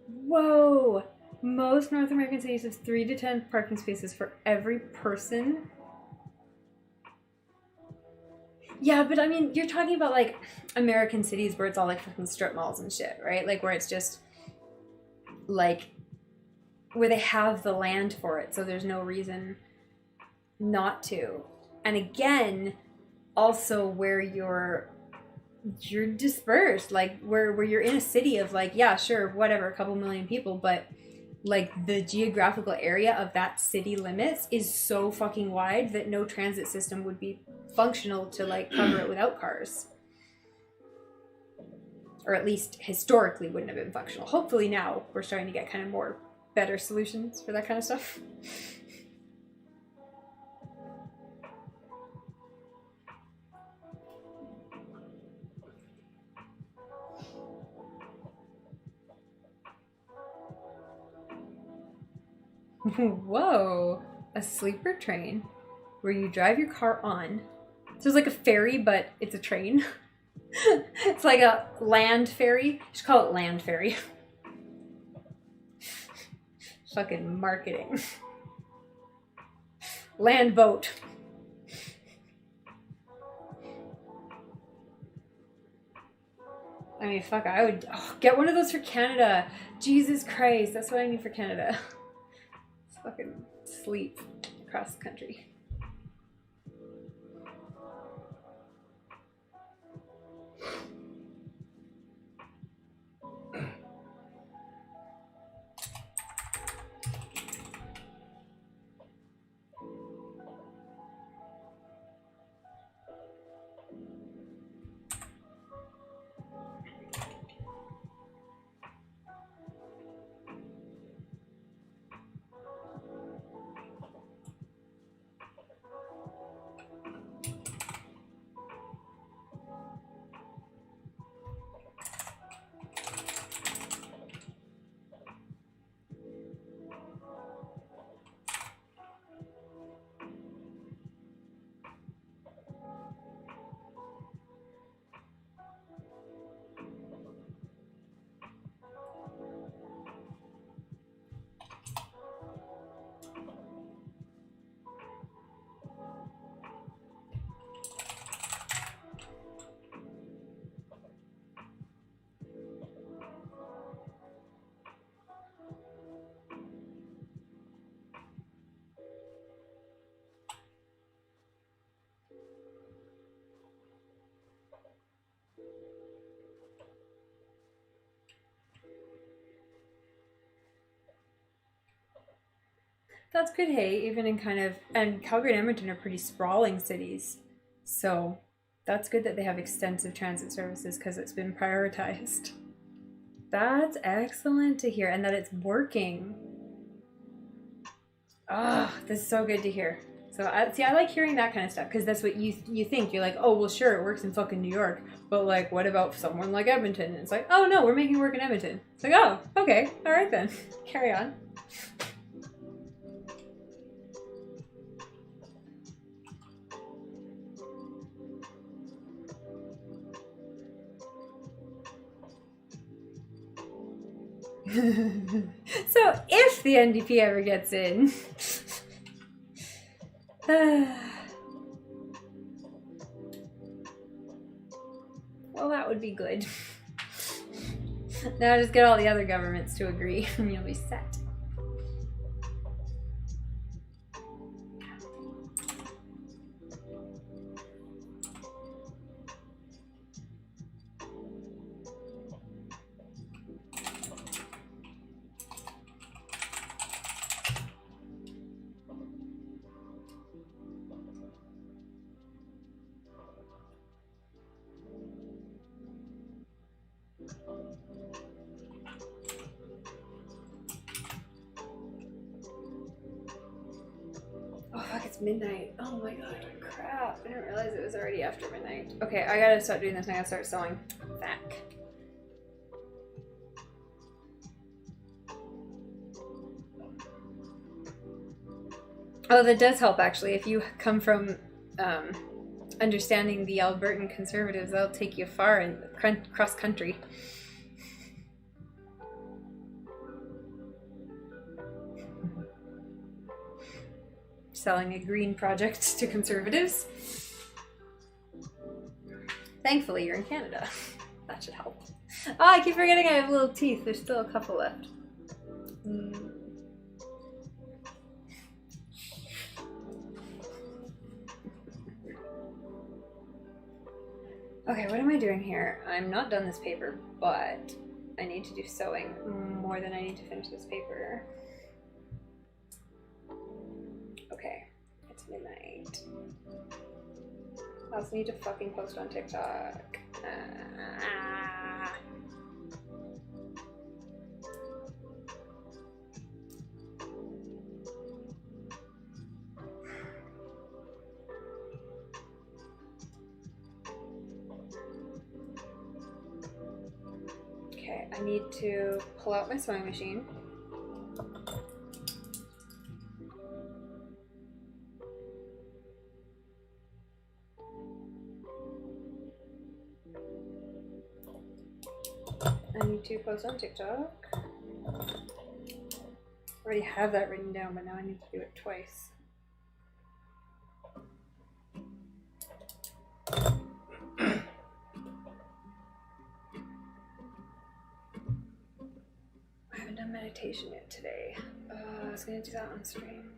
Whoa! Most North American cities have 3 to 10 parking spaces for every person. Yeah, but I mean, you're talking about like American cities where it's all like fucking strip malls and shit, right? Like where it's just like where they have the land for it, so there's no reason not to. And again, also where you're dispersed, like where you're in a city of like, yeah, sure, whatever, a couple million people, but like the geographical area of that city limits is so fucking wide that no transit system would be functional to like cover it without cars. Or at least historically wouldn't have been functional. Hopefully now we're starting to get kind of more better solutions for that kind of stuff. Whoa, a sleeper train where you drive your car on. So it's like a ferry, but it's a train. It's like a land ferry. You should call it land ferry. Fucking marketing. Land boat. I mean, fuck, I would get one of those for Canada. Jesus Christ, that's what I need for Canada. Fucking sleep across the country. That's good, hey, even in kind of, and Calgary and Edmonton are pretty sprawling cities. So that's good that they have extensive transit services because it's been prioritized. That's excellent to hear, and that it's working. Ah, this is so good to hear. So I like hearing that kind of stuff because that's what you think. You're like, oh, well, sure, it works in fucking New York, but like, what about someone like Edmonton? And it's like, oh no, we're making it work in Edmonton. It's like, oh, okay, all right then, carry on. So if the NDP ever gets in, well, that would be good. Now just get all the other governments to agree and you'll be set. Midnight. Oh my god, crap. I didn't realize it was already after midnight. Okay, I gotta start doing this and I gotta start sewing. Back. Oh, that does help actually. If you come from understanding the Albertan Conservatives, that'll take you far in cross country. Selling a green project to Conservatives. Thankfully, you're in Canada. That should help. Oh, I keep forgetting I have little teeth. There's still a couple left. Okay, what am I doing here? I'm not done this paper, but I need to do sewing more than I need to finish this paper. Okay, it's midnight. I also need to fucking post on TikTok. Okay, I need to pull out my sewing machine. I need to post on TikTok. I already have that written down, but now I need to do it twice. I haven't done meditation yet today. I was gonna do that on stream.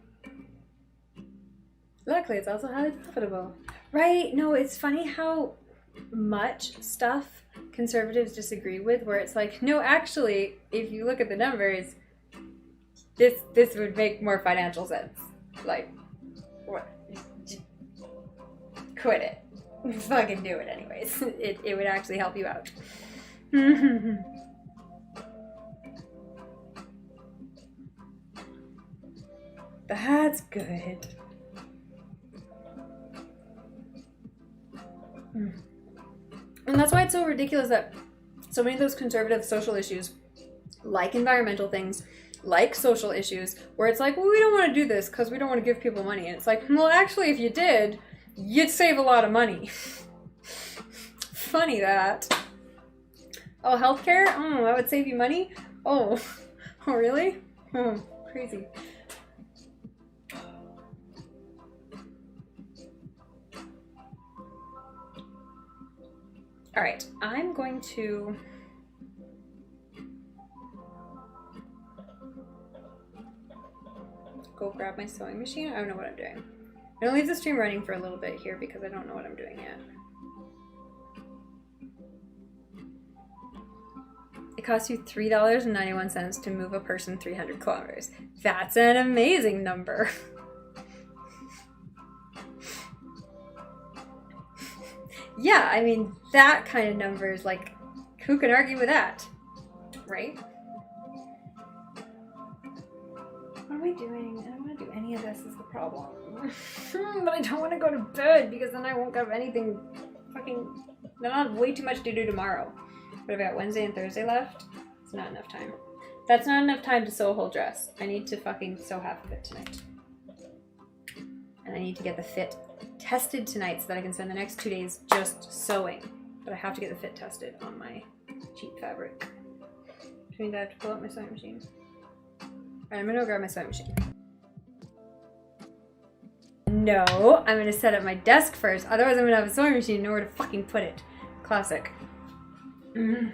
Luckily, it's also highly profitable. Right? No, it's funny how much stuff Conservatives disagree with, where it's like, no, actually, if you look at the numbers, this would make more financial sense. Like, what? Quit it. Fucking do it anyways. It would actually help you out. That's good. And that's why it's so ridiculous that so many of those conservative social issues, like environmental things, like social issues, where it's like, well, we don't want to do this because we don't want to give people money. And it's like, well, actually, if you did, you'd save a lot of money. Funny that. Oh, healthcare? Oh, that would save you money? Oh, oh really? Oh, crazy. All right, I'm going to go grab my sewing machine. I don't know what I'm doing. I'm gonna leave the stream running for a little bit here because I don't know what I'm doing yet. costs you $3.91 to move a person 300 kilometers. That's an amazing number. Yeah, I mean, that kind of number is like, who can argue with that? Right? What are we doing? I don't want to do any of this is the problem. But I don't want to go to bed because then I won't have anything fucking... Then I'll have way too much to do tomorrow. What have I got Wednesday and Thursday left? It's not enough time. That's not enough time to sew a whole dress. I need to fucking sew half of it tonight. And I need to get the fit tested tonight so that I can spend the next 2 days just sewing. But I have to get the fit tested on my cheap fabric. Which means I have to pull out my sewing machine. Alright, I'm gonna go grab my sewing machine. No, I'm gonna set up my desk first. Otherwise I'm gonna have a sewing machine and know where to fucking put it. Classic. Mm.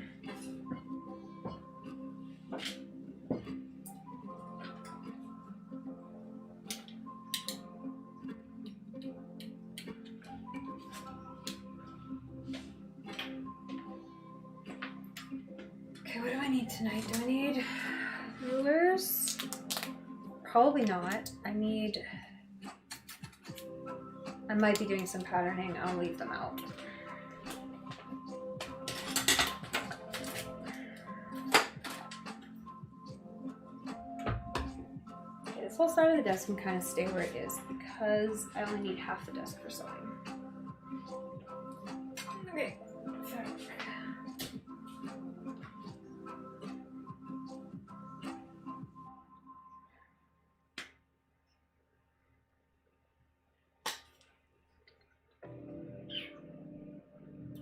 Okay, what do I need tonight? Do I need rulers? Probably not. I might be doing some patterning. I'll leave them out. Okay, this whole side of the desk can kind of stay where it is because I only need half the desk for sewing. Okay.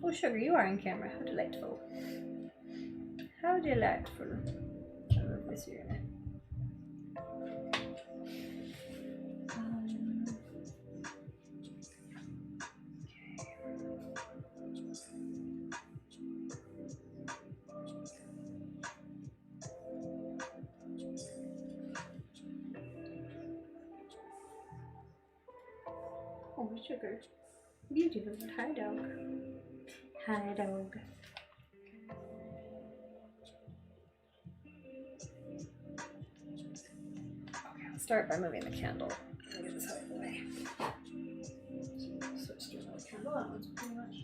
Oh, sugar, you are in camera. How delightful. How delightful. I love this here. Oh, sugar. Beautiful. Hi, dog. Hi, dog. Okay, I'll start by moving the candle. Let me get this out of the way. Switch to another candle. That one's pretty much.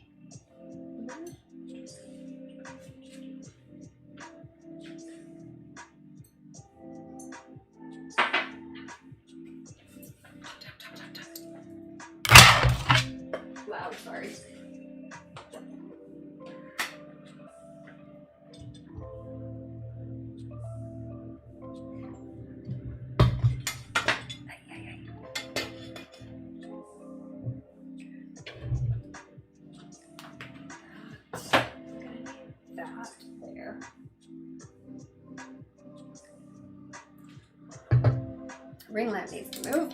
Loud, sorry. That there. Ring lamp needs to move.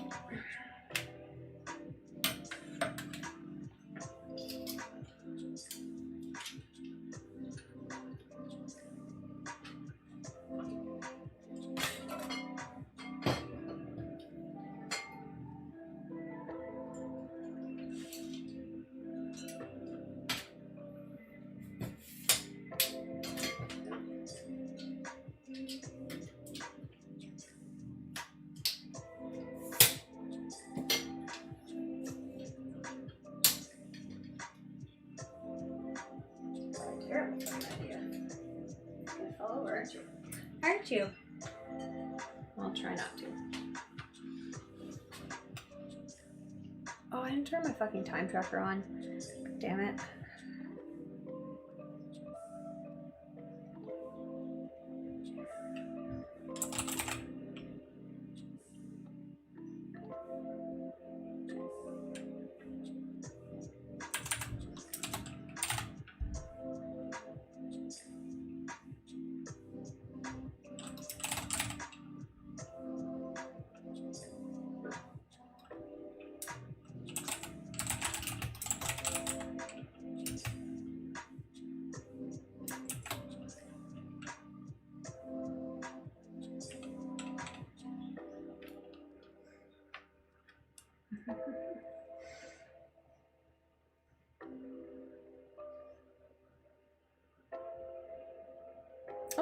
Aren't you? I'll try not to. Oh, I didn't turn my fucking time tracker on. Damn it.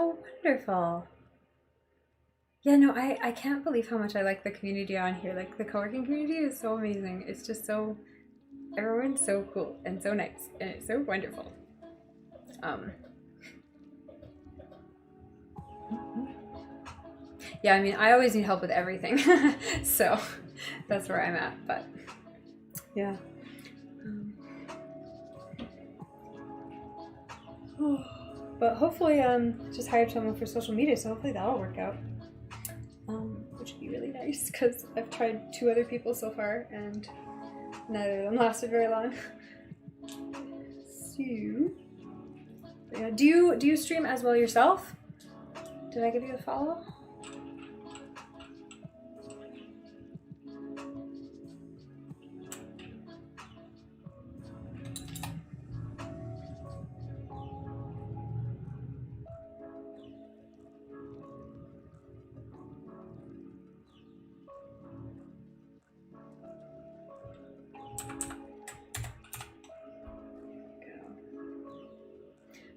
Oh, wonderful. Yeah, no, I can't believe how much I like the community on here. Like, the co-working community is so amazing. It's just so, everyone's so cool and so nice, and it's so wonderful. Yeah, I mean, I always need help with everything, so that's where I'm at, but yeah. But hopefully, just hired someone for social media, so hopefully that'll work out. Which would be really nice, because I've tried 2 other people so far, and neither of them lasted very long. So, yeah. Do you stream as well yourself? Did I give you a follow?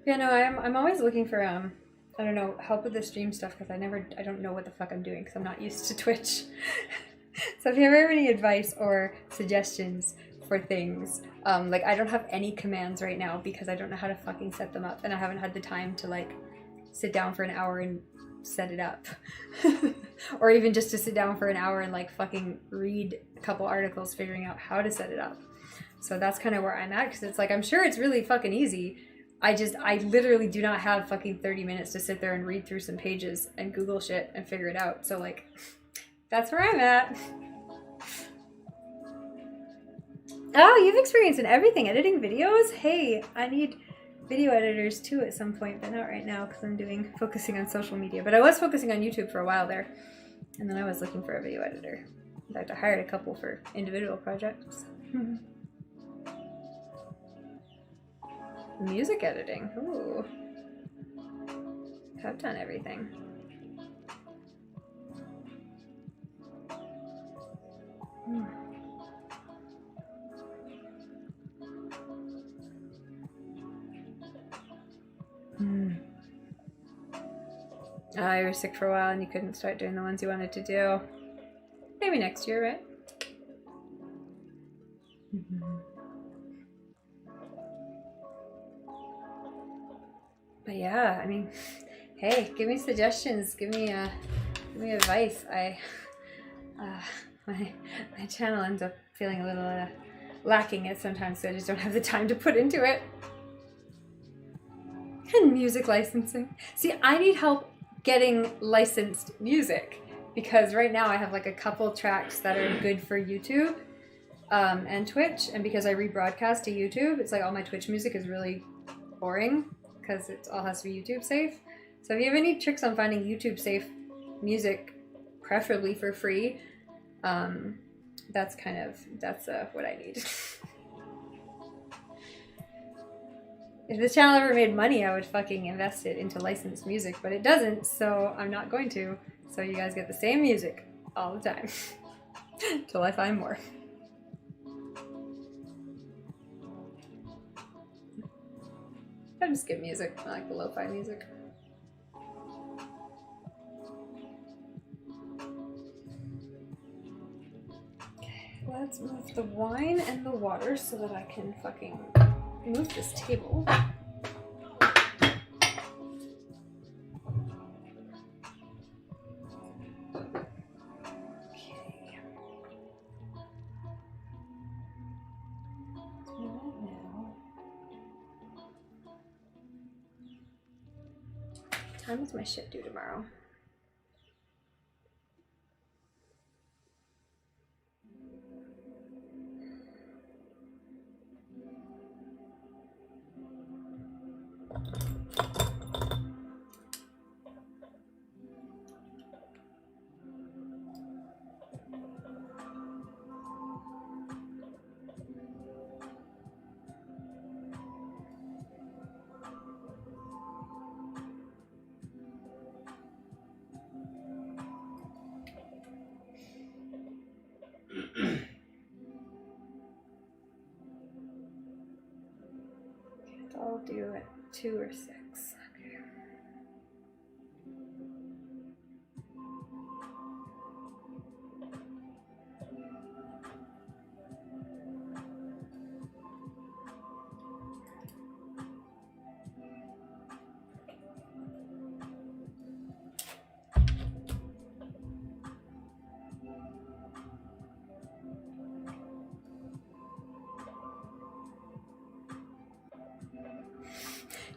Yeah, no, I'm always looking for I don't know, help with the stream stuff, because I don't know what the fuck I'm doing, because I'm not used to Twitch. So if you ever have any advice or suggestions for things, like, I don't have any commands right now because I don't know how to fucking set them up, and I haven't had the time to like sit down for an hour and set it up. Or even just to sit down for an hour and like fucking read a couple articles figuring out how to set it up. So that's kind of where I'm at, because it's like, I'm sure it's really fucking easy. I literally do not have fucking 30 minutes to sit there and read through some pages and Google shit and figure it out. So like, that's where I'm at. Oh, you've experienced in everything, editing videos? Hey, I need video editors too at some point, but not right now because I'm focusing on social media. But I was focusing on YouTube for a while there, and then I was looking for a video editor. In fact, I hired a couple for individual projects. Music editing. Ooh. I've done everything. Oh, you were sick for a while and you couldn't start doing the ones you wanted to do. Maybe next year, right? But yeah, I mean, hey, give me suggestions, give me advice. My channel ends up feeling a little lacking it sometimes, so I just don't have the time to put into it. And music licensing. See, I need help getting licensed music, because right now I have like a couple tracks that are good for YouTube and Twitch, and because I rebroadcast to YouTube, it's like all my Twitch music is really boring because it all has to be YouTube safe. So if you have any tricks on finding YouTube safe music, preferably for free, that's what I need. If this channel ever made money, I would fucking invest it into licensed music, but it doesn't, so I'm not going to. So you guys get the same music all the time till I find more. I just skip music. I like the lo-fi music. Okay, let's move the wine and the water so that I can fucking move this table. What time is my shit due tomorrow? I'll do it 2 or 6. Okay.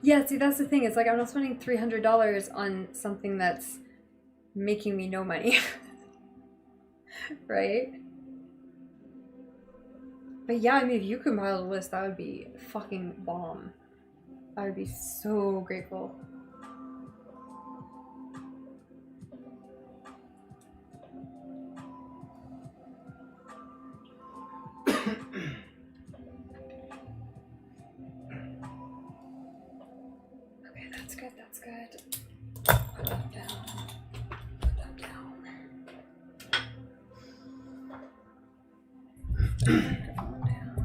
Yeah, see, that's the thing. It's like I'm not spending $300 on something that's making me no money. Right? But yeah, I mean, if you could compile a list, that would be fucking bomb. I would be so grateful. Okay, that's good, that's good. Put that down. Put that down. Put the microphone down.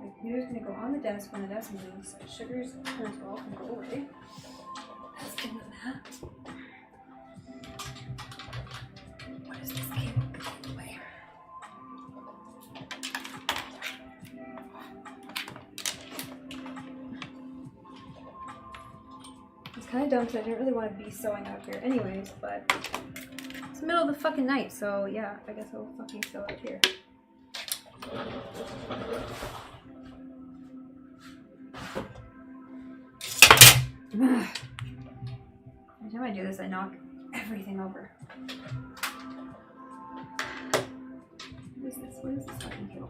The computer's gonna go on the desk when the desk moves. Sugar's gonna go off and go away. That's good with that. What is this cable going away? It's kind of dumb because I didn't really want to be sewing out here anyways, but it's the middle of the fucking night, so yeah, I guess I'll fucking sew out here. Every time I do this, I knock everything over. What is this? What is this fucking cable?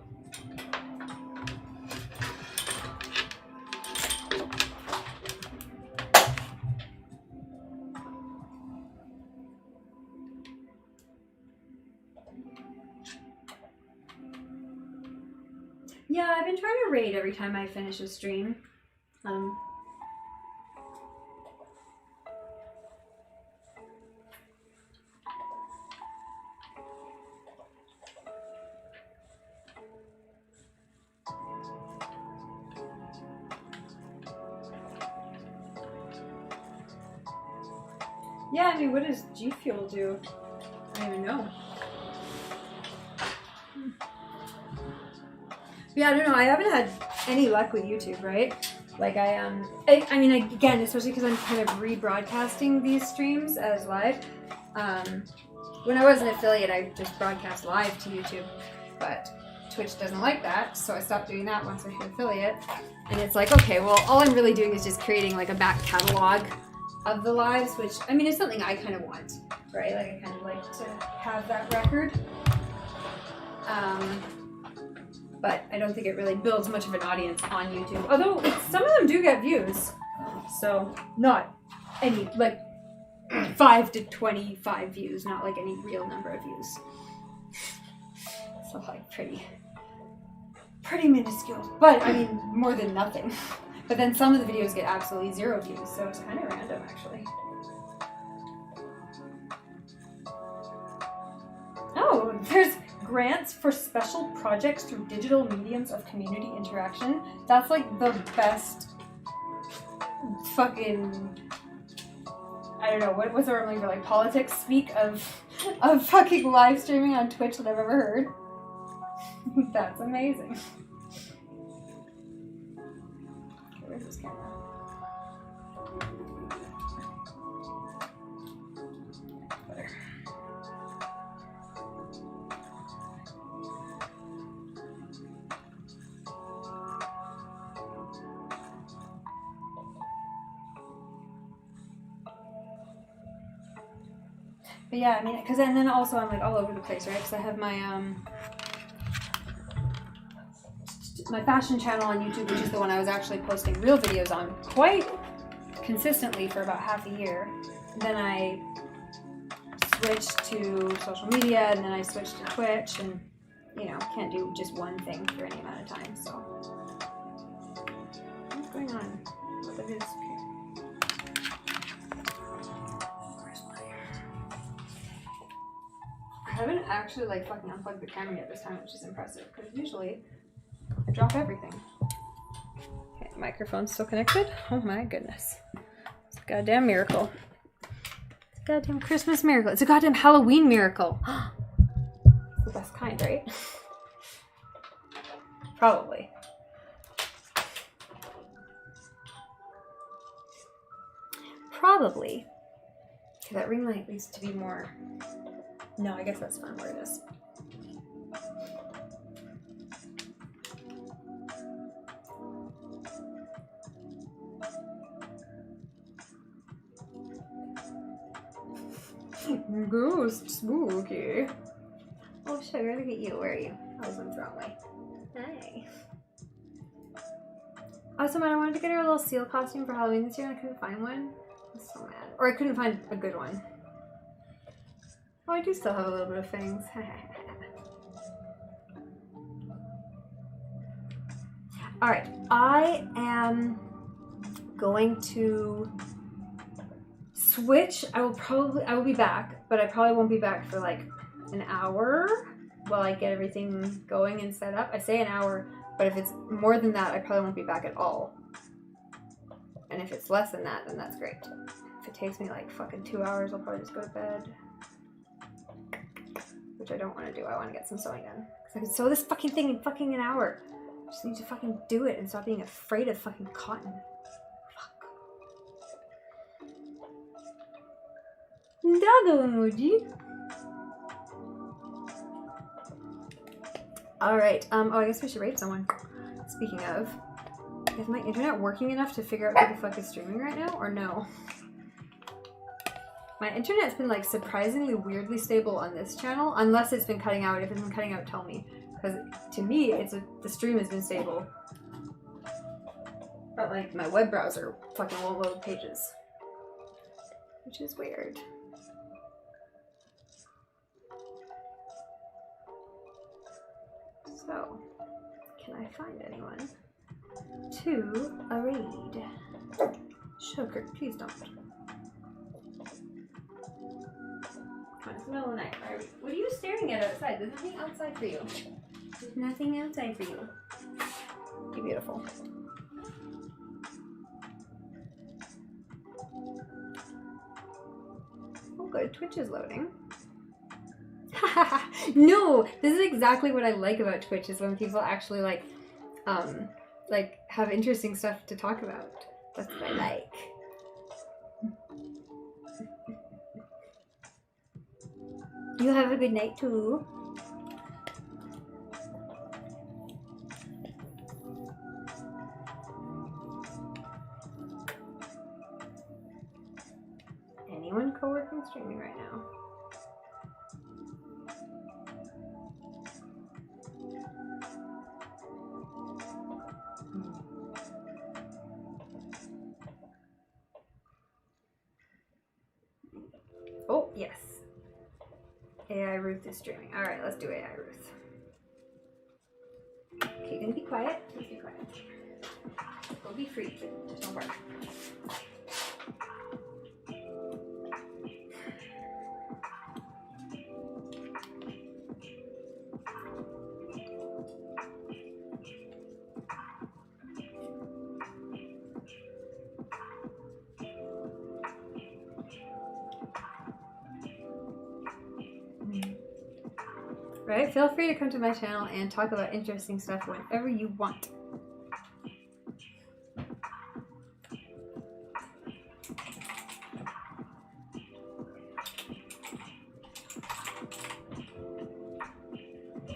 Yeah, I've been trying to raid every time I finish a stream. Yeah, I mean, what does G Fuel do? I don't even know. Yeah, I don't know. I haven't had any luck with YouTube, right? Like I mean, again, especially because I'm kind of rebroadcasting these streams as live. When I was an affiliate, I just broadcast live to YouTube, but Twitch doesn't like that, so I stopped doing that once I hit affiliate. And it's like, okay, well, all I'm really doing is just creating like a back catalog of the lives, which, I mean, is something I kind of want, right? Like, I kind of like to have that record. But I don't think it really builds much of an audience on YouTube. Although, some of them do get views. So, not any, like, 5 to 25 views, not like any real number of views. So, like, pretty minuscule. But, I mean, more than nothing. But then some of the videos get absolutely 0 views, so it's kind of random, actually. Oh, there's grants for special projects through digital mediums of community interaction. That's like the best fucking, I don't know, what's the word I'm looking for, like politics speak of fucking live streaming on Twitch that I've ever heard. That's amazing. Okay, where's this camera? Better. But yeah, I mean, because then also I'm like all over the place, right? Because I have my my fashion channel on YouTube, which is the one I was actually posting real videos on quite consistently for about half a year. Then I switched to social media, and then I switched to Twitch, and you know, can't do just one thing for any amount of time. So what's going on? What the is? I haven't actually like fucking unplugged the camera yet this time, which is impressive because usually I drop everything. Okay, microphone's still connected. Oh my goodness. It's a goddamn miracle. It's a goddamn Christmas miracle. It's a goddamn Halloween miracle. It's the best kind, right? Probably. Probably. Okay, that ring light needs to be more... No, I guess that's fine where it is. Ghost spooky. Oh, sugar, look at you. Where are you? I was in the wrong way. Hi. Oh, so man, I wanted to get her a little seal costume for Halloween this year and I couldn't find one. I'm so mad. Or I couldn't find a good one. Oh, I do still have a little bit of fangs. Alright, I am going to switch. I will be back, but I probably won't be back for like an hour while I get everything going and set up. I say an hour, but if it's more than that, I probably won't be back at all. And if it's less than that, then that's great. If it takes me like fucking 2 hours, I'll probably just go to bed. Which I don't want to do. I want to get some sewing done. Because I can sew this fucking thing in fucking an hour. I just need to fucking do it and stop being afraid of fucking cotton. Fuck. Dado emoji. Alright, oh, I guess we should rate someone. Speaking of, is my internet working enough to figure out who the fuck is streaming right now, or no? My internet's been like surprisingly weirdly stable on this channel, unless it's been cutting out. If it's been cutting out, tell me. Because to me, the stream has been stable. But like my web browser fucking won't load pages. Which is weird. So, can I find anyone to a raid? Sugar, please don't. It's the middle of the night. What are you staring at outside? There's nothing outside for you. There's nothing outside for you. You're beautiful. Oh good, Twitch is loading. No! This is exactly what I like about Twitch, is when people actually like have interesting stuff to talk about. That's what I like. You have a good night too. Anyone co-working streaming right now? Oh, yes. AI Ruth is streaming. Alright, let's do AI Ruth. Okay, you're gonna be quiet. Please be quiet. Go be free. Just don't bark. Right? Feel free to come to my channel and talk about interesting stuff whenever you want.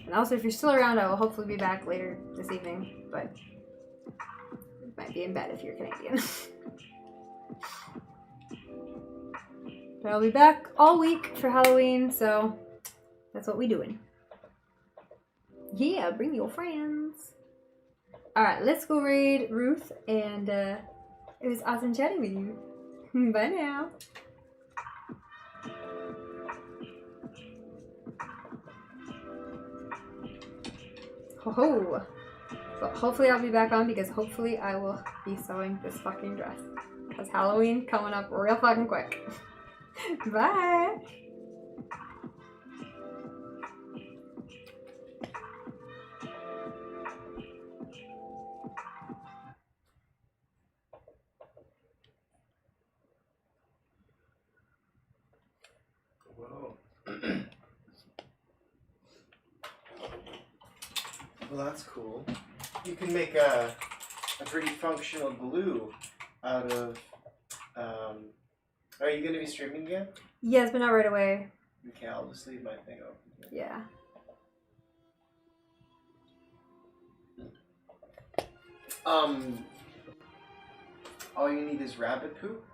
And also, if you're still around, I will hopefully be back later this evening, but you might be in bed if you're Canadian. But I'll be back all week for Halloween, so that's what we're doing. Yeah, bring your friends. Alright, let's go raid Ruth, and it was awesome chatting with you. Bye now. Ho-ho! So hopefully I'll be back on, because hopefully I will be sewing this fucking dress. Because Halloween coming up real fucking quick. Bye! Well, that's cool. You can make a pretty functional glue out of. Are you going to be streaming again? Yes, but not right away. Okay, I'll just leave my thing open. Yeah. All you need is rabbit poop?